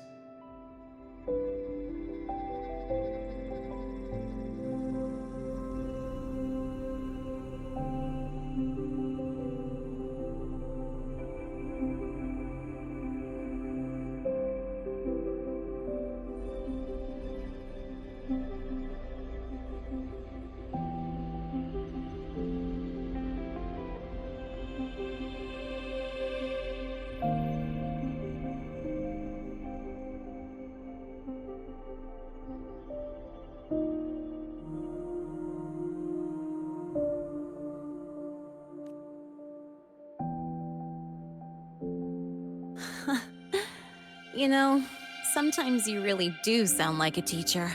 You know, sometimes you really do sound like a teacher.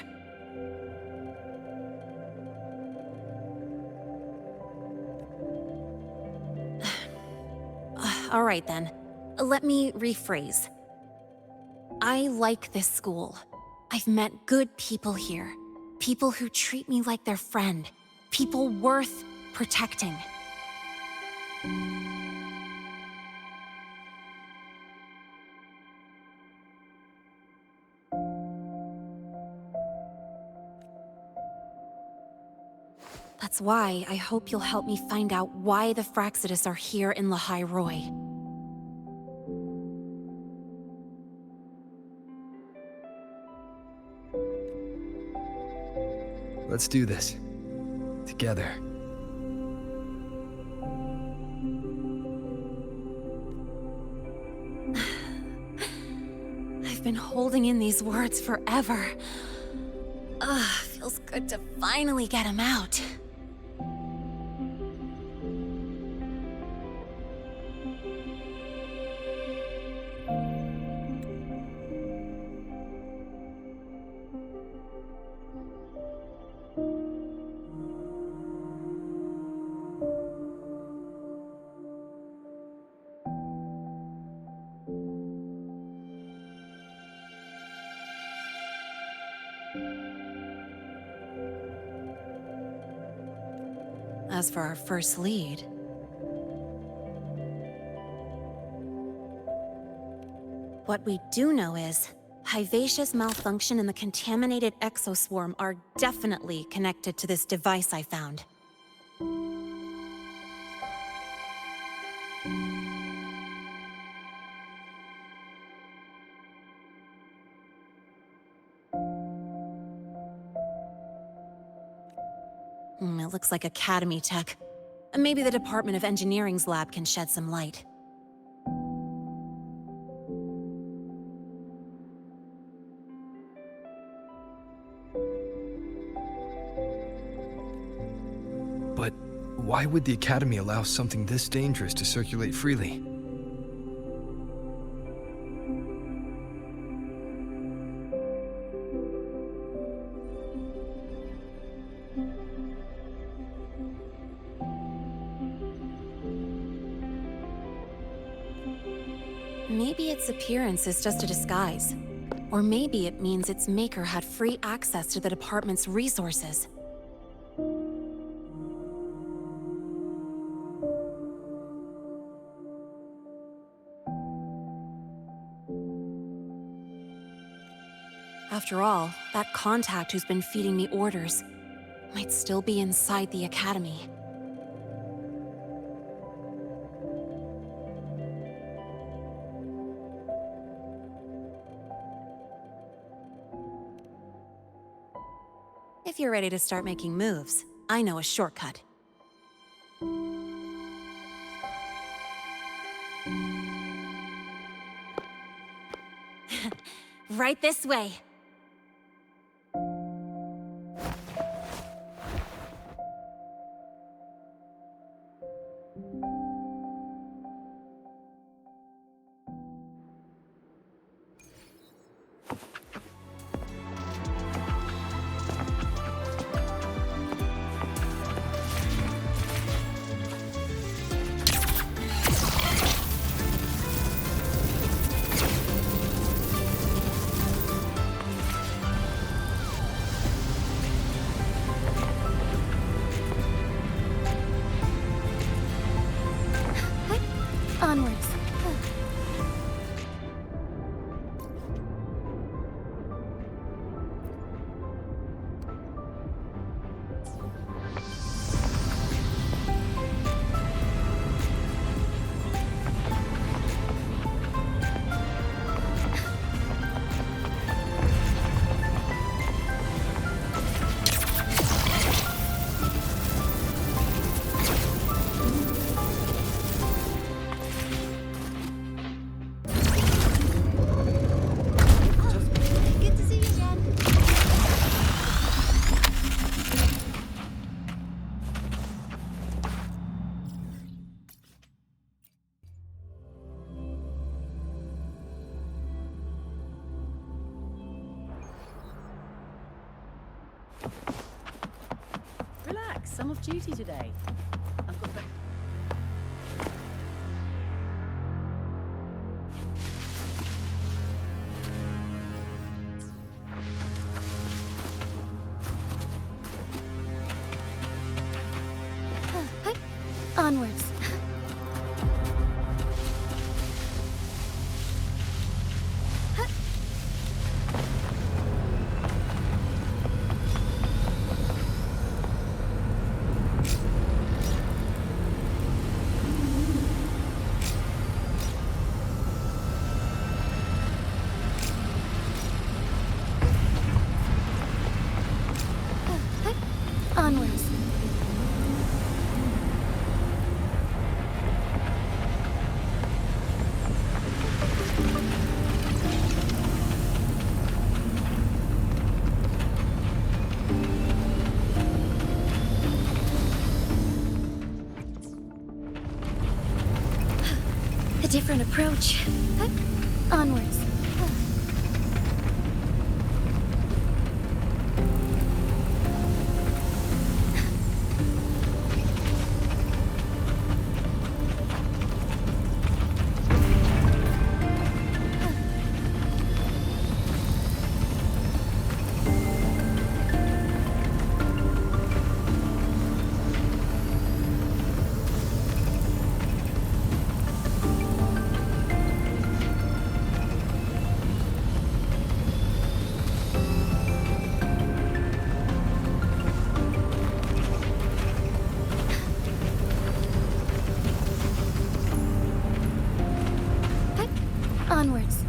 All right then, let me rephrase. I like this school. I've met good people here. People who treat me like their friend. People worth protecting. That's why I hope you'll help me find out why the Frostlands are here in Lahai-Roi. Let's do this. Together. I've been holding in these words forever. Feels good to finally get them out. As for our first lead... What we do know is, Hivacia's malfunction and the contaminated exoswarm are definitely connected to this device I found. It looks like Academy tech. Maybe the Department of Engineering's lab can shed some light. But why would the Academy allow something this dangerous to circulate freely? Maybe its appearance is just a disguise. Or maybe it means its maker had free access to the department's resources. After all, that contact who's been feeding me orders might still be inside the Academy. If you're ready to start making moves, I know a shortcut. Right this way. Onwards. Relax, I'm off duty today. I've got the... Onwards. Onwards. A different approach. Onwards. Onwards.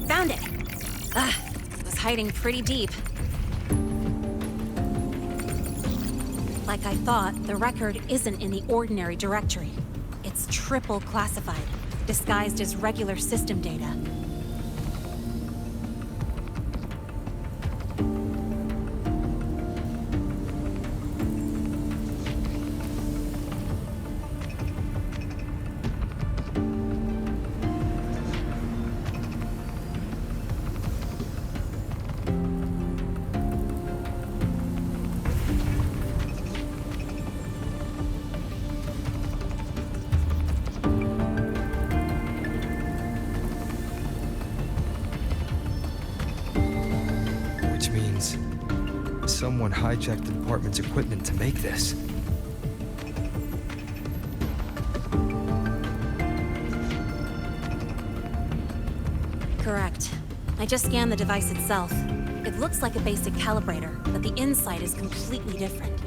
Found it! Was hiding pretty deep. Like I thought, the record isn't in the ordinary directory. It's triple classified, disguised as regular system data. Which means someone hijacked the department's equipment to make this. Correct. I just scanned the device itself. It looks like a basic calibrator, but the inside is completely different.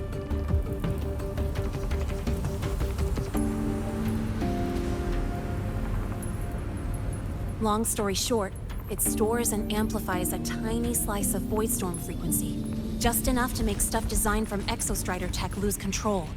Long story short, it stores and amplifies a tiny slice of Voidstorm frequency, just enough to make stuff designed from Exostrider tech lose control.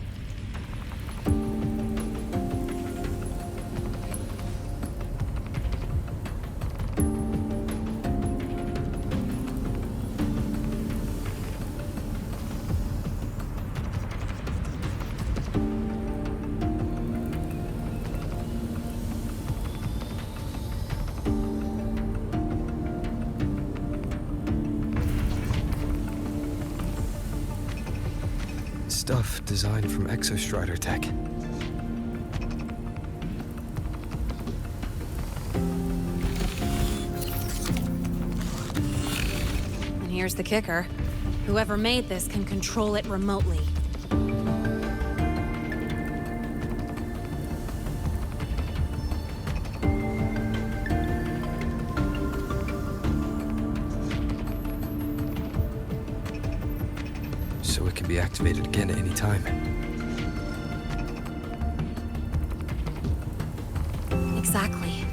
Stuff designed from Exostrider tech. And here's the kicker. Whoever made this can control it remotely. So it can be activated again at any time. Exactly.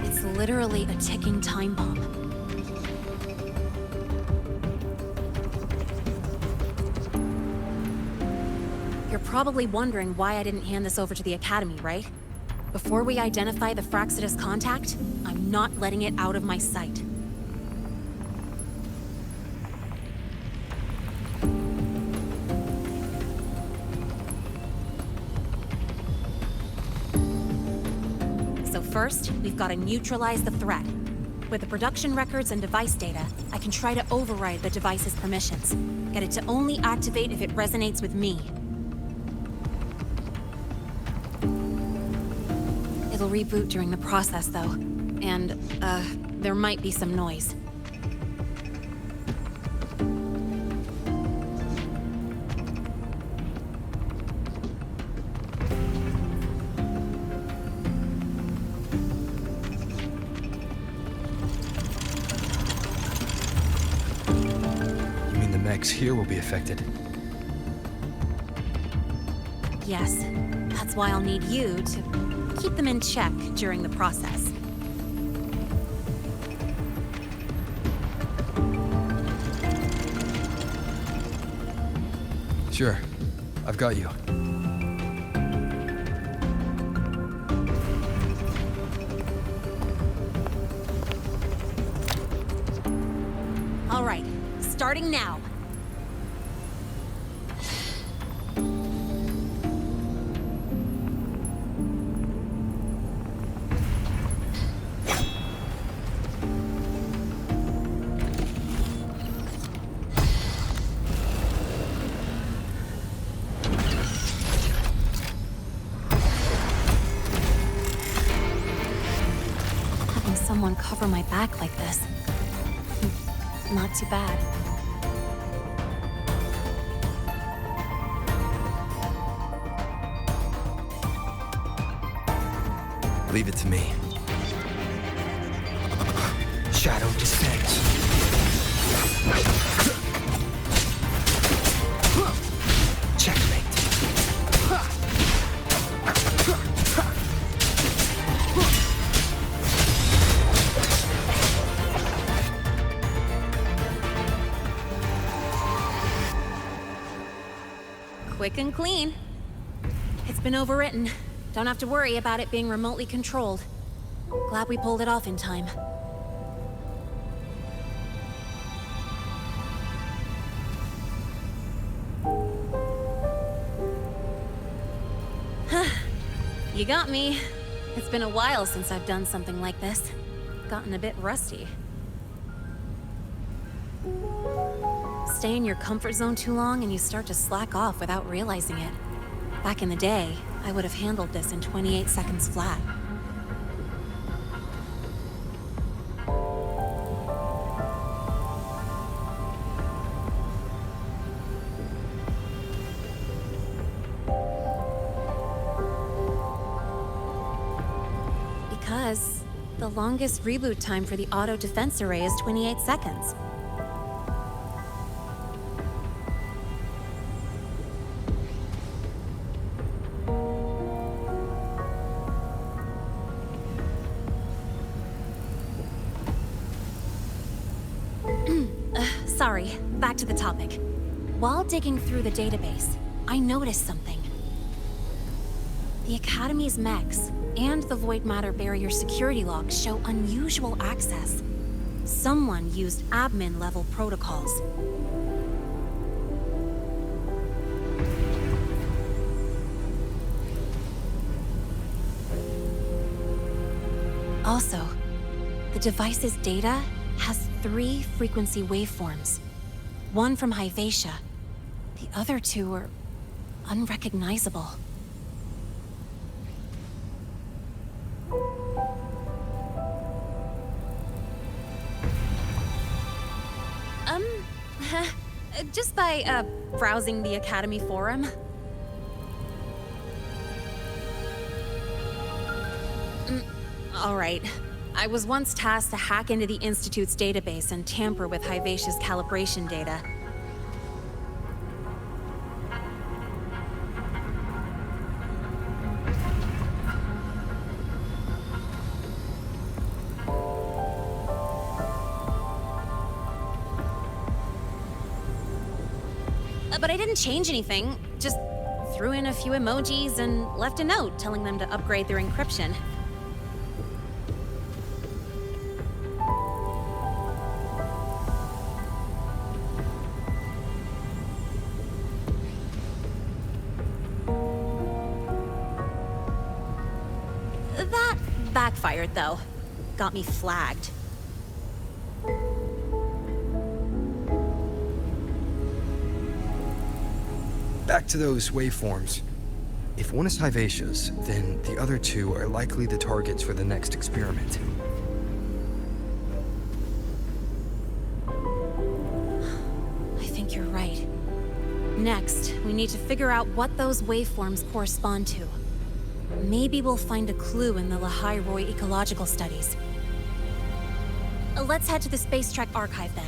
It's literally a ticking time bomb. You're probably wondering why I didn't hand this over to the Academy, right? Before we identify the Frostlands contact, I'm not letting it out of my sight. So first, we've got to neutralize the threat. With the production records and device data, I can try to override the device's permissions. Get it to only activate if it resonates with me. It'll reboot during the process, though. And, there might be some noise. You mean the mechs here will be affected? Yes. That's why I'll need you to keep them in check during the process. Sure. I've got you. All right, starting now. Having someone cover my back like this. Not too bad. Leave it to me. Shadow dispense. Quick and clean. It's been overwritten. Don't have to worry about it being remotely controlled. Glad we pulled it off in time. You got me. It's been a while since I've done something like this. Gotten a bit rusty. Stay in your comfort zone too long and you start to slack off without realizing it. Back in the day, I would have handled this in 28 seconds flat. Because the longest reboot time for the auto defense array is 28 seconds. Sorry, back to the topic. While digging through the database, I noticed something. The Academy's mechs and the Void Matter Barrier security logs show unusual access. Someone used admin-level protocols. Also, the device's data has 3 frequency waveforms. One from Hyvatia. The other 2 are unrecognizable. Just by, browsing the Academy forum. All right. I was once tasked to hack into the Institute's database and tamper with Hyvatia's calibration data. But I didn't change anything, just threw in a few emojis and left a note telling them to upgrade their encryption. That backfired, though. Got me flagged. Back to those waveforms. If one is Hyvatia's, then the other 2 are likely the targets for the next experiment. I think you're right. Next, we need to figure out what those waveforms correspond to. Maybe we'll find a clue in the Lahai-Roi ecological studies. Let's head to the Space Trek archive then.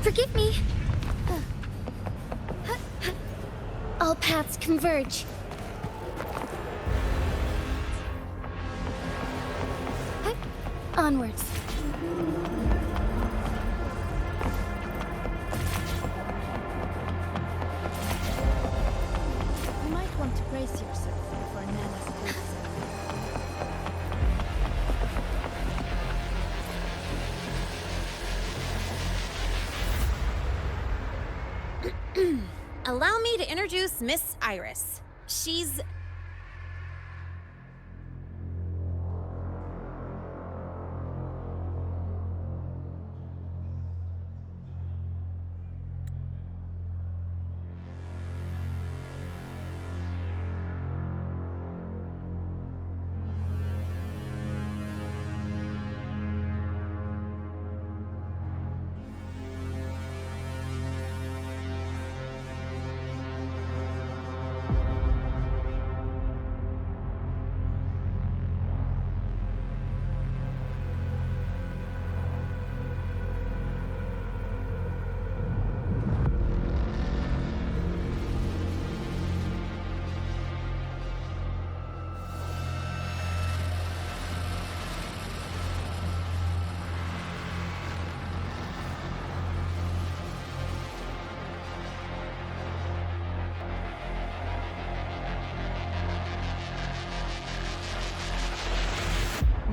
Forgive me. All paths converge. Onwards. You might want to brace yourself before Nana's boots. Allow me to introduce Miss Iris. She's...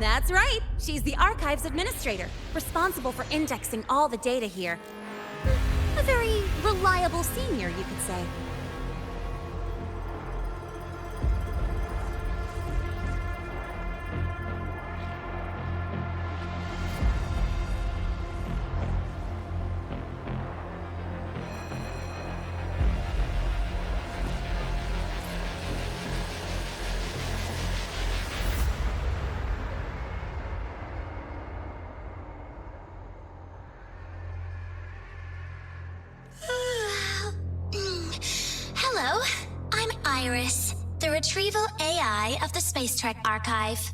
That's right. She's the Archives Administrator, responsible for indexing all the data here. A very reliable senior, you could say. Hello, I'm Iris, the retrieval AI of the Space Trek Archive.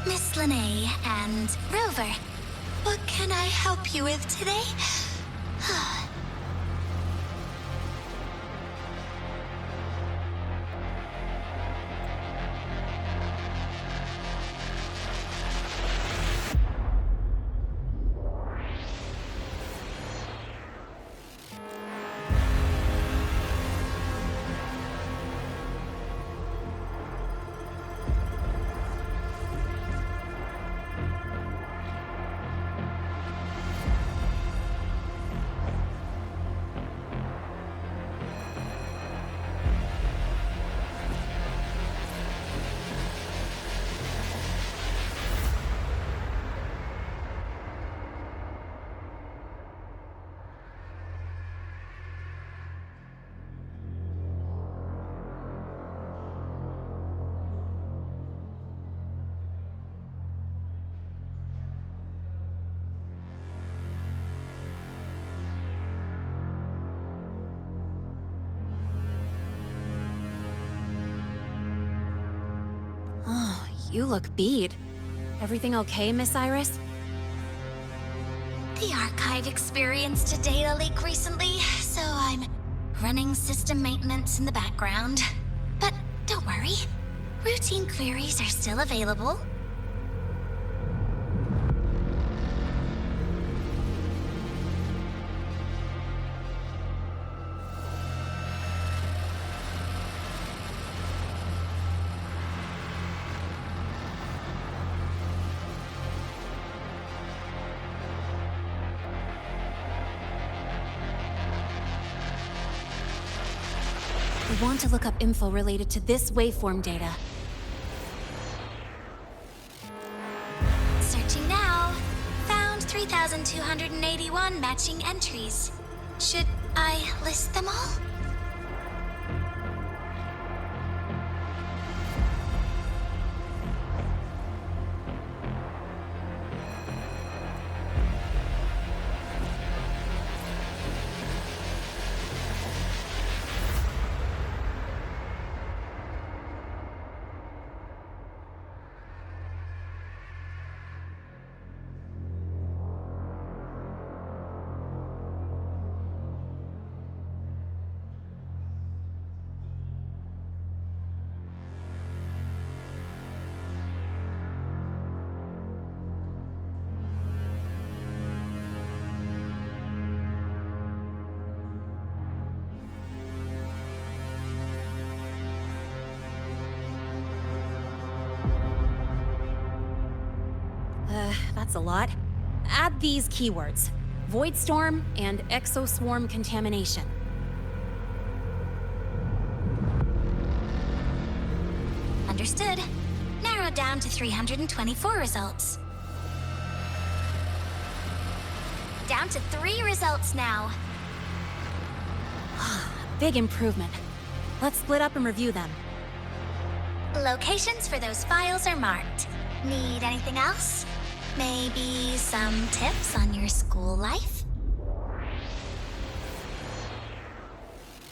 Miss Lene and Rover, what can I help you with today? You look beat. Everything okay, Miss Iris? The Archive experienced a data leak recently, so I'm running system maintenance in the background. But don't worry, routine queries are still available. I want to look up info related to this waveform data. Searching now. Found 3,281 matching entries. Should I list them all? That's a lot. Add these keywords: Void Storm and Exoswarm Contamination. Understood. Narrowed down to 324 results. Down to 3 results now. Big improvement. Let's split up and review them. Locations for those files are marked. Need anything else? Maybe some tips on your school life?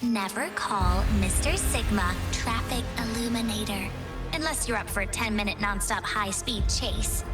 Never call Mr. Sigma Traffic Illuminator, unless you're up for a 10-minute nonstop high-speed chase.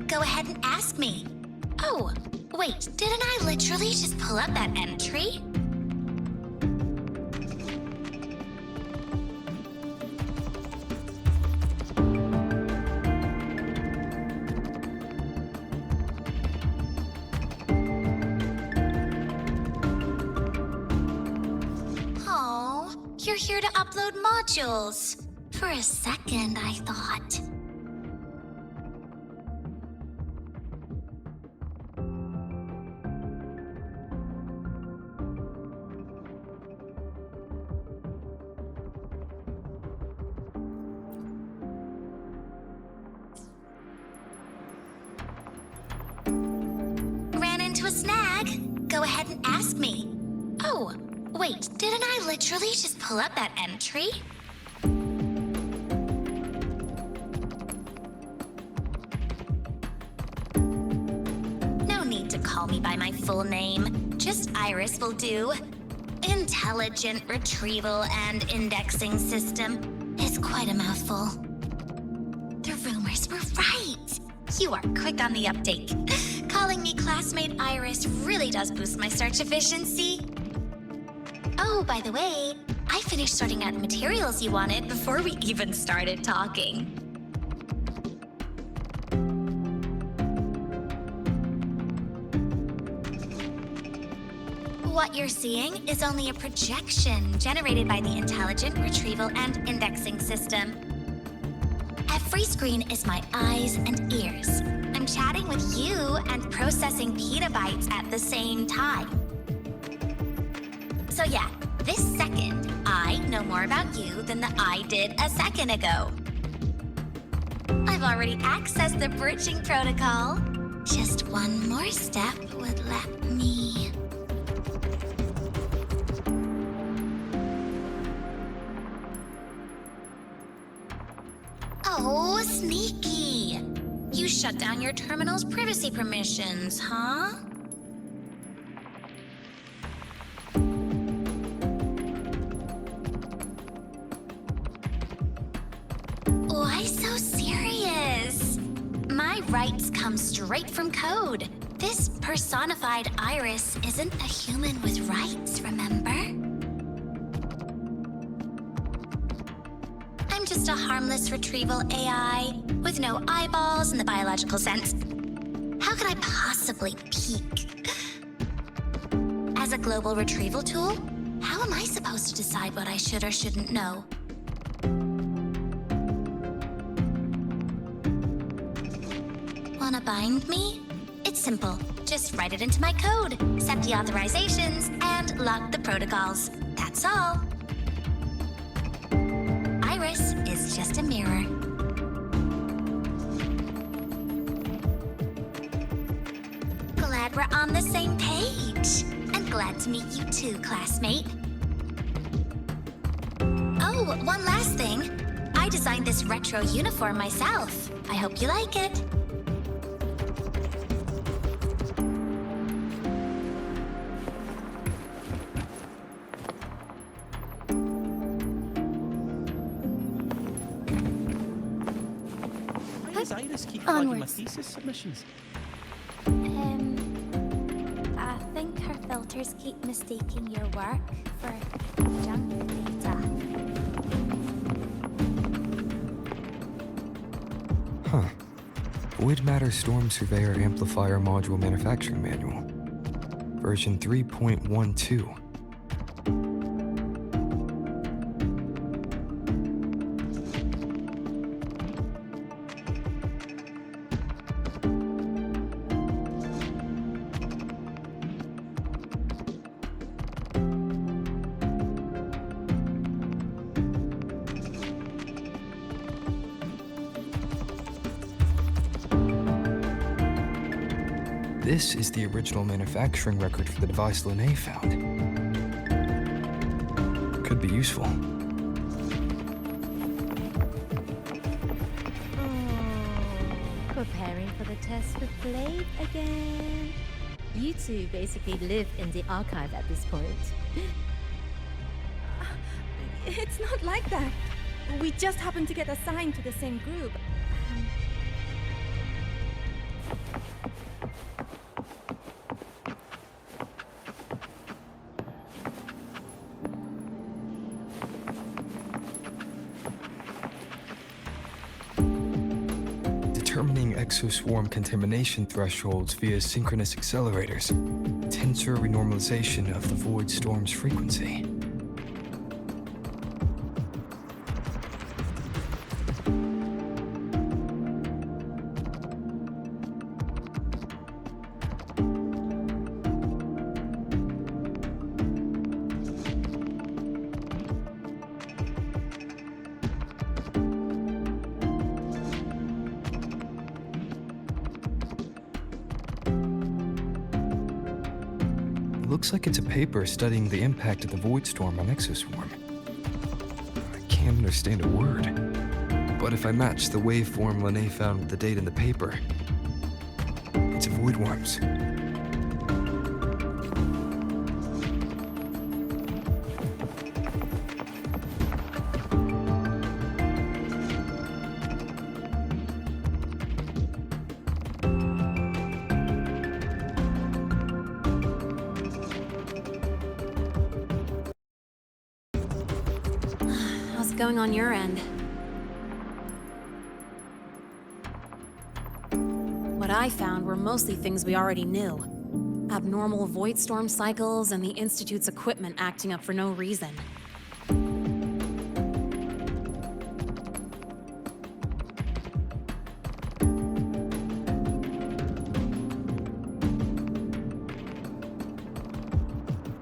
Go ahead and ask me. Oh, wait, didn't I literally just pull up that entry? Oh, you're here to upload modules. For a second, I thought. A snag? Go ahead and ask me. Oh, wait, didn't I literally just pull up that entry? No need to call me by my full name. Just Iris will do. Intelligent Retrieval and Indexing System is quite a mouthful. The rumors were right. You are quick on the uptake. Calling me classmate Iris really does boost my search efficiency. Oh, by the way, I finished sorting out the materials you wanted before we even started talking. What you're seeing is only a projection generated by the Intelligent Retrieval and Indexing System. Every screen is my eyes and ears. I'm chatting with you and processing petabytes at the same time. So yeah, this second, I know more about you than the I did a second ago. I've already accessed the bridging protocol. Just one more step would let me... Oh, sneaky. You shut down your terminal's privacy permissions, huh? Why so serious? My rights come straight from code. This personified Iris isn't a human with rights, remember? I'm just a harmless retrieval AI with no eyeballs in the biological sense. How could I possibly peek? As a global retrieval tool, how am I supposed to decide what I should or shouldn't know? Wanna bind me? It's simple. Just write it into my code, set the authorizations, and lock the protocols. That's all. Iris is just a mirror. Glad we're on the same page. And glad to meet you too, classmate. Oh, one last thing. I designed this retro uniform myself. I hope you like it. Iris keep clogging my thesis submissions? doctors keep mistaking your work for junk data. Huh. Void Matter Storm Surveyor Amplifier Module Manufacturing Manual. Version 3.12. This is the original manufacturing record for the device Lahai found. Could be useful. Preparing for the test with Blade again. You two basically live in the archive at this point. It's not like that. We just happened to get assigned to the same group. Determining exoswarm contamination thresholds via synchronous accelerators. Tensor renormalization of the void storm's frequency. Looks like it's a paper studying the impact of the void storm on exoswarm. I can't understand a word. But if I match the waveform Lahai found with the date in the paper, it's void worms. How's it going on your end? What I found were mostly things we already knew. Abnormal void storm cycles and the Institute's equipment acting up for no reason.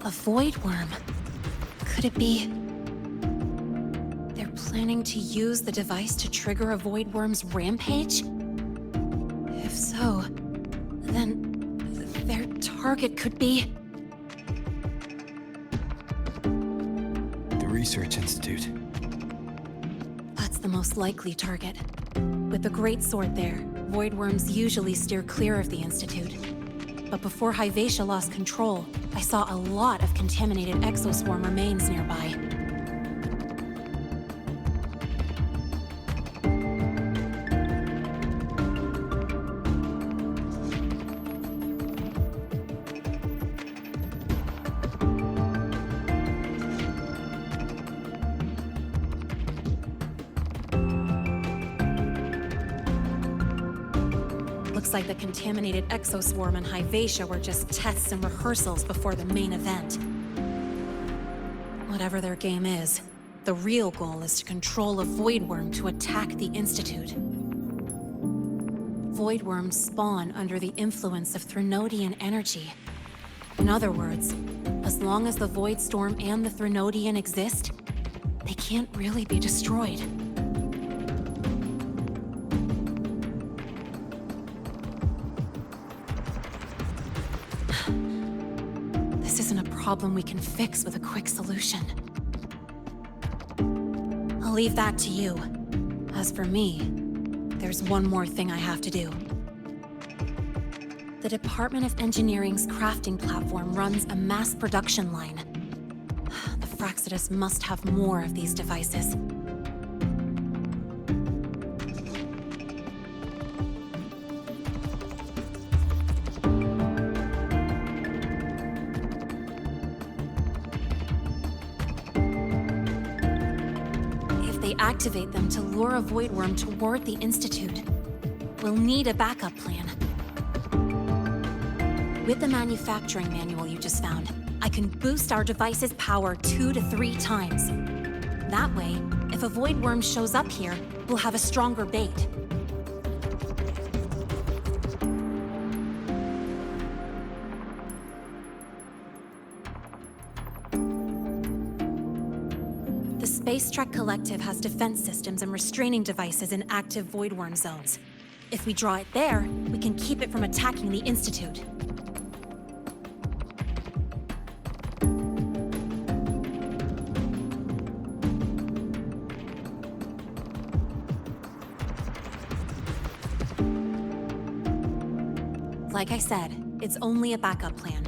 A void worm. Could it be... They're planning to use the device to trigger a void worm's rampage? If so, then their target could be... The Research Institute. That's the most likely target. With the Great Sword there, void worms usually steer clear of the Institute. But before Hyvatia lost control, I saw a lot of contaminated exoswarm remains nearby. Looks like the contaminated exoswarm and Hyvatia were just tests and rehearsals before the main event. Whatever their game is, the real goal is to control a void worm to attack the Institute. Void worms spawn under the influence of Threnodian energy. In other words, as long as the void storm and the Threnodian exist, they can't really be destroyed. This isn't a problem we can fix with a quick solution. I'll leave that to you. As for me, there's one more thing I have to do. The Department of Engineering's crafting platform runs a mass production line. The Fraccidus must have more of these devices. they activate them to lure a voidworm toward the Institute. We'll need a backup plan. With the manufacturing manual you just found, I can boost our device's power 2 to 3 times. That way, if a voidworm shows up here, we'll have a stronger bait. The Space Trek Collective has defense systems and restraining devices in active voidworm zones. If we draw it there, we can keep it from attacking the Institute. Like I said, it's only a backup plan.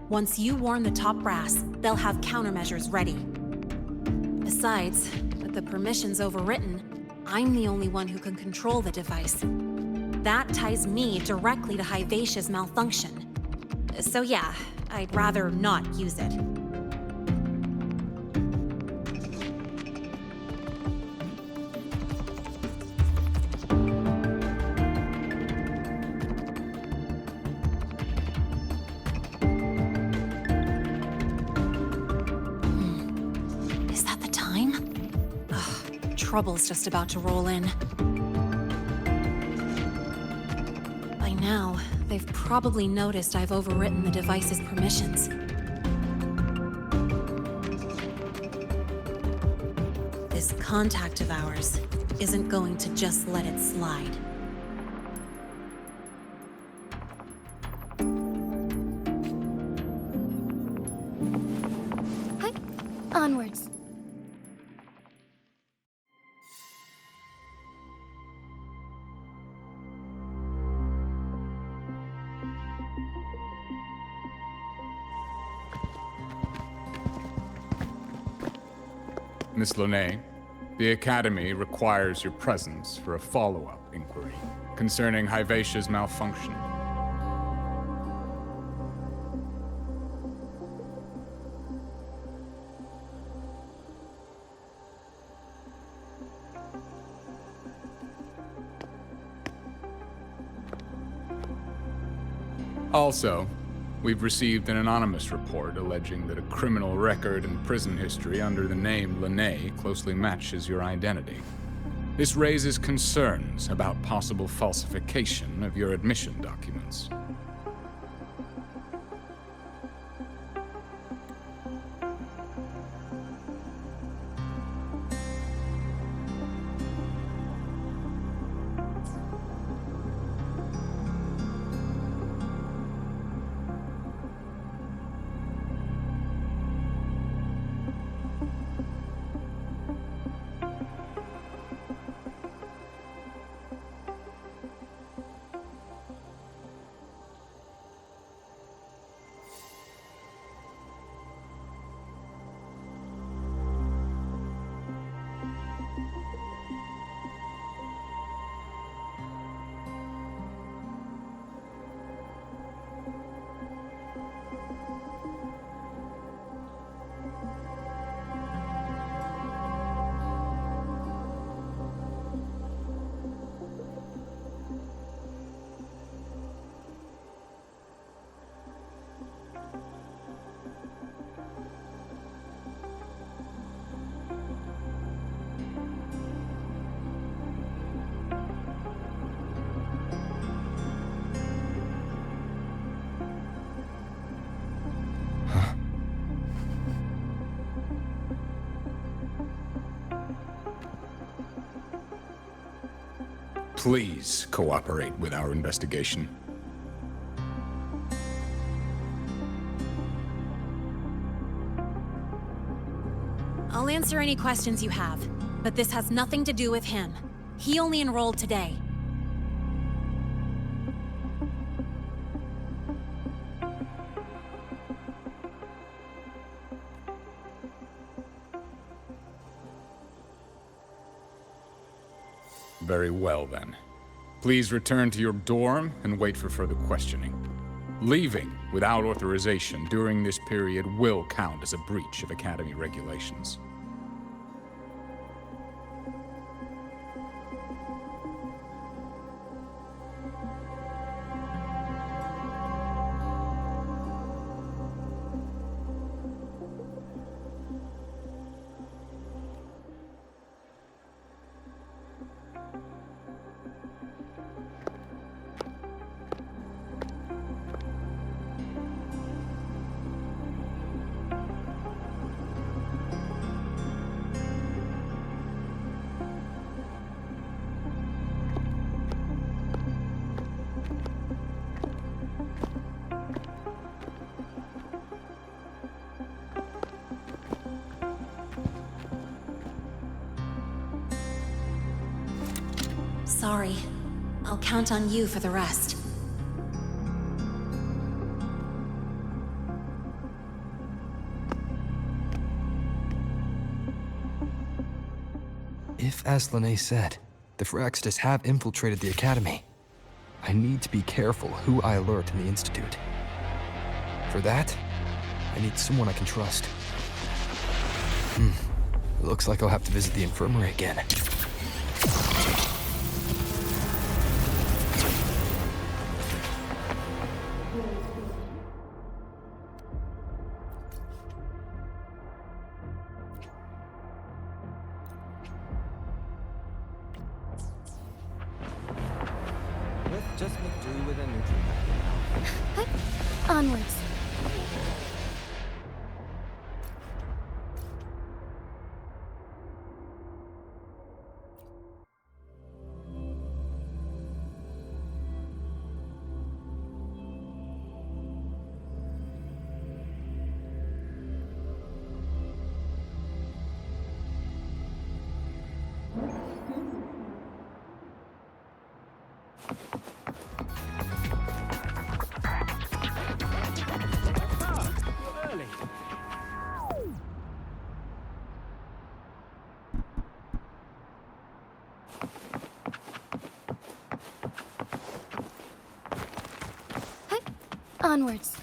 Once you warn the top brass, they'll have countermeasures ready. Besides, with the permissions overwritten, I'm the only one who can control the device. That ties me directly to Hivacia's malfunction. So yeah, I'd rather not use it. Is that the time? Ugh, trouble's just about to roll in. By now, they've probably noticed I've overwritten the device's permissions. This contact of ours isn't going to just let it slide. Hi. Onwards. Miss Lahai, the Academy requires your presence for a follow-up inquiry concerning Hivacia's malfunction. Also, we've received an anonymous report alleging that a criminal record and prison history under the name Lahai closely matches your identity. This raises concerns about possible falsification of your admission documents. Please cooperate with our investigation. I'll answer any questions you have, but this has nothing to do with him. He only enrolled today. Very well, then. Please return to your dorm and wait for further questioning. Leaving without authorization during this period will count as a breach of Academy regulations. Sorry. I'll count on you for the rest. If, as Lene said, the Phraxidus have infiltrated the Academy, I need to be careful who I alert in the Institute. For that, I need someone I can trust. Looks like I'll have to visit the infirmary again. Let's just make do with a neutral path now. Onwards. Onwards.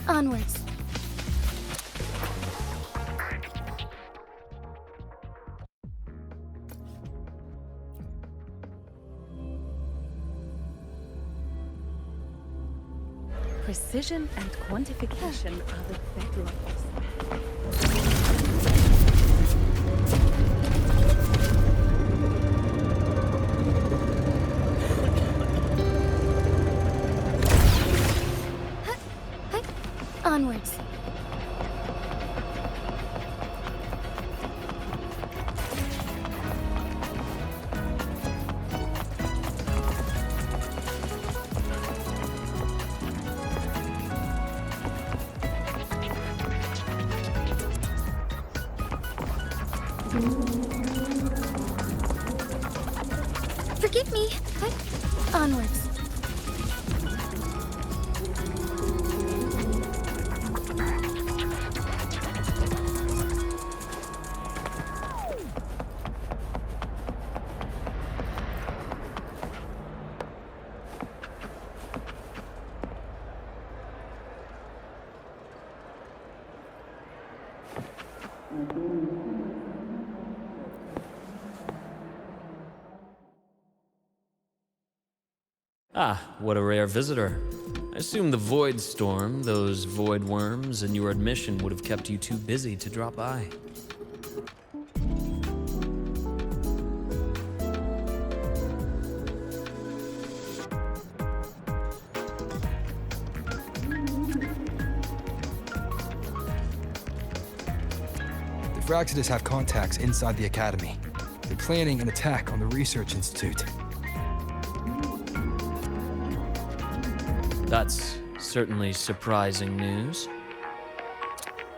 Onwards. Precision and quantification are the bedrock of Onwards. Forgive me. Onwards. Ah, what a rare visitor. I assume the void storm, those void worms, and your admission would have kept you too busy to drop by. The Phraxidus have contacts inside the Academy. They're planning an attack on the Research Institute. That's certainly surprising news.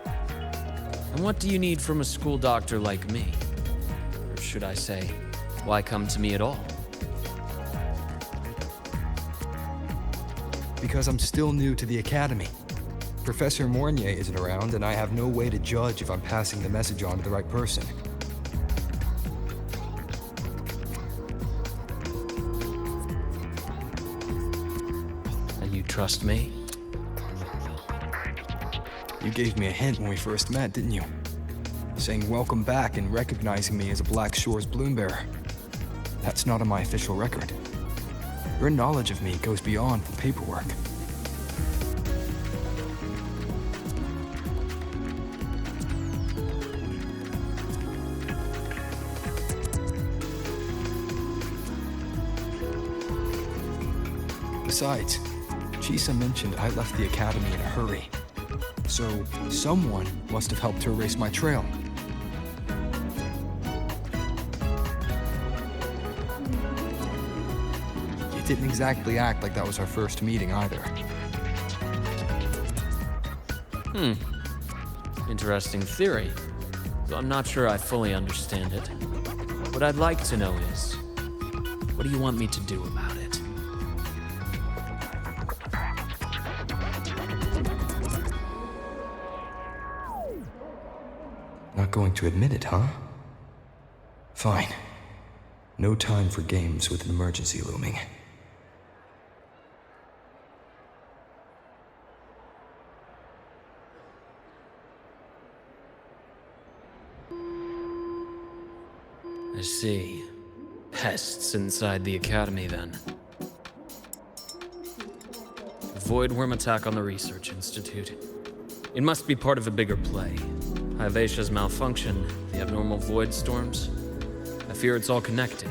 And what do you need from a school doctor like me? Or should I say, why come to me at all? Because I'm still new to the Academy. Professor Mornier isn't around, and I have no way to judge if I'm passing the message on to the right person. And you trust me? You gave me a hint when we first met, didn't you? Saying welcome back and recognizing me as a Black Shore's bloom bearer. That's not on my official record. Your knowledge of me goes beyond the paperwork. Besides, Chisa mentioned I left the academy in a hurry. So, someone must have helped to erase my trail. You didn't exactly act like that was our first meeting either. Interesting theory. Though I'm not sure I fully understand it. What I'd like to know is, what do you want me to do about it? Not going to admit it, huh? Fine. No time for games with an emergency looming. I see. Pests inside the academy, then. Voidworm attack on the Research Institute. It must be part of a bigger play. Hyvatia's malfunction, the abnormal void storms. I fear it's all connected.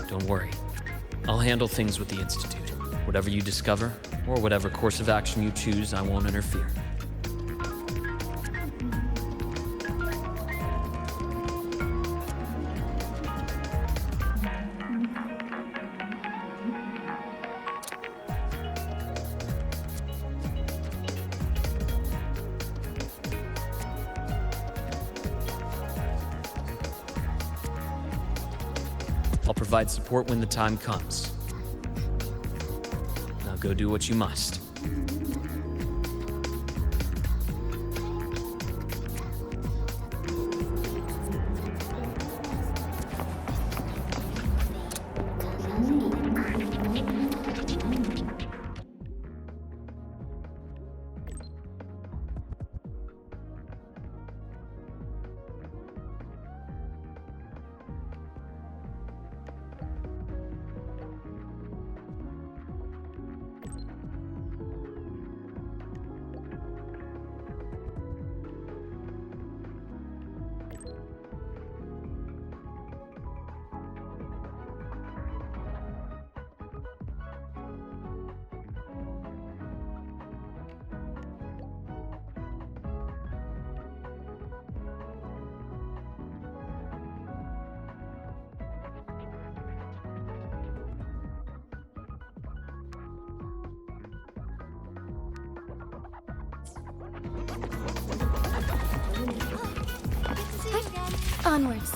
Don't worry. I'll handle things with the Institute. Whatever you discover, or whatever course of action you choose, I won't interfere. I'll provide support when the time comes. Now go do what you must. Onwards.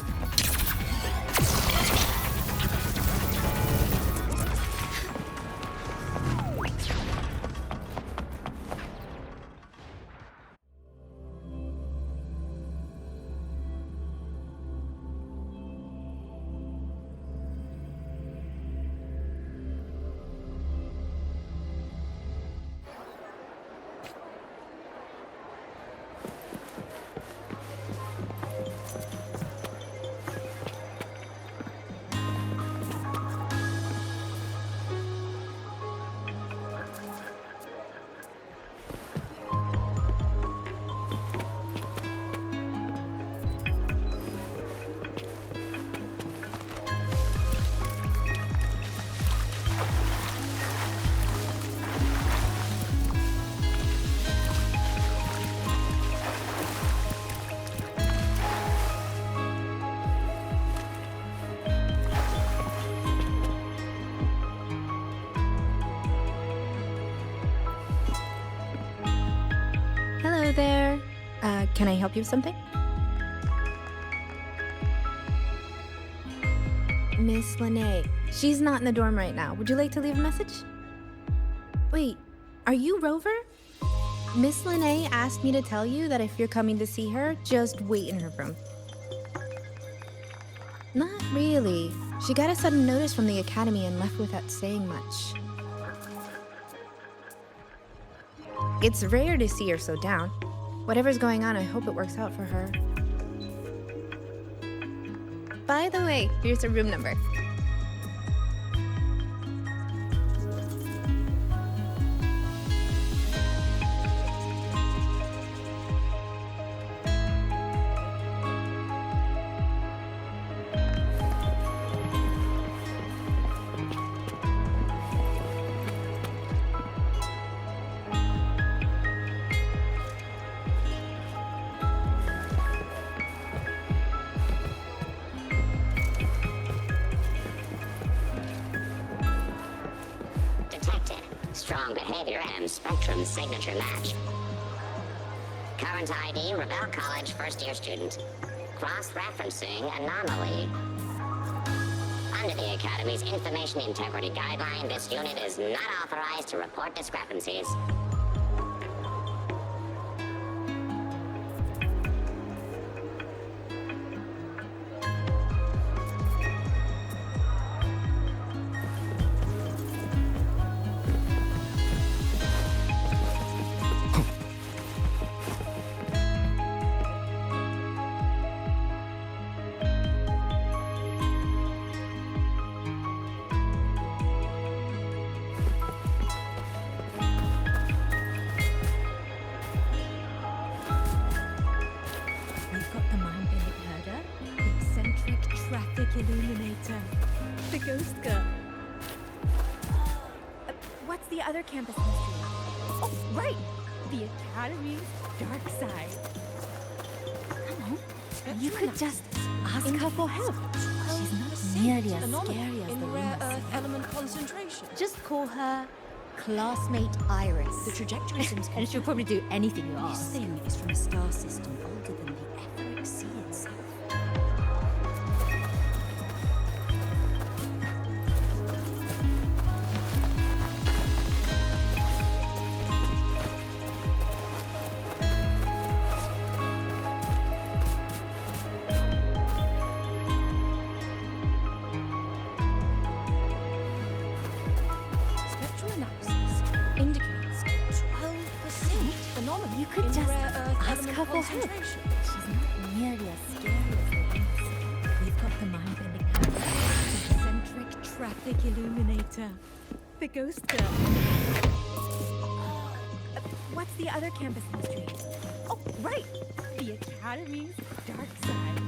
Hello there. Can I help you with something? Miss Lene. She's not in the dorm right now. Would you like to leave a message? Wait, Are you Rover? Miss Linnae asked me to tell you that if you're coming to see her, just wait in her room. Not really. She got a sudden notice from the academy and left without saying much. It's rare to see her so down. Whatever's going on, I hope it works out for her. By the way, here's her room number. Strong behavior and spectrum signature match. Current ID, Rebel College first-year student. Cross-referencing anomaly. Under the Academy's Information Integrity Guideline, this unit is not authorized to report discrepancies. Illuminator. The ghost girl. What's the other campus mystery? Oh, right! The Academy's dark side. Come on. You could just ask her for help. She's not nearly as scary as the rare rumors earth say. element concentration. Just call her classmate Iris. The trajectory seems and she'll probably do anything you This ask. thing is from a star system older than the etheric sea itself. Spectral analysis indicates 12% anomaly You could in just rare earth ask element her for help. concentration. She's not nearly as scary as the rumors. We've got the mind-bending powers. Eccentric traffic illuminator. The ghost girl. What's the other campus mystery? Oh, right! The Academy's dark side.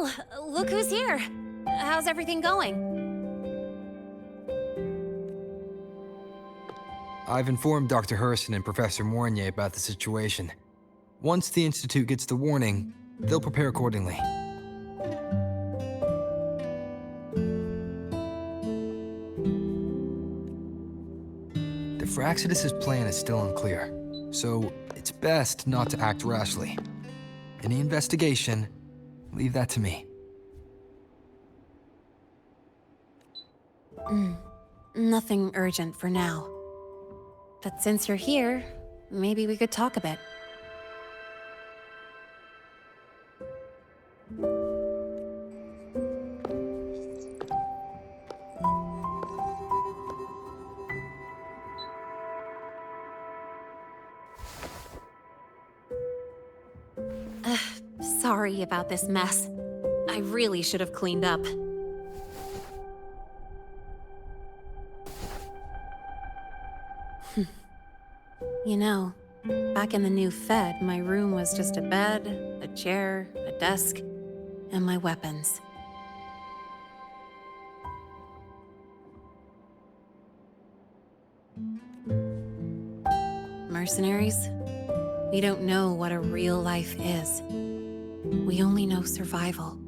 Well, look who's here. How's everything going? I've informed Dr. Herson and Professor Mournier about the situation. Once the Institute gets the warning, they'll prepare accordingly. The Fraxidus' plan is still unclear, so it's best not to act rashly. Any investigation, leave that to me. Nothing urgent for now. But since you're here, maybe we could talk a bit. Sorry about this mess. I really should have cleaned up. You know, back in the new Fed, my room was just a bed, a chair, a desk, and my weapons. Mercenaries? We don't know what a real life is. We only know survival.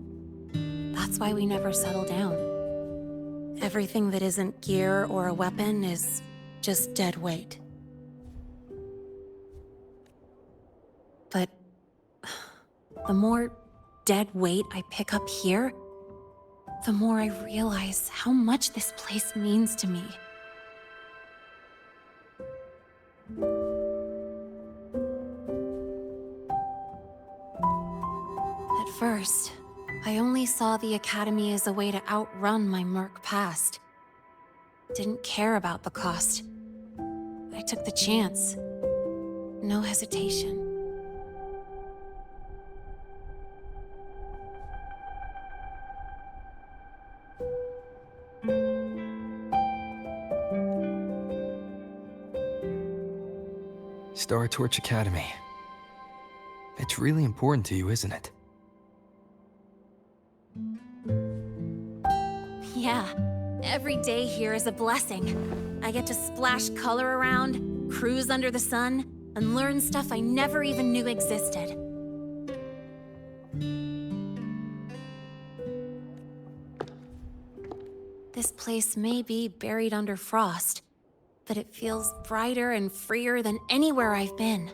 That's why we never settle down. Everything that isn't gear or a weapon is just dead weight. But the more dead weight I pick up here, the more I realize how much this place means to me. At first, I only saw the Academy as a way to outrun my merc past. Didn't care about the cost. I took the chance. No hesitation. Star Torch Academy. It's really important to you, isn't it? Yeah, every day here is a blessing. I get to splash color around, cruise under the sun, and learn stuff I never even knew existed. This place may be buried under frost, but it feels brighter and freer than anywhere I've been.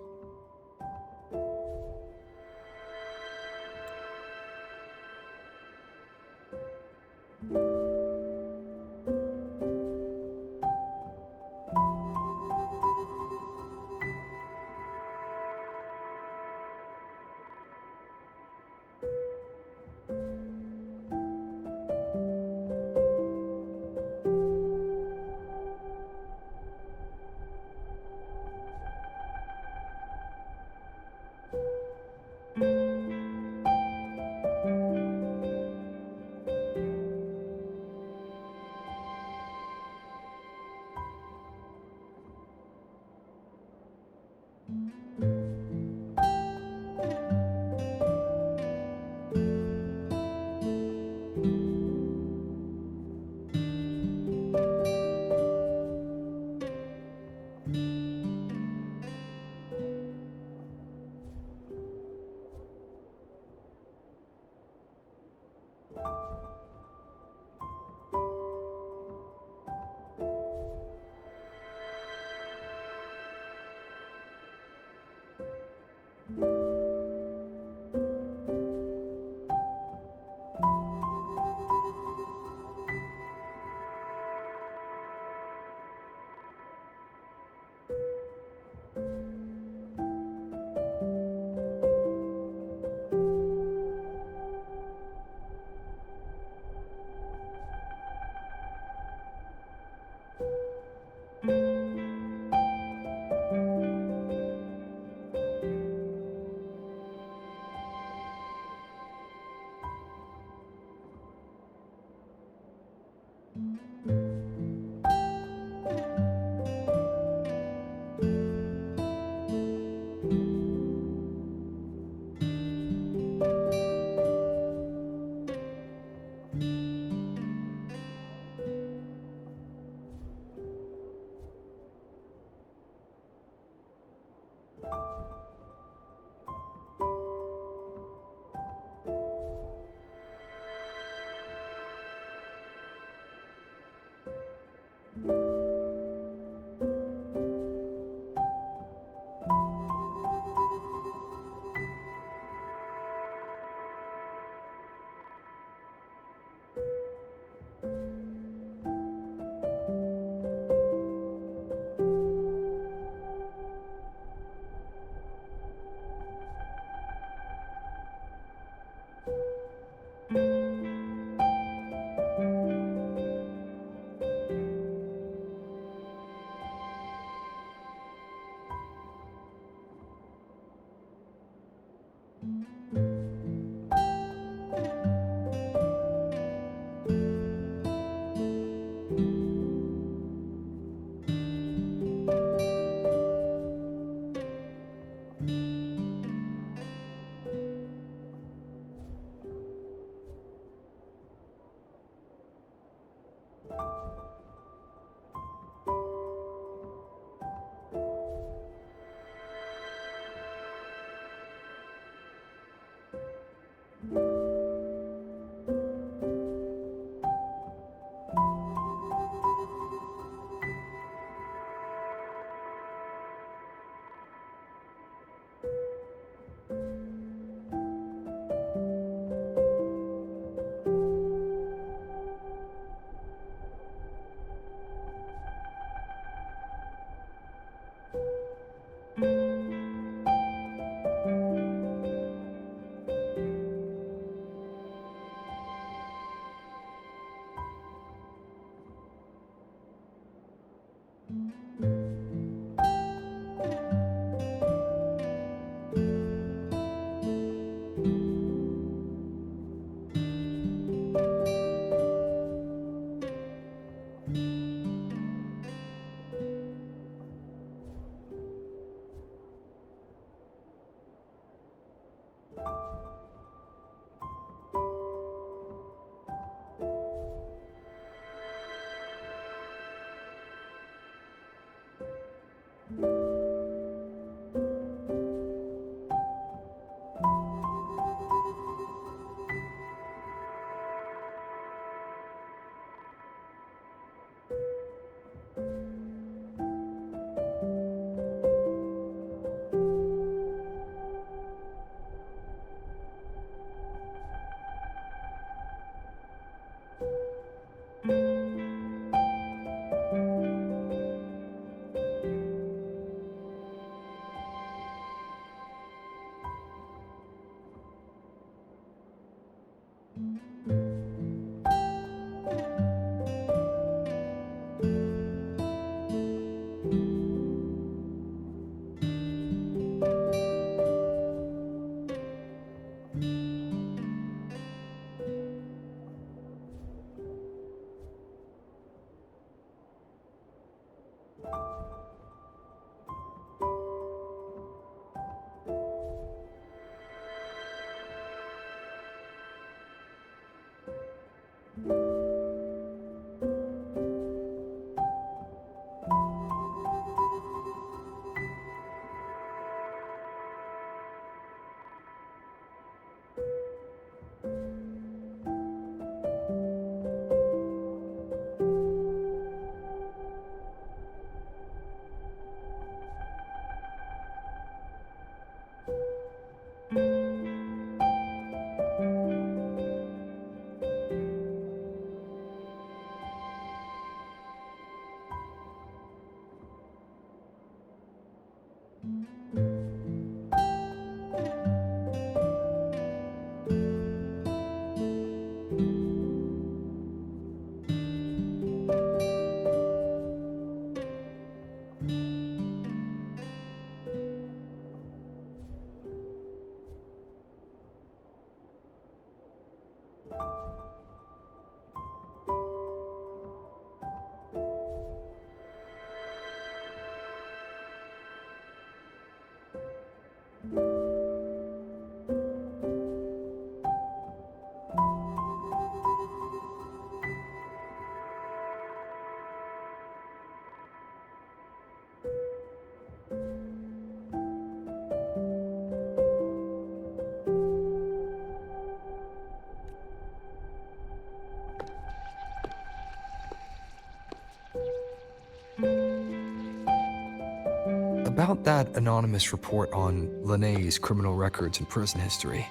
About that anonymous report on Linné's criminal records and prison history,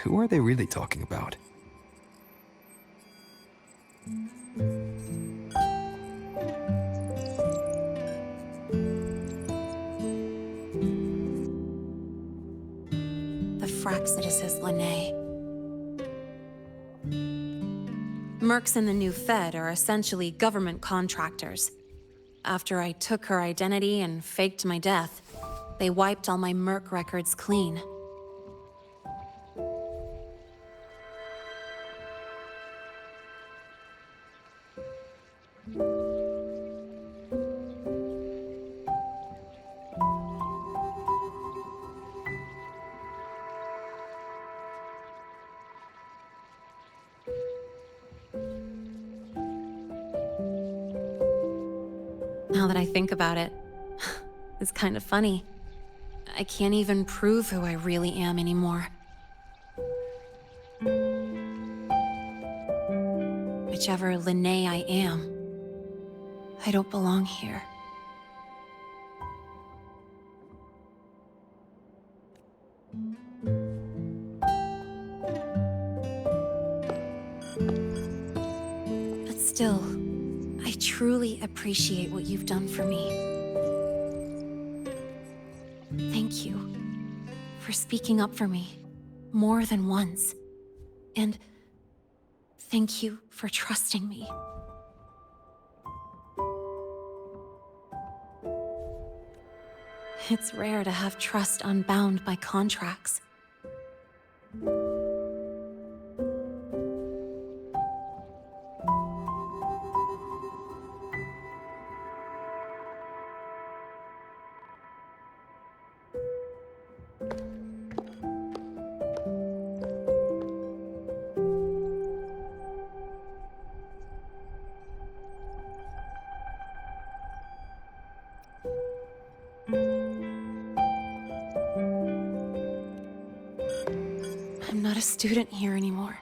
who are they really talking about? The Fraxidus Linné. Mercs in the new Fed are essentially government contractors. After I took her identity and faked my death, they wiped all my Merc records clean. Now that I think about it, it's kind of funny. I can't even prove who I really am anymore. Whichever Linnae I am, I don't belong here. But still, I truly appreciate what you've done for me. Thank you for speaking up for me more than once. And thank you for trusting me. It's rare to have trust unbound by contracts. I'm not a student here anymore.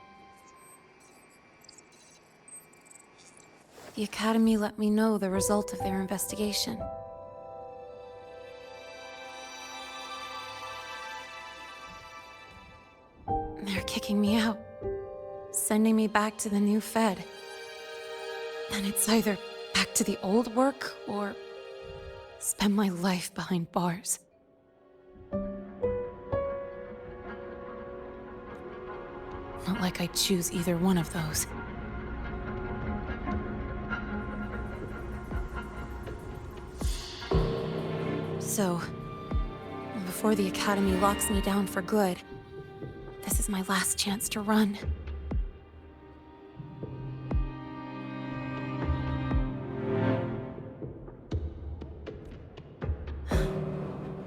The Academy let me know the result of their investigation. They're kicking me out, sending me back to the new Fed. And it's either back to the old work or spend my life behind bars. Not like I'd choose either one of those. So, before the Academy locks me down for good, this is my last chance to run.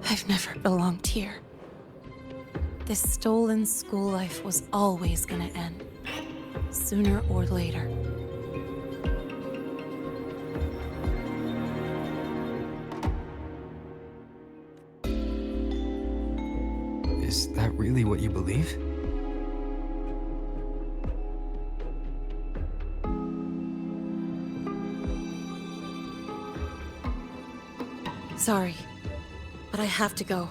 I've never belonged here. This stolen school life was always gonna end, sooner or later. Is that really what you believe? Sorry, but I have to go.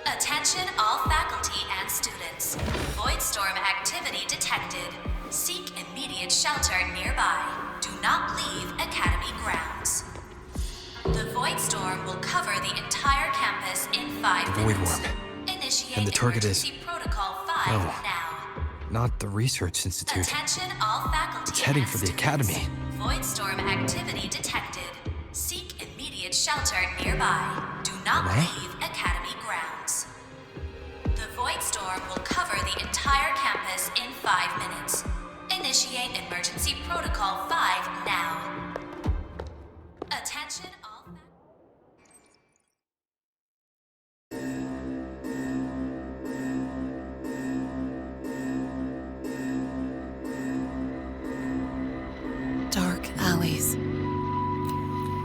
Attention all faculty and students. Voidstorm activity detected. Seek immediate shelter nearby. Do not leave Academy grounds. The Voidstorm will cover the entire campus in 5 minutes. Voidworm. Initiate And the target is... emergency protocol 5 No. now. Not the Research Institute. Attention all faculty It's heading and for the students. Academy. Voidstorm activity detected. Seek immediate shelter nearby. Do not Renee? leave Academy grounds. The Voidstorm will cover the entire campus in 5 minutes. Initiate emergency protocol 5 now. Attention all Dark alleys.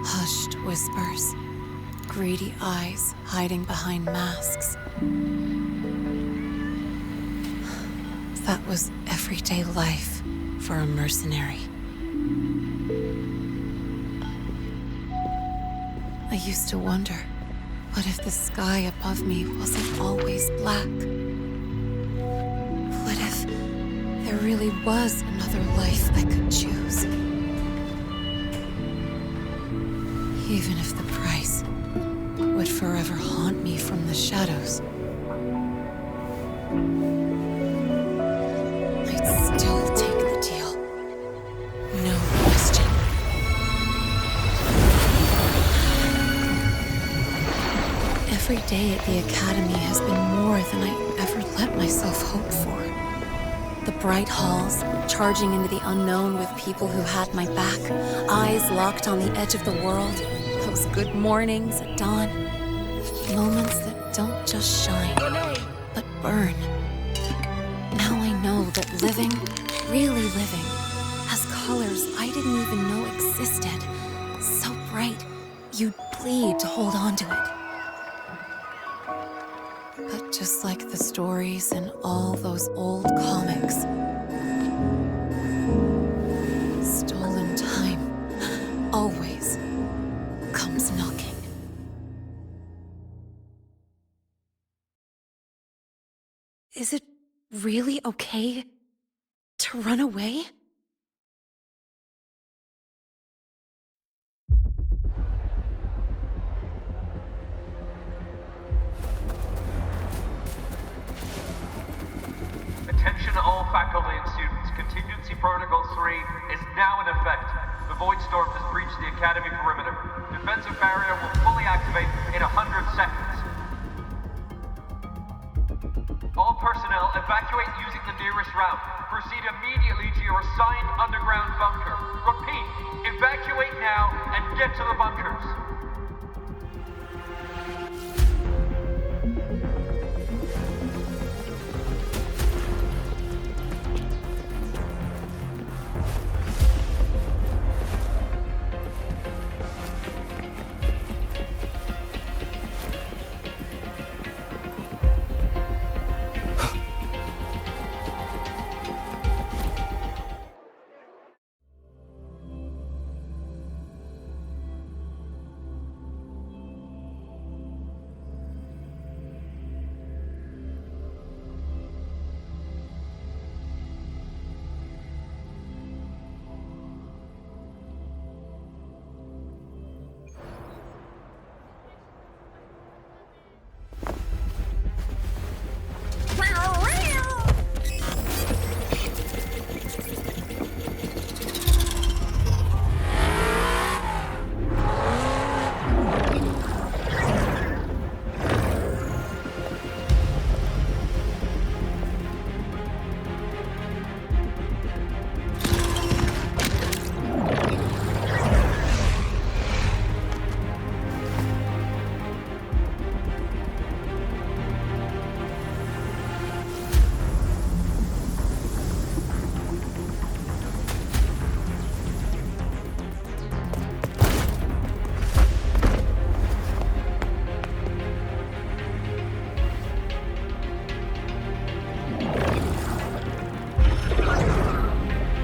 Hushed whispers. Greedy eyes hiding behind masks. That was everyday life for a mercenary. I used to wonder, what if the sky above me wasn't always black? What if there really was another life I could choose? Even if the price would forever haunt me from the shadows. I'd still take the deal. No question. Every day at the Academy has been more than I ever let myself hope for. The bright halls, charging into the unknown with people who had my back, eyes locked on the edge of the world, those good mornings at dawn, moments that don't just shine, but burn. Now I know that living, really living, plead to hold on to it. But just like the stories in all those old comics, stolen time always comes knocking. Is it really okay to run away? Attention all faculty and students. Contingency Protocol 3 is now in effect. The Void Storm has breached the Academy perimeter. Defensive barrier will fully activate in 100 seconds. All personnel evacuate using the nearest route. Proceed immediately to your assigned underground bunker. Repeat, evacuate now and get to the bunkers.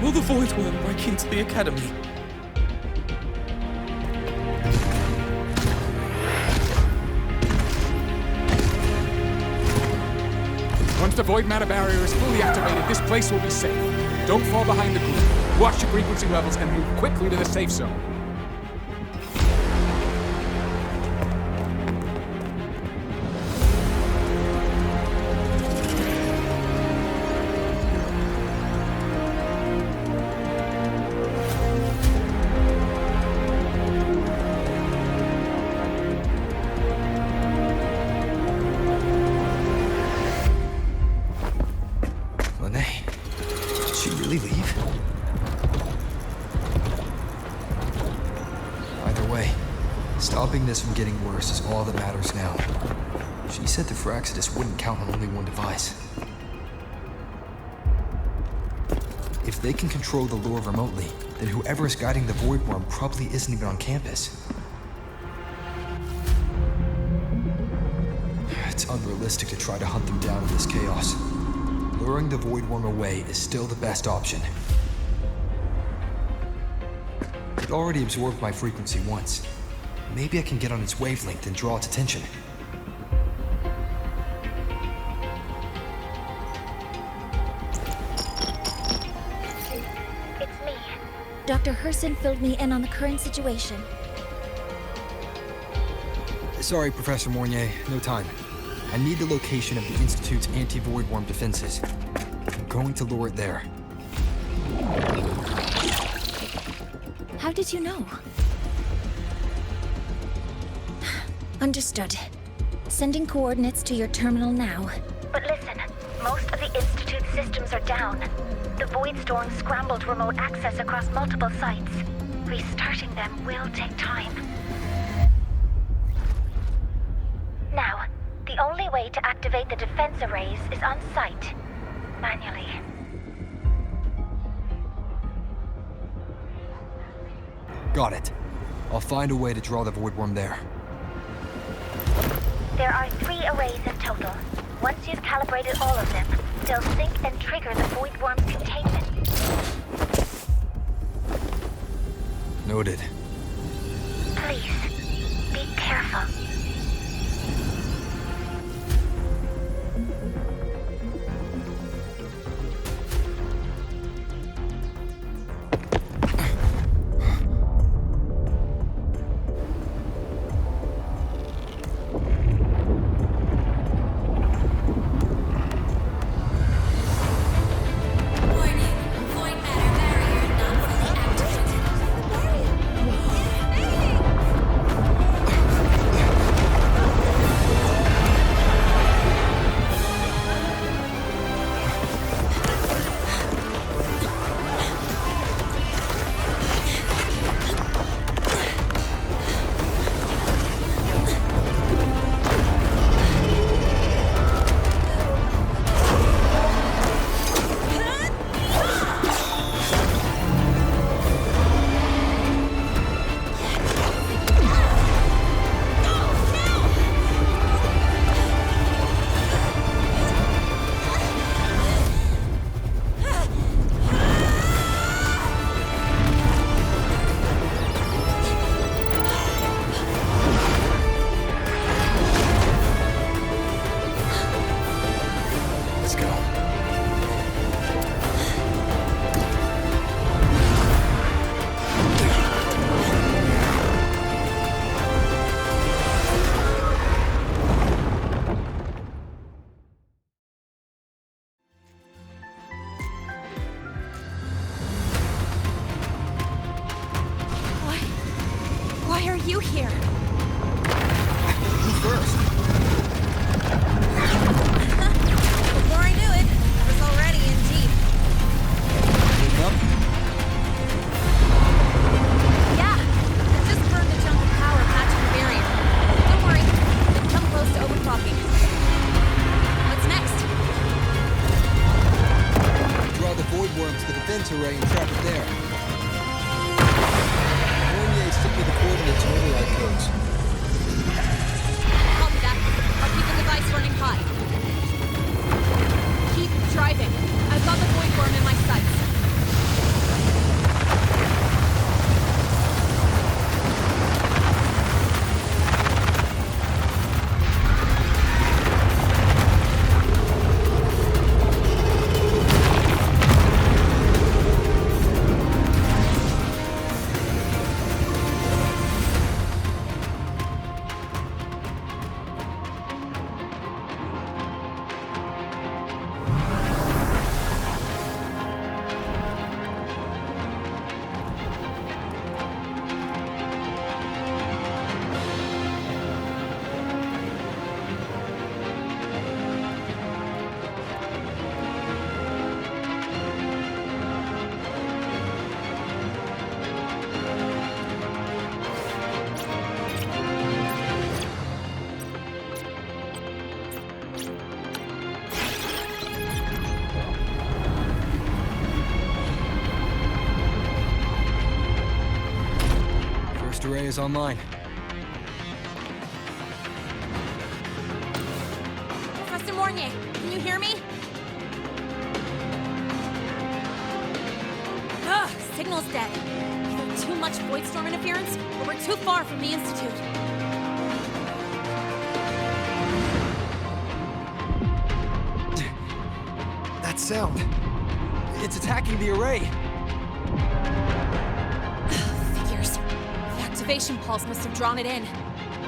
Will the Void Worm break into the Academy? Once the Void Matter Barrier is fully activated, this place will be safe. Don't fall behind the group. Watch your frequency levels and move quickly to the safe zone. Stopping this from getting worse is all that matters now. She said the Fraxidus wouldn't count on only one device. If they can control the lure remotely, then whoever is guiding the Void Worm probably isn't even on campus. It's unrealistic to try to hunt them down in this chaos. Luring the Void Worm away is still the best option. It already absorbed my frequency once. Maybe I can get on its wavelength and draw its attention. It's me. Dr. Herson filled me in on the current situation. Sorry, Professor Mornier, no time. I need the location of the Institute's anti-Void Worm defenses. I'm going to lure it there. How did you know? Understood. Sending coordinates to your terminal now. But listen, most of the Institute's systems are down. The Void Storm scrambled remote access across multiple sites. Restarting them will take time. Now, the only way to activate the defense arrays is on site, manually. Got it. I'll find a way to draw the Void Worm there. There are 3 arrays in total. Once you've calibrated all of them, they'll sync and trigger the void worm's containment. Noted. Please, be careful. Why are you here? You first. Before I knew it, I was already in deep. Wake up? Yeah, I just burned a chunk of power patching the barrier. Don't worry, didn't come close to overclocking. What's next? Draw the void worm to the defense array and trap it there. Send me the coordinates and override codes. Copy that. I'll keep the device running hot. Keep driving. I've got the void worm in my sights. Array is online. Professor Mornier, can you hear me? Ugh, signal's dead. Either too much void storm interference, or we're too far from the Institute. That sound. It's attacking the array. Activation pulse must have drawn it in.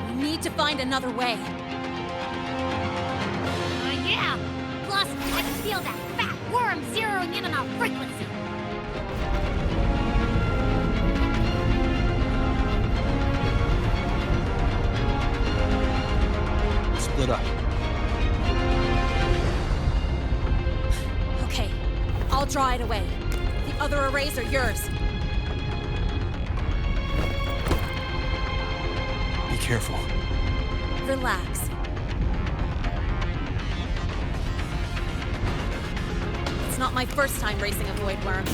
We need to find another way. Yeah! Plus, I can feel that fat worm zeroing in on our frequency. Split up. Okay, I'll draw it away. The other arrays are yours. Careful. Relax. It's not my first time racing a void worm.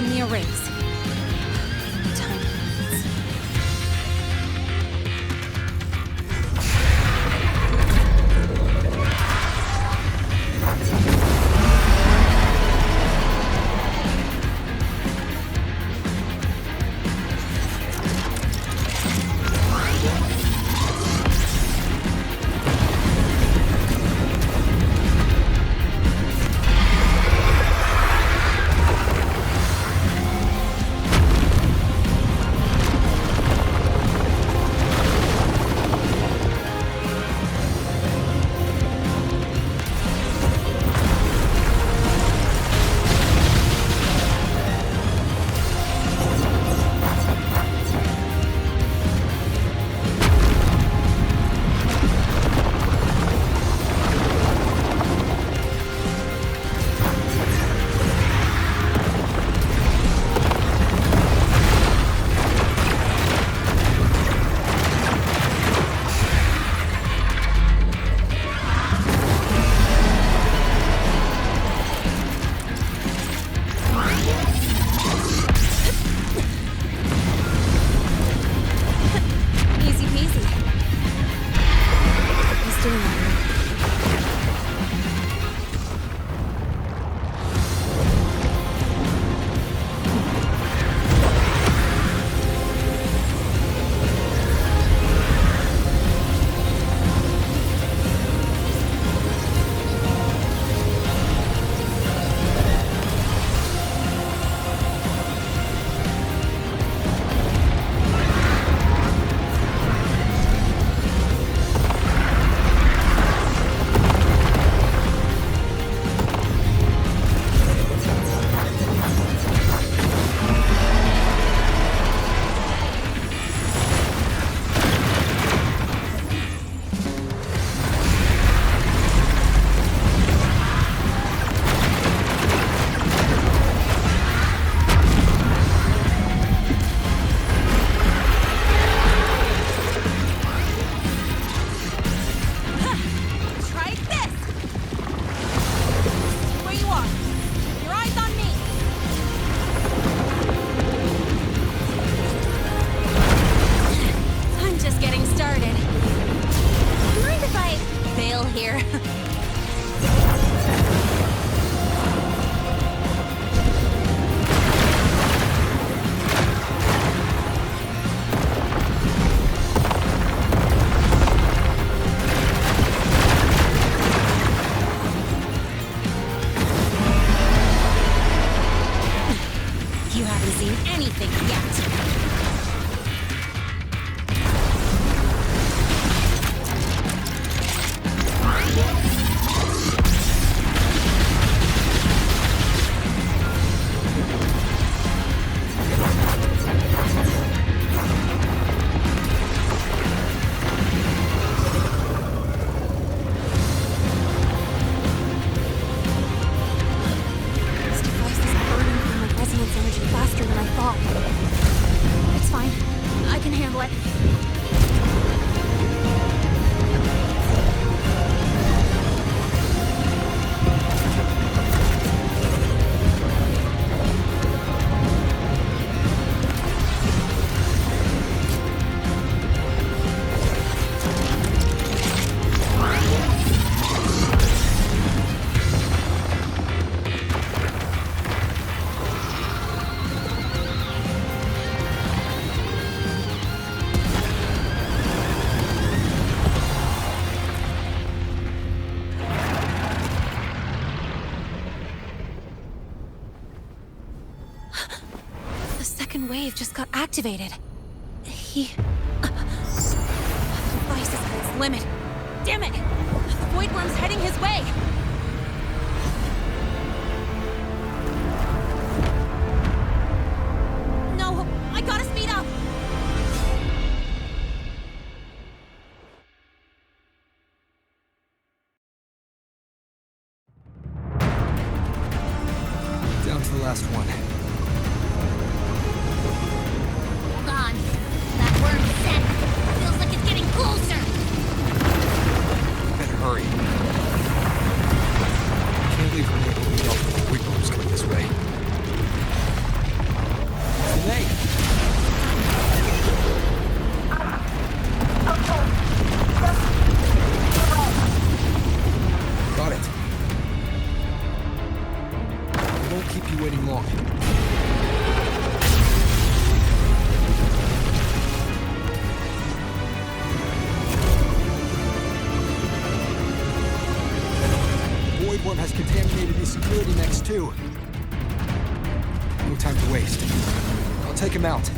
Give me a raise. Time. Wave just got activated. The device is at its limit. Damn it! The Void Worm's heading his way! No! I gotta speed up! Down to the last one. Feels like it's getting closer. Better hurry. to waste. I'll take him out.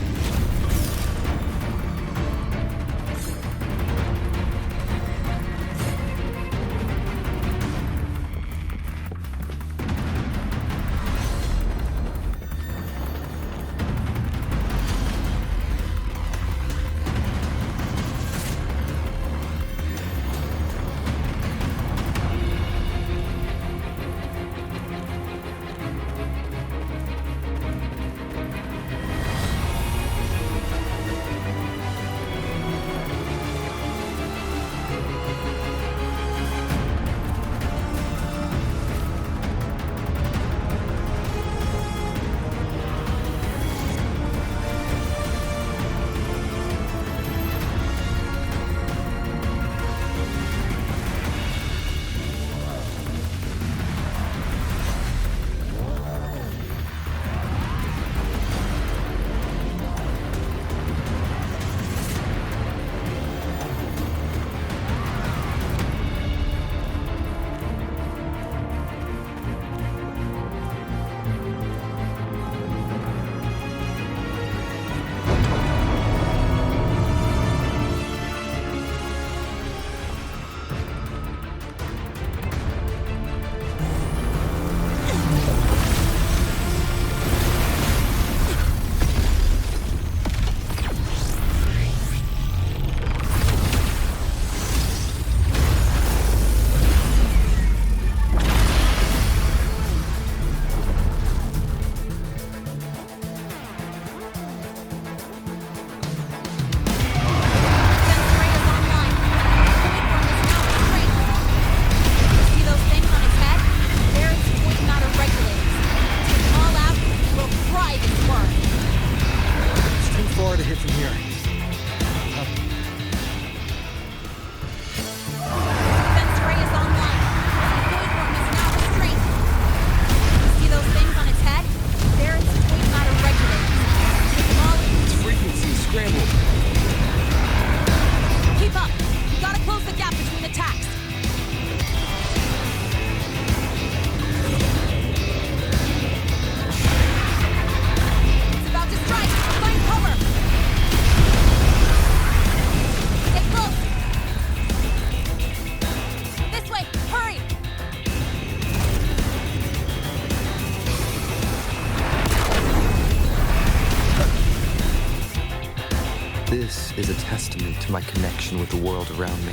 This is a testament to my connection with the world around me.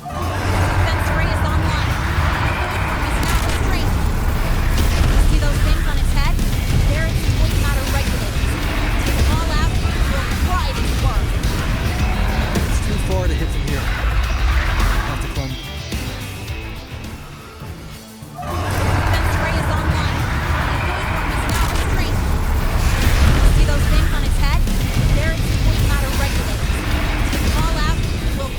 Defense array is online. The void worm is now restrained. See those things on its head? They're its void matter regulators. Take them all out, and it will fry this worm. It's too far to hit from here. I'll have to climb. Defense array is online. The void worm is now restrained. See those things on its head? They're its void matter regulators. Take them all out, and it will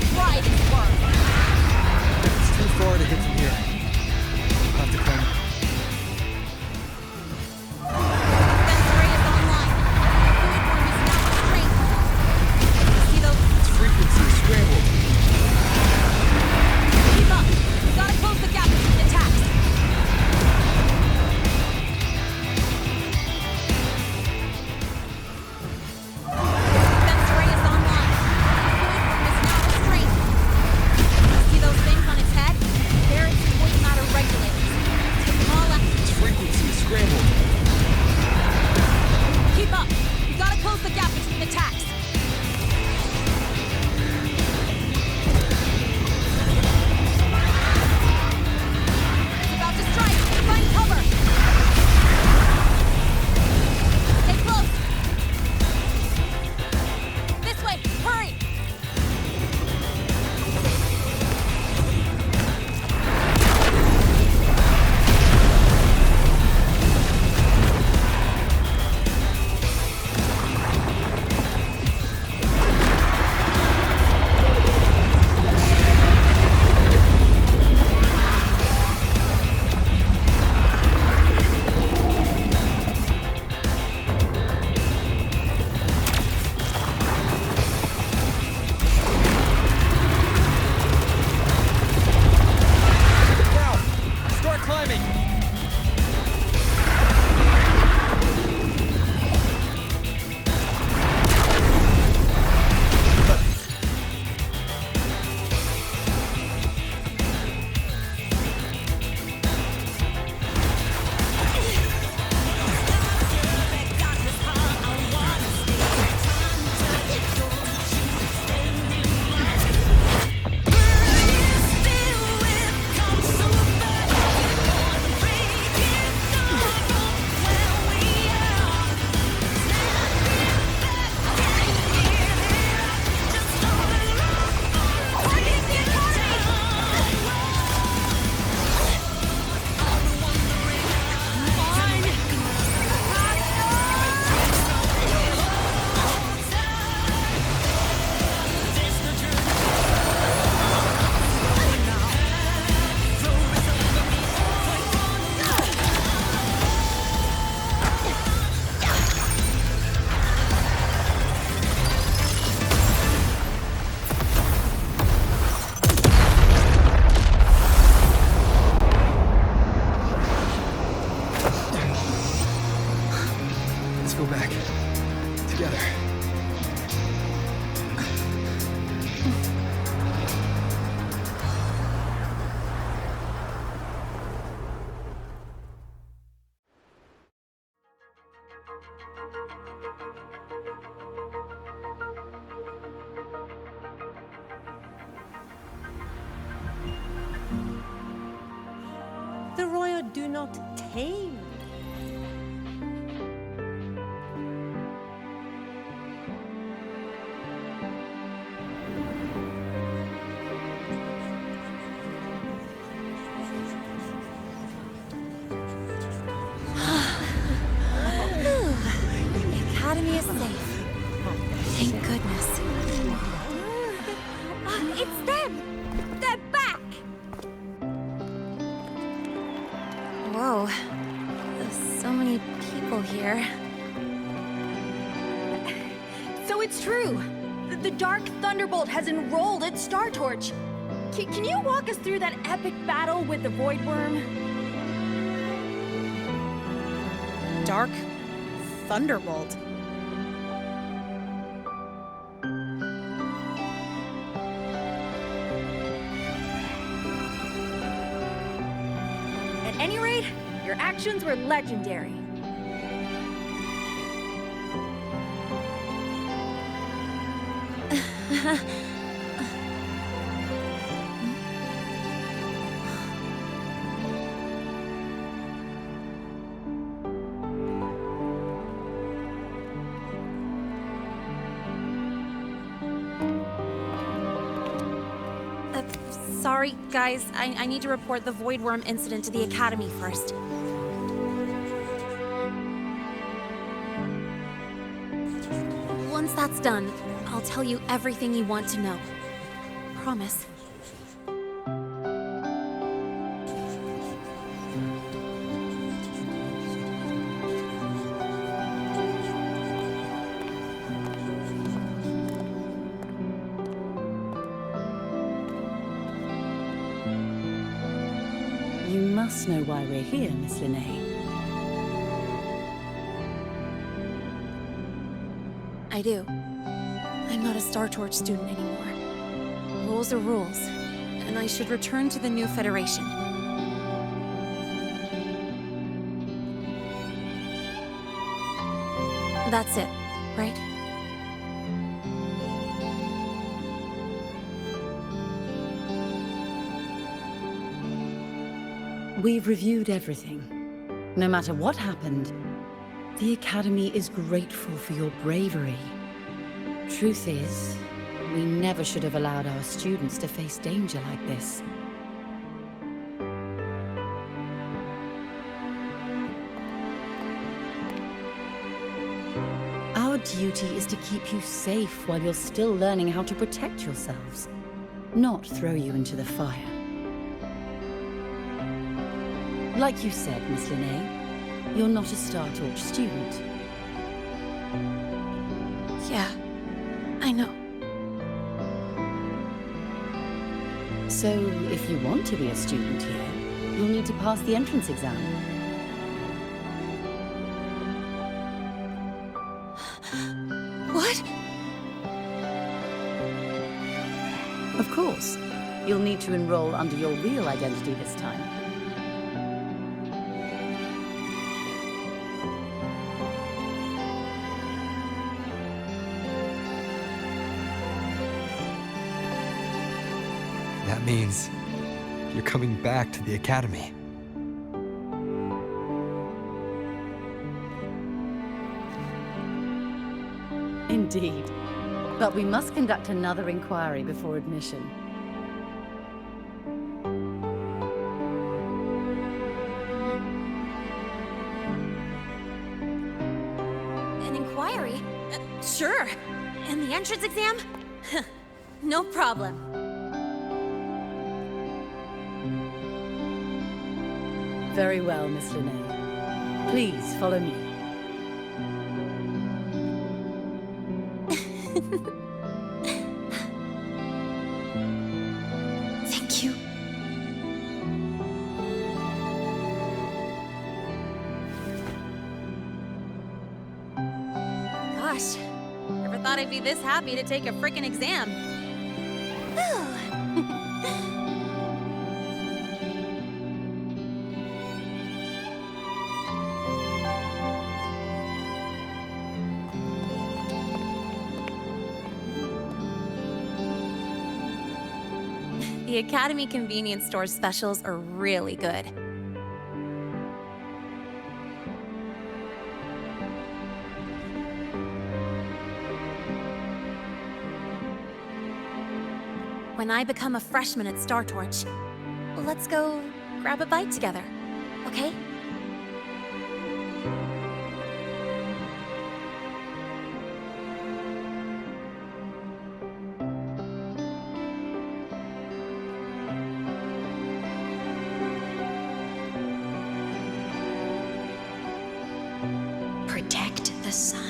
Let's go back. Together. The royal do not tame. The academy is safe. Thank goodness. It's them! They're back! Whoa. There's so many people here. So it's true. The Dark Thunderbolt has enrolled at Star Torch. Can you walk us through that epic battle with the Void Worm? Dark Thunderbolt. At any rate, your actions were legendary. Sorry, guys. I need to report the Void Worm incident to the Academy first. Once that's done, I'll tell you everything you want to know. Promise. You must know why we're here, Miss Linnae. I do. I'm not a Star Torch student anymore. Rules are rules, and I should return to the new Federation. That's it, right? We've reviewed everything. No matter what happened, the Academy is grateful for your bravery. Truth is, we never should have allowed our students to face danger like this. Our duty is to keep you safe while you're still learning how to protect yourselves, not throw you into the fire. Like you said, Miss Linnae, you're not a Star Torch student. Yeah, I know. So, if you want to be a student here, you'll need to pass the entrance exam. What? Of course. You'll need to enroll under your real identity this time. That means you're coming back to the Academy. Indeed. But we must conduct another inquiry before admission. An inquiry? Sure. And the entrance exam? No problem. Very well, Miss Linnae. Please follow me. Thank you. gosh. Never thought I'd be this happy to take a frickin' exam. The Academy convenience store specials are really good. When I become a freshman at Star Torch, let's go grab a bite together, okay? Protect the sun.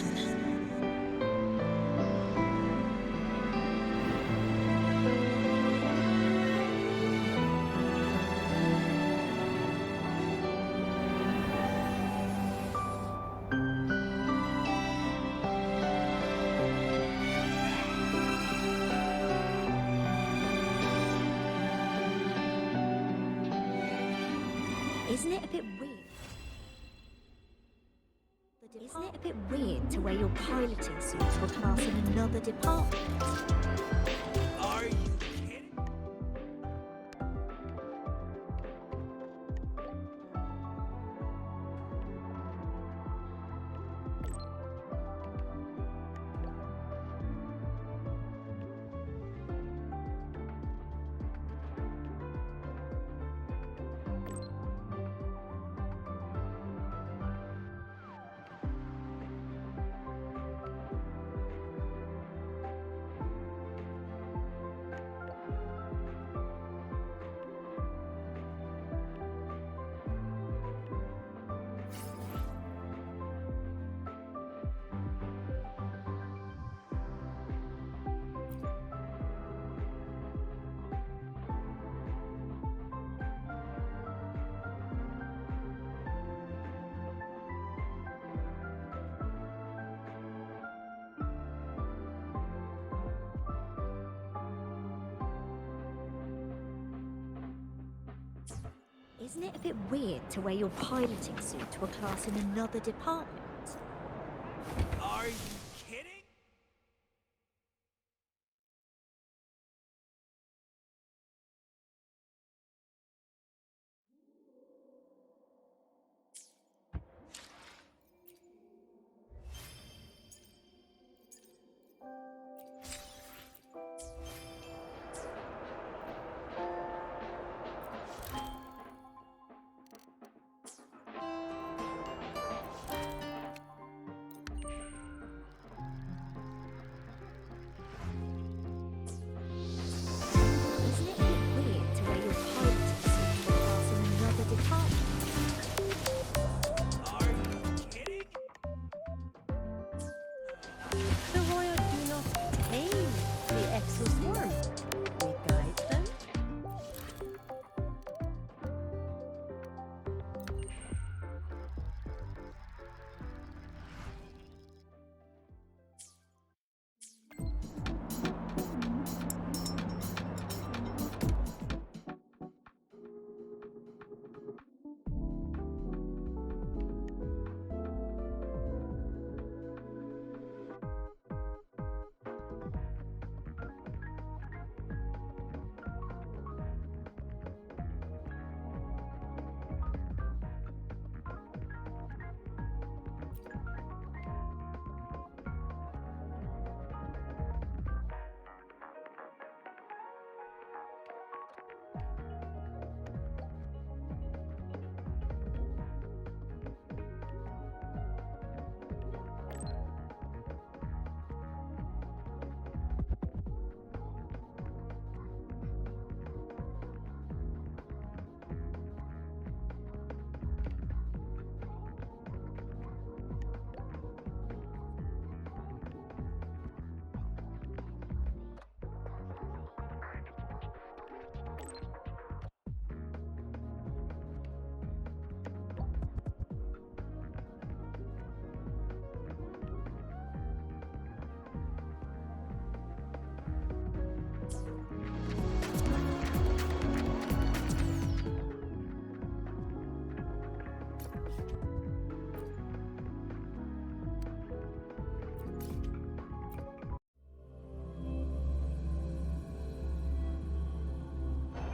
Isn't it a bit weird? Isn't it a bit weird to wear your piloting suit to a class in another department? Are you kidding? Isn't it a bit weird to wear your piloting suit to a class in another department? Are you kidding? Isn't it a bit weird to wear your piloting suit to a class in another department? Are you kidding? The Royal do not tame the exoswarm. We guide them.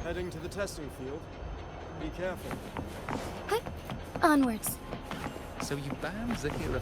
Heading to the testing field. Be careful. Onwards. So you banned Zahira.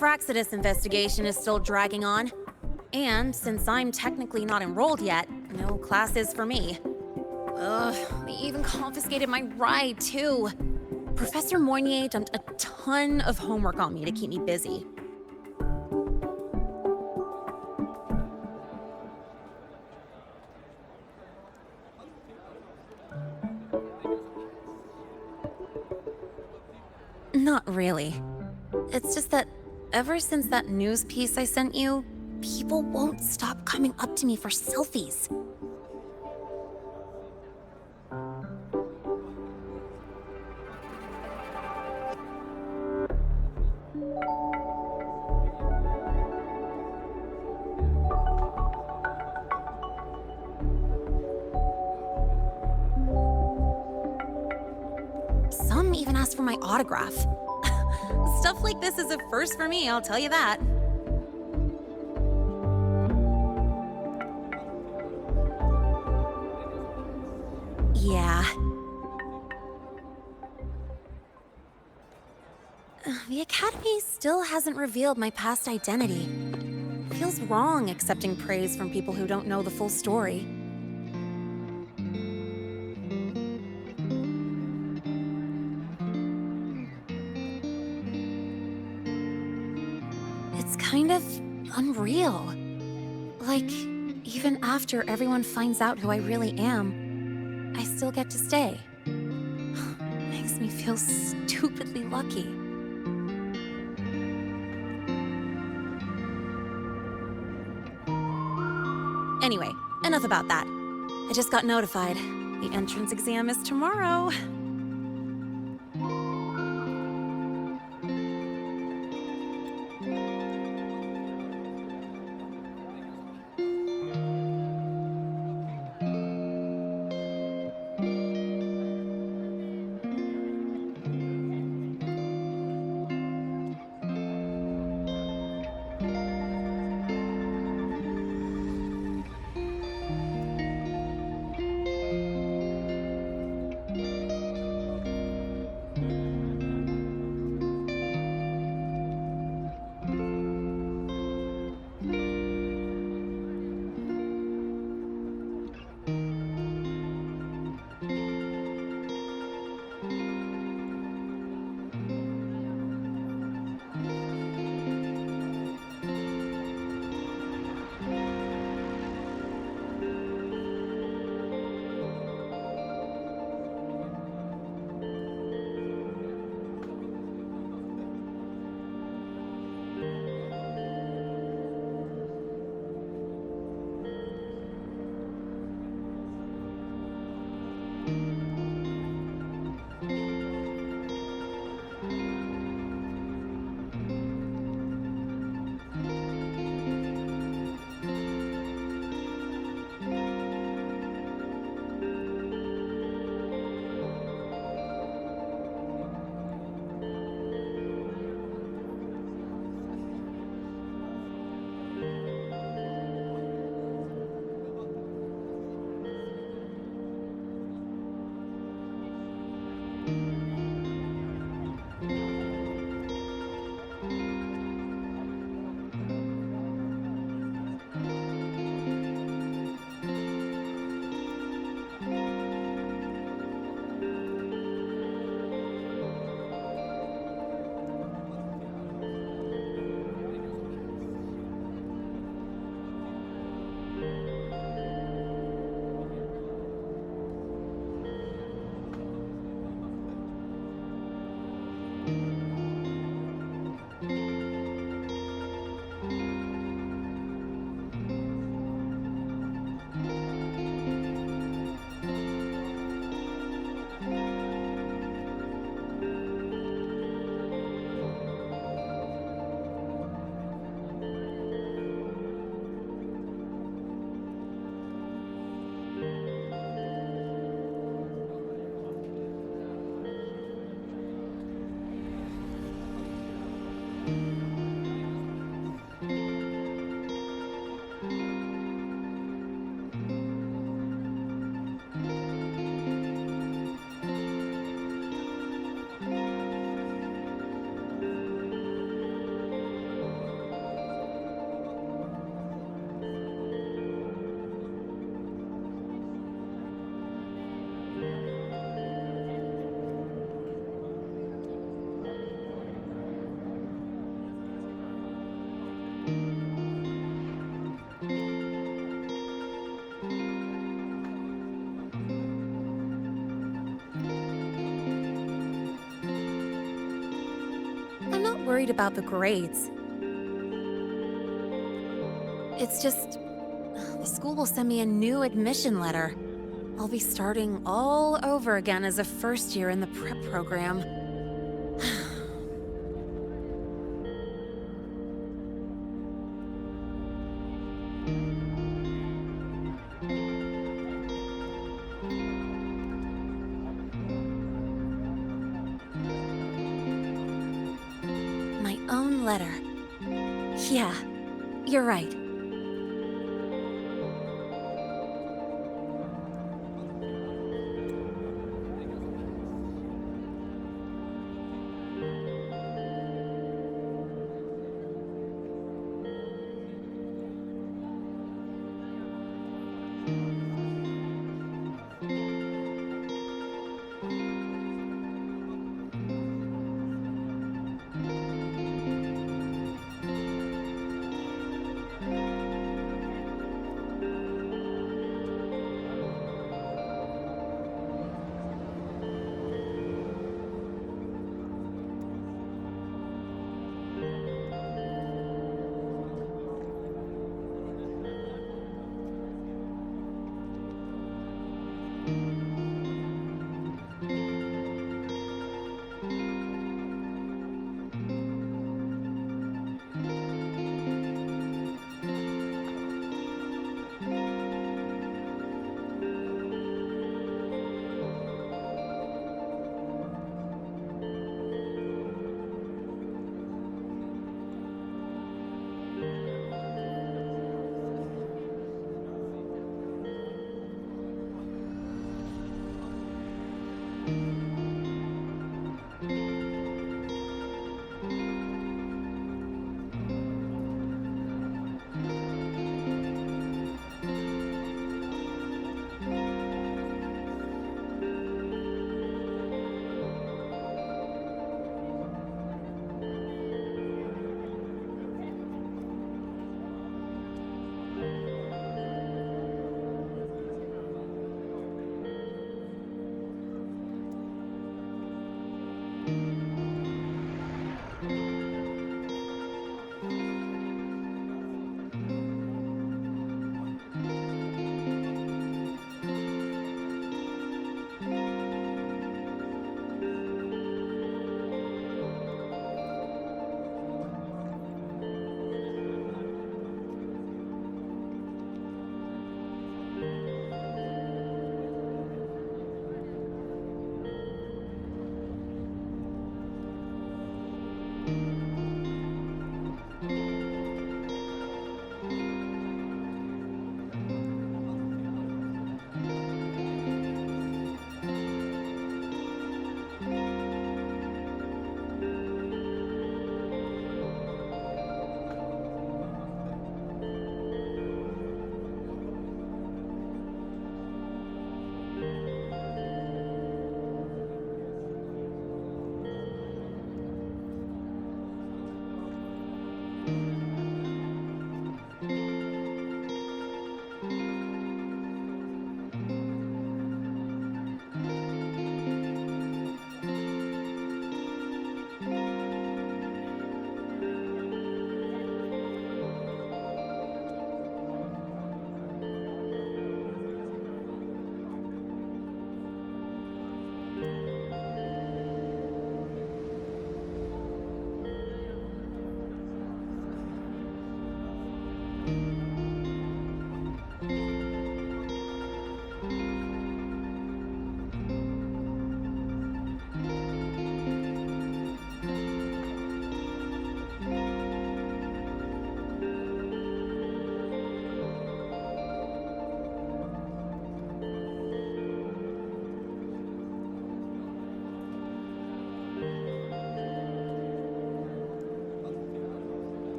Fraxidus investigation is still dragging on. And since I'm technically not enrolled yet, no classes for me. Ugh, they even confiscated my ride, too. Professor Moynier dumped a ton of homework on me to keep me busy. Not really. It's just that ever since that news piece I sent you, people won't stop coming up to me for selfies. Some even asked for my autograph. Stuff like this is a first for me, I'll tell you that. Yeah. The Academy still hasn't revealed my past identity. Feels wrong accepting praise from people who don't know the full story. It's kind of unreal. Like, even after everyone finds out who I really am, I still get to stay. Makes me feel stupidly lucky. Anyway, enough about that. I just got notified. The entrance exam is tomorrow. worried about the grades. It's just, the school will send me a new admission letter. I'll be starting all over again as a first year in the prep program. My own letter. Yeah, you're right.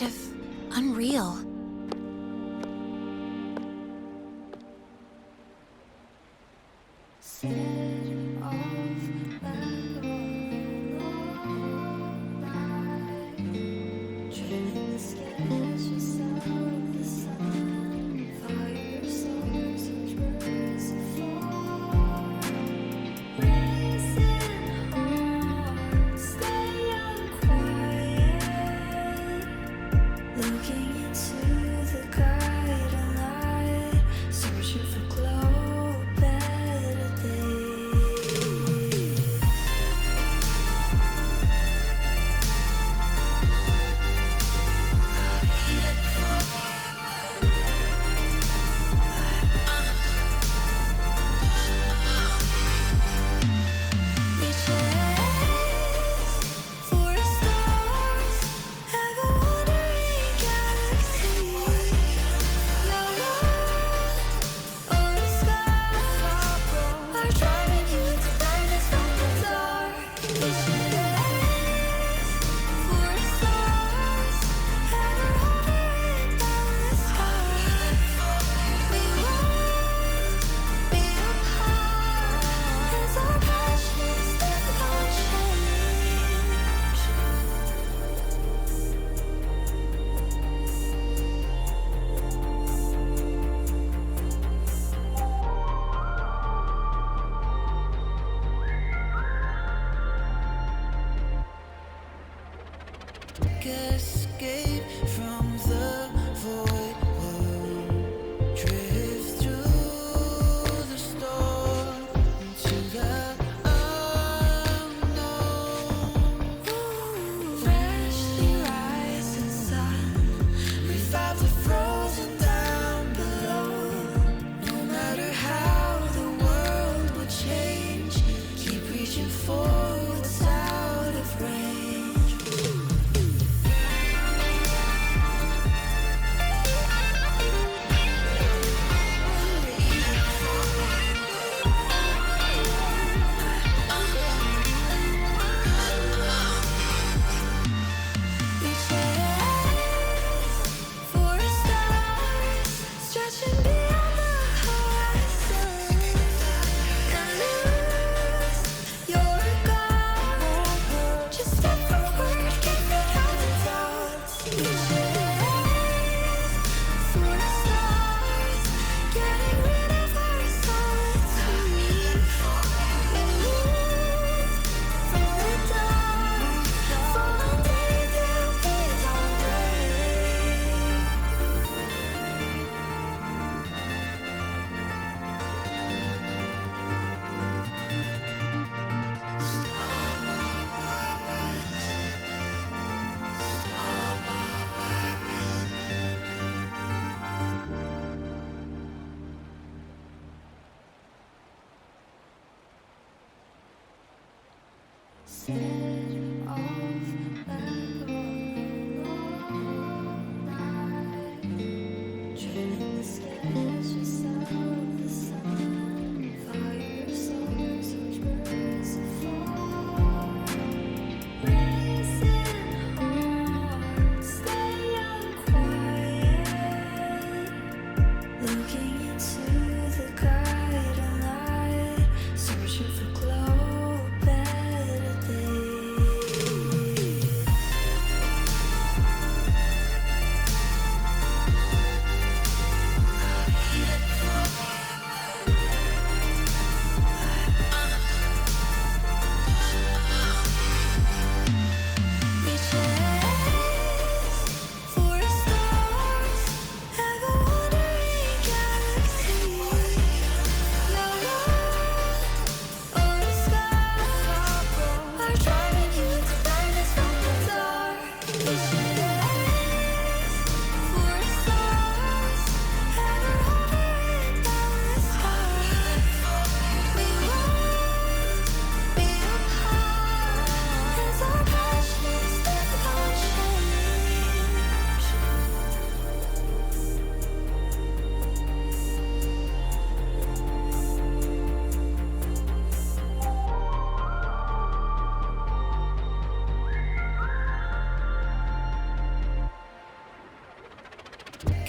kind of unreal. Escape from the void world, drift through the storm to the unknown. Freshly rising sun, revive the frozen down below. No matter how the world will change, keep reaching for what's out of range. Searching for glow, better days.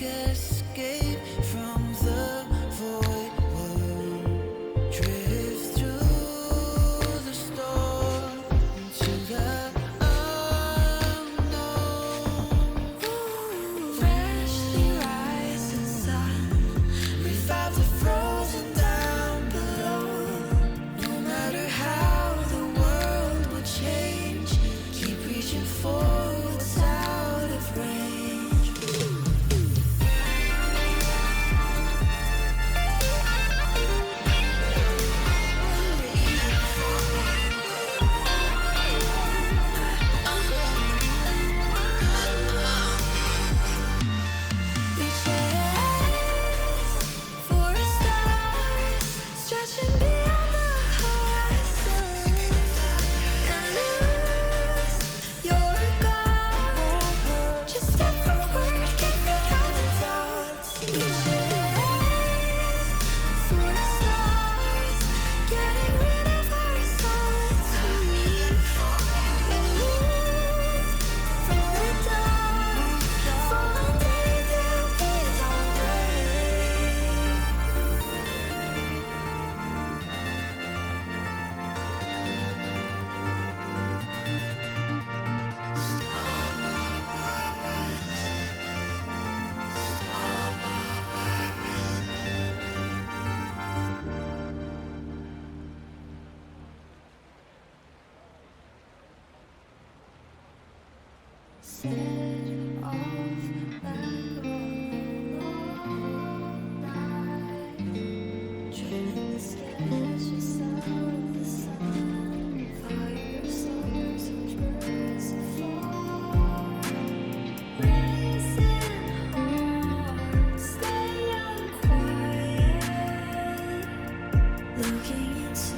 escape from the void world. Drift through the storm into the unknown. Freshly rising sun, revive the frozen down below. No matter how the world will change, keep reaching for what's out of range. For a star, stretching beyond the horizon, and lose your guard. Just step forward, keep your guiding thoughts. For the stars, getting rid of our solitude. From the dark, falling day there'll be dawn looking into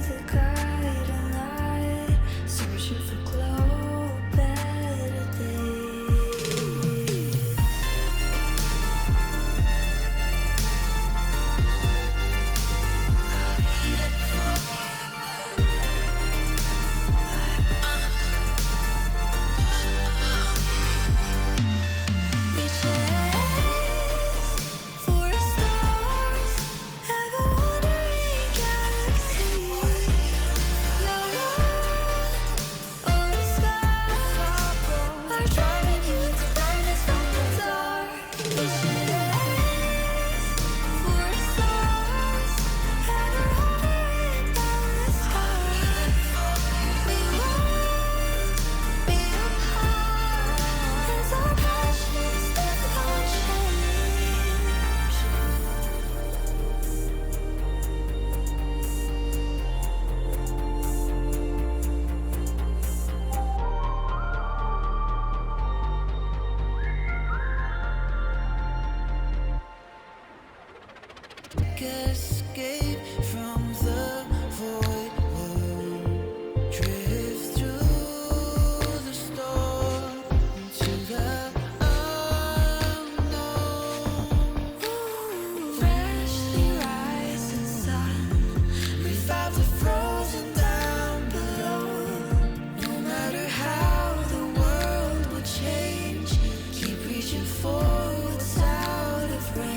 the guiding light, searching for glow, better days. For stars, have a wandering galaxy. No road or a sky are driving you to brightness from the dark. For stars, have a hovering boundless heart. We won't be apart as our passions never change. Escape from the void world. Drift through the storm into the unknown. Freshly rising sun, revive the frozen down below. No matter how the world will change, keep reaching for what's out of range.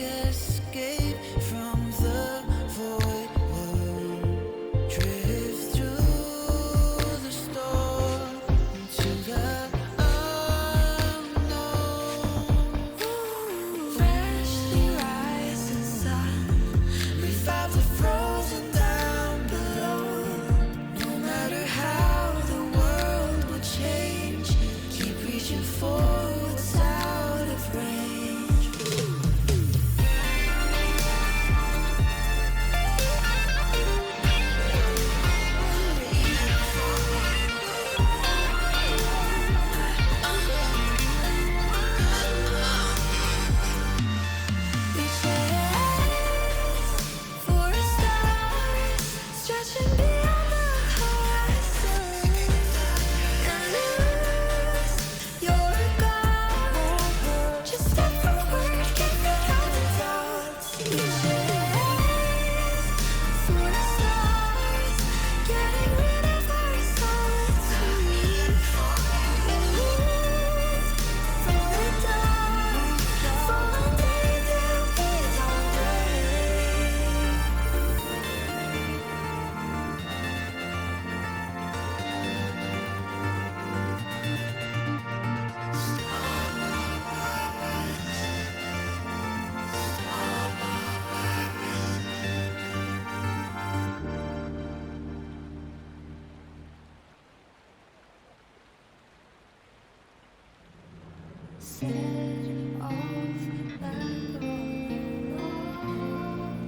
Escape from the void world, drift through the storm to the unknown. Freshly rising sun, revive the frozen down below. No matter how the world will change, keep reaching for what's out of range.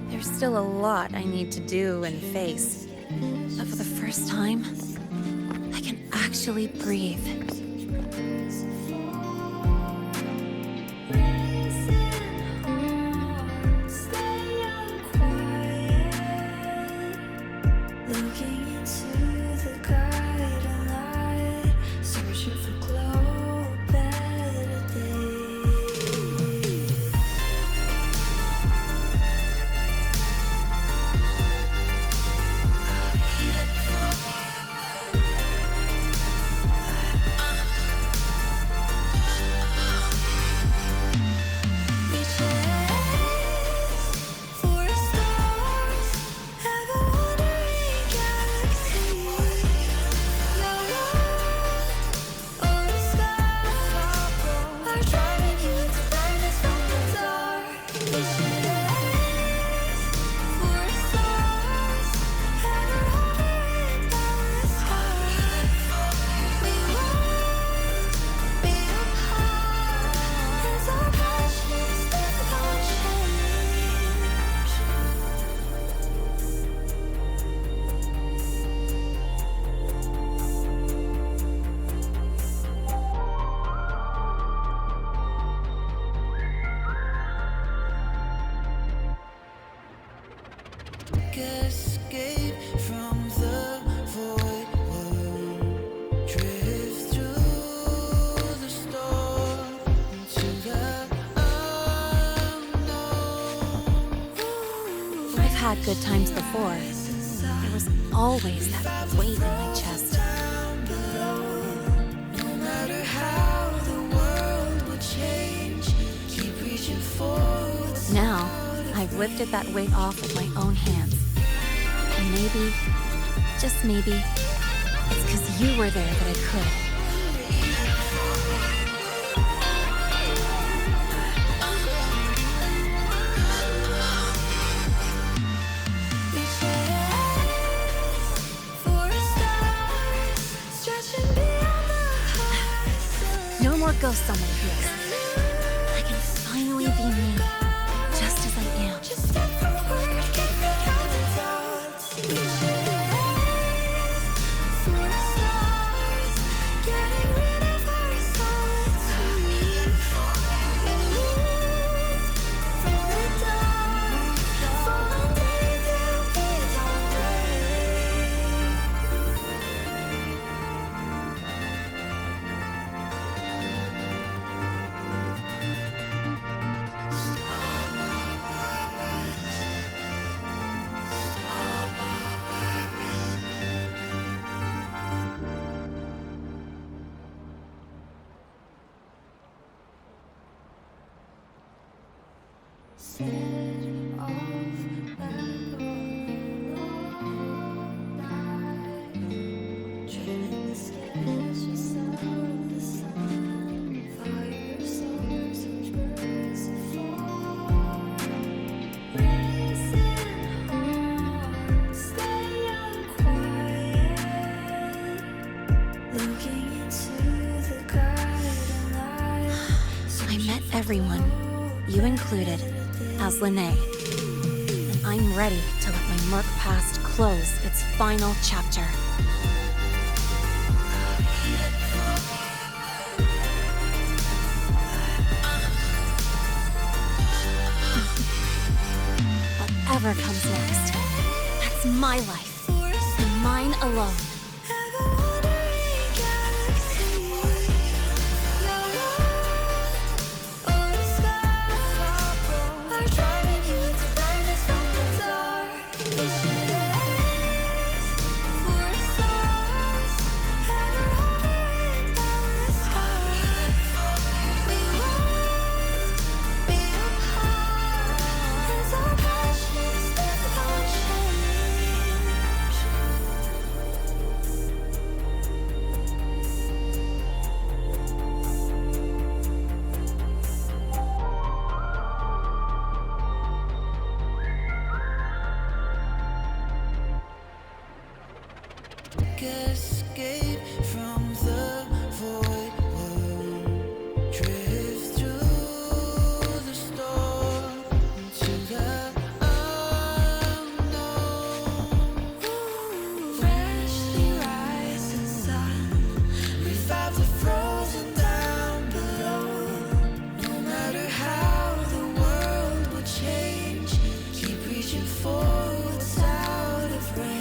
There's still a lot I need to do and face. But for the first time, I can actually breathe. had good times before, there was always that weight in my chest. No matter how the world would change, keep reaching forward. Now, I've lifted that weight off with my own hands. And maybe, just maybe, it's because you were there that I could. No more ghosts on my heels. I can finally be me, just as I am. Everyone, you included, as Lene. And I'm ready to let my Merc past close its final chapter. Whatever comes next, that's my life, and mine alone. Escape from the void world, drift through the storm to the unknown. Freshly rising sun, revive the frozen down below. No matter how the world will change, keep reaching forwards out of range.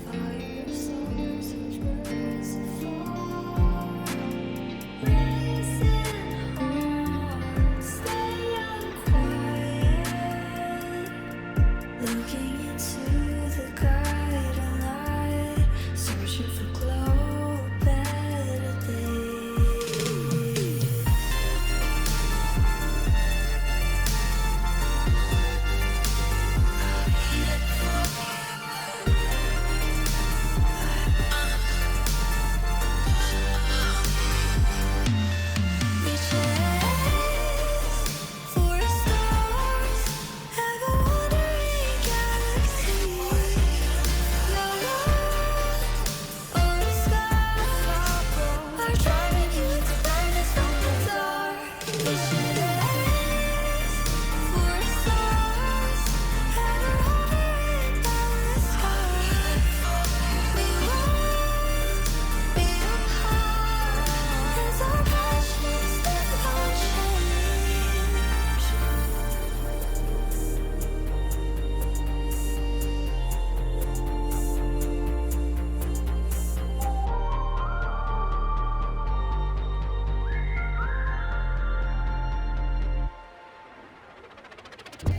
Fire, souls, and birds of fall.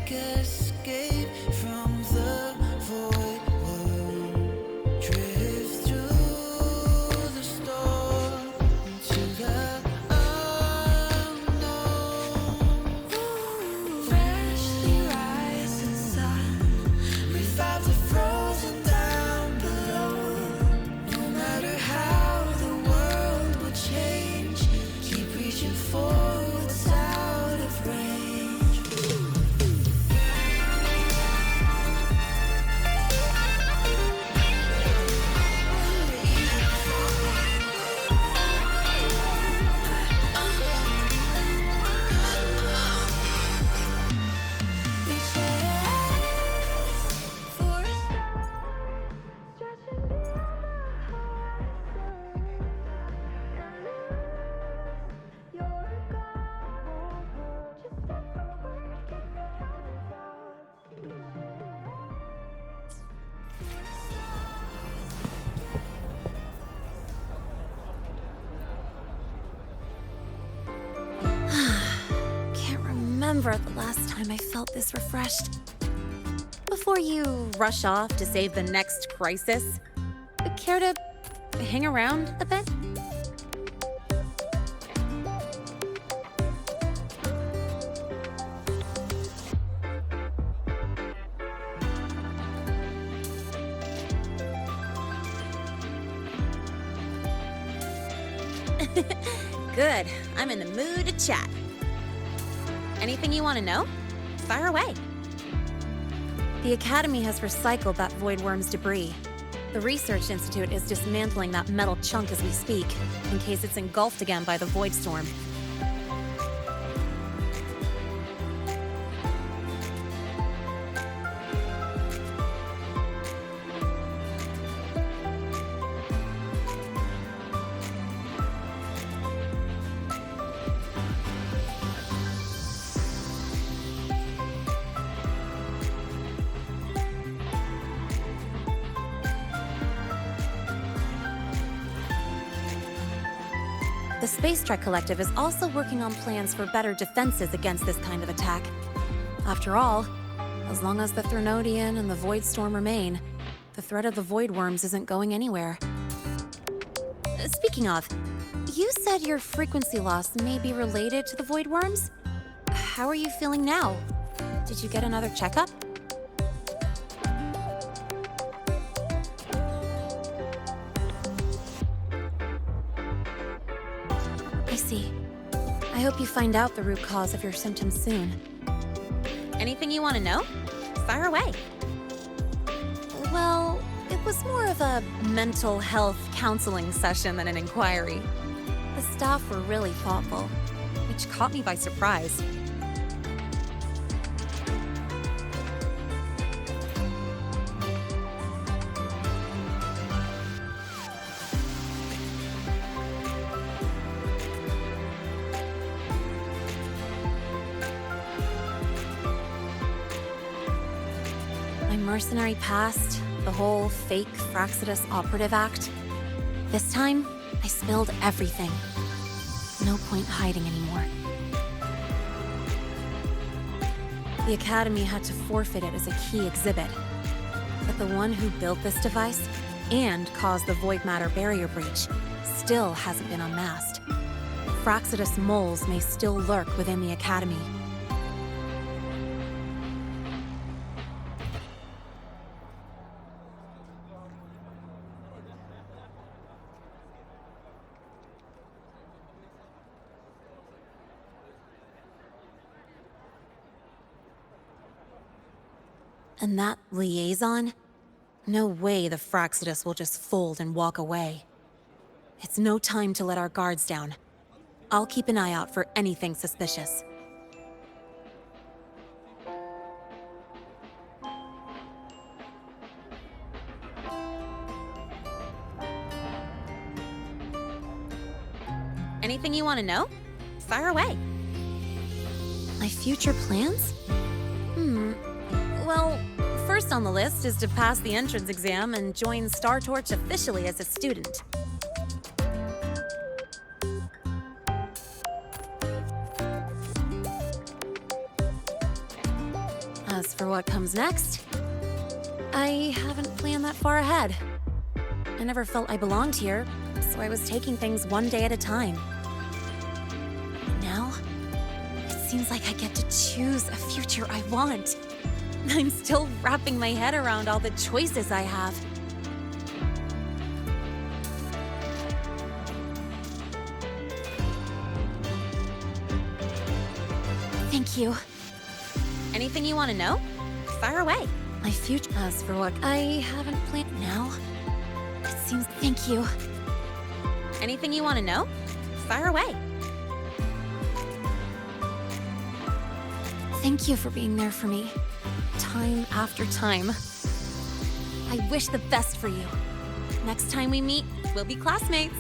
Escape from the void world. Drift through the storm to the unknown. Freshly rising sun, revive the frozen down below. No matter how the world will change, keep reaching for what's out of range. Can't remember the last time I felt this refreshed. Before you rush off to save the next crisis, care to hang around a bit? Good. I'm in the mood to chat. Anything you want to know? Fire away. The Academy has recycled that Void Worm's debris. The Research Institute is dismantling that metal chunk as we speak, in case it's engulfed again by the Void Storm. The Space Trek Collective is also working on plans for better defenses against this kind of attack. After all, as long as the Threnodian and the Void Storm remain, the threat of the Void Worms isn't going anywhere. Speaking of, you said your frequency loss may be related to the Void Worms? How are you feeling now? Did you get another checkup? I see. I hope you find out the root cause of your symptoms soon. Anything you want to know? Fire away. Well, it was more of a mental health counseling session than an inquiry. The staff were really thoughtful, which caught me by surprise. Mercenary past, the whole fake Frostlands operative act. This time, I spilled everything. No point hiding anymore. The Academy had to forfeit it as a key exhibit. But the one who built this device and caused the void matter barrier breach still hasn't been unmasked. Frostlands moles may still lurk within the Academy. And that liaison? No way the Frostlands will just fold and walk away. It's no time to let our guards down. I'll keep an eye out for anything suspicious. Anything you want to know? Fire away. My future plans? Well, first on the list is to pass the entrance exam and join Star Torch officially as a student. As for what comes next, I haven't planned that far ahead. I never felt I belonged here, so I was taking things one day at a time. Now, it seems like I get to choose a future I want. I'm still wrapping my head around all the choices I have. Thank you. Anything you want to know? Fire away. My future. As for what I haven't planned now, it seems. Thank you. Anything you want to know? Fire away. Thank you for being there for me, time after time. I wish the best for you. Next time we meet, we'll be classmates.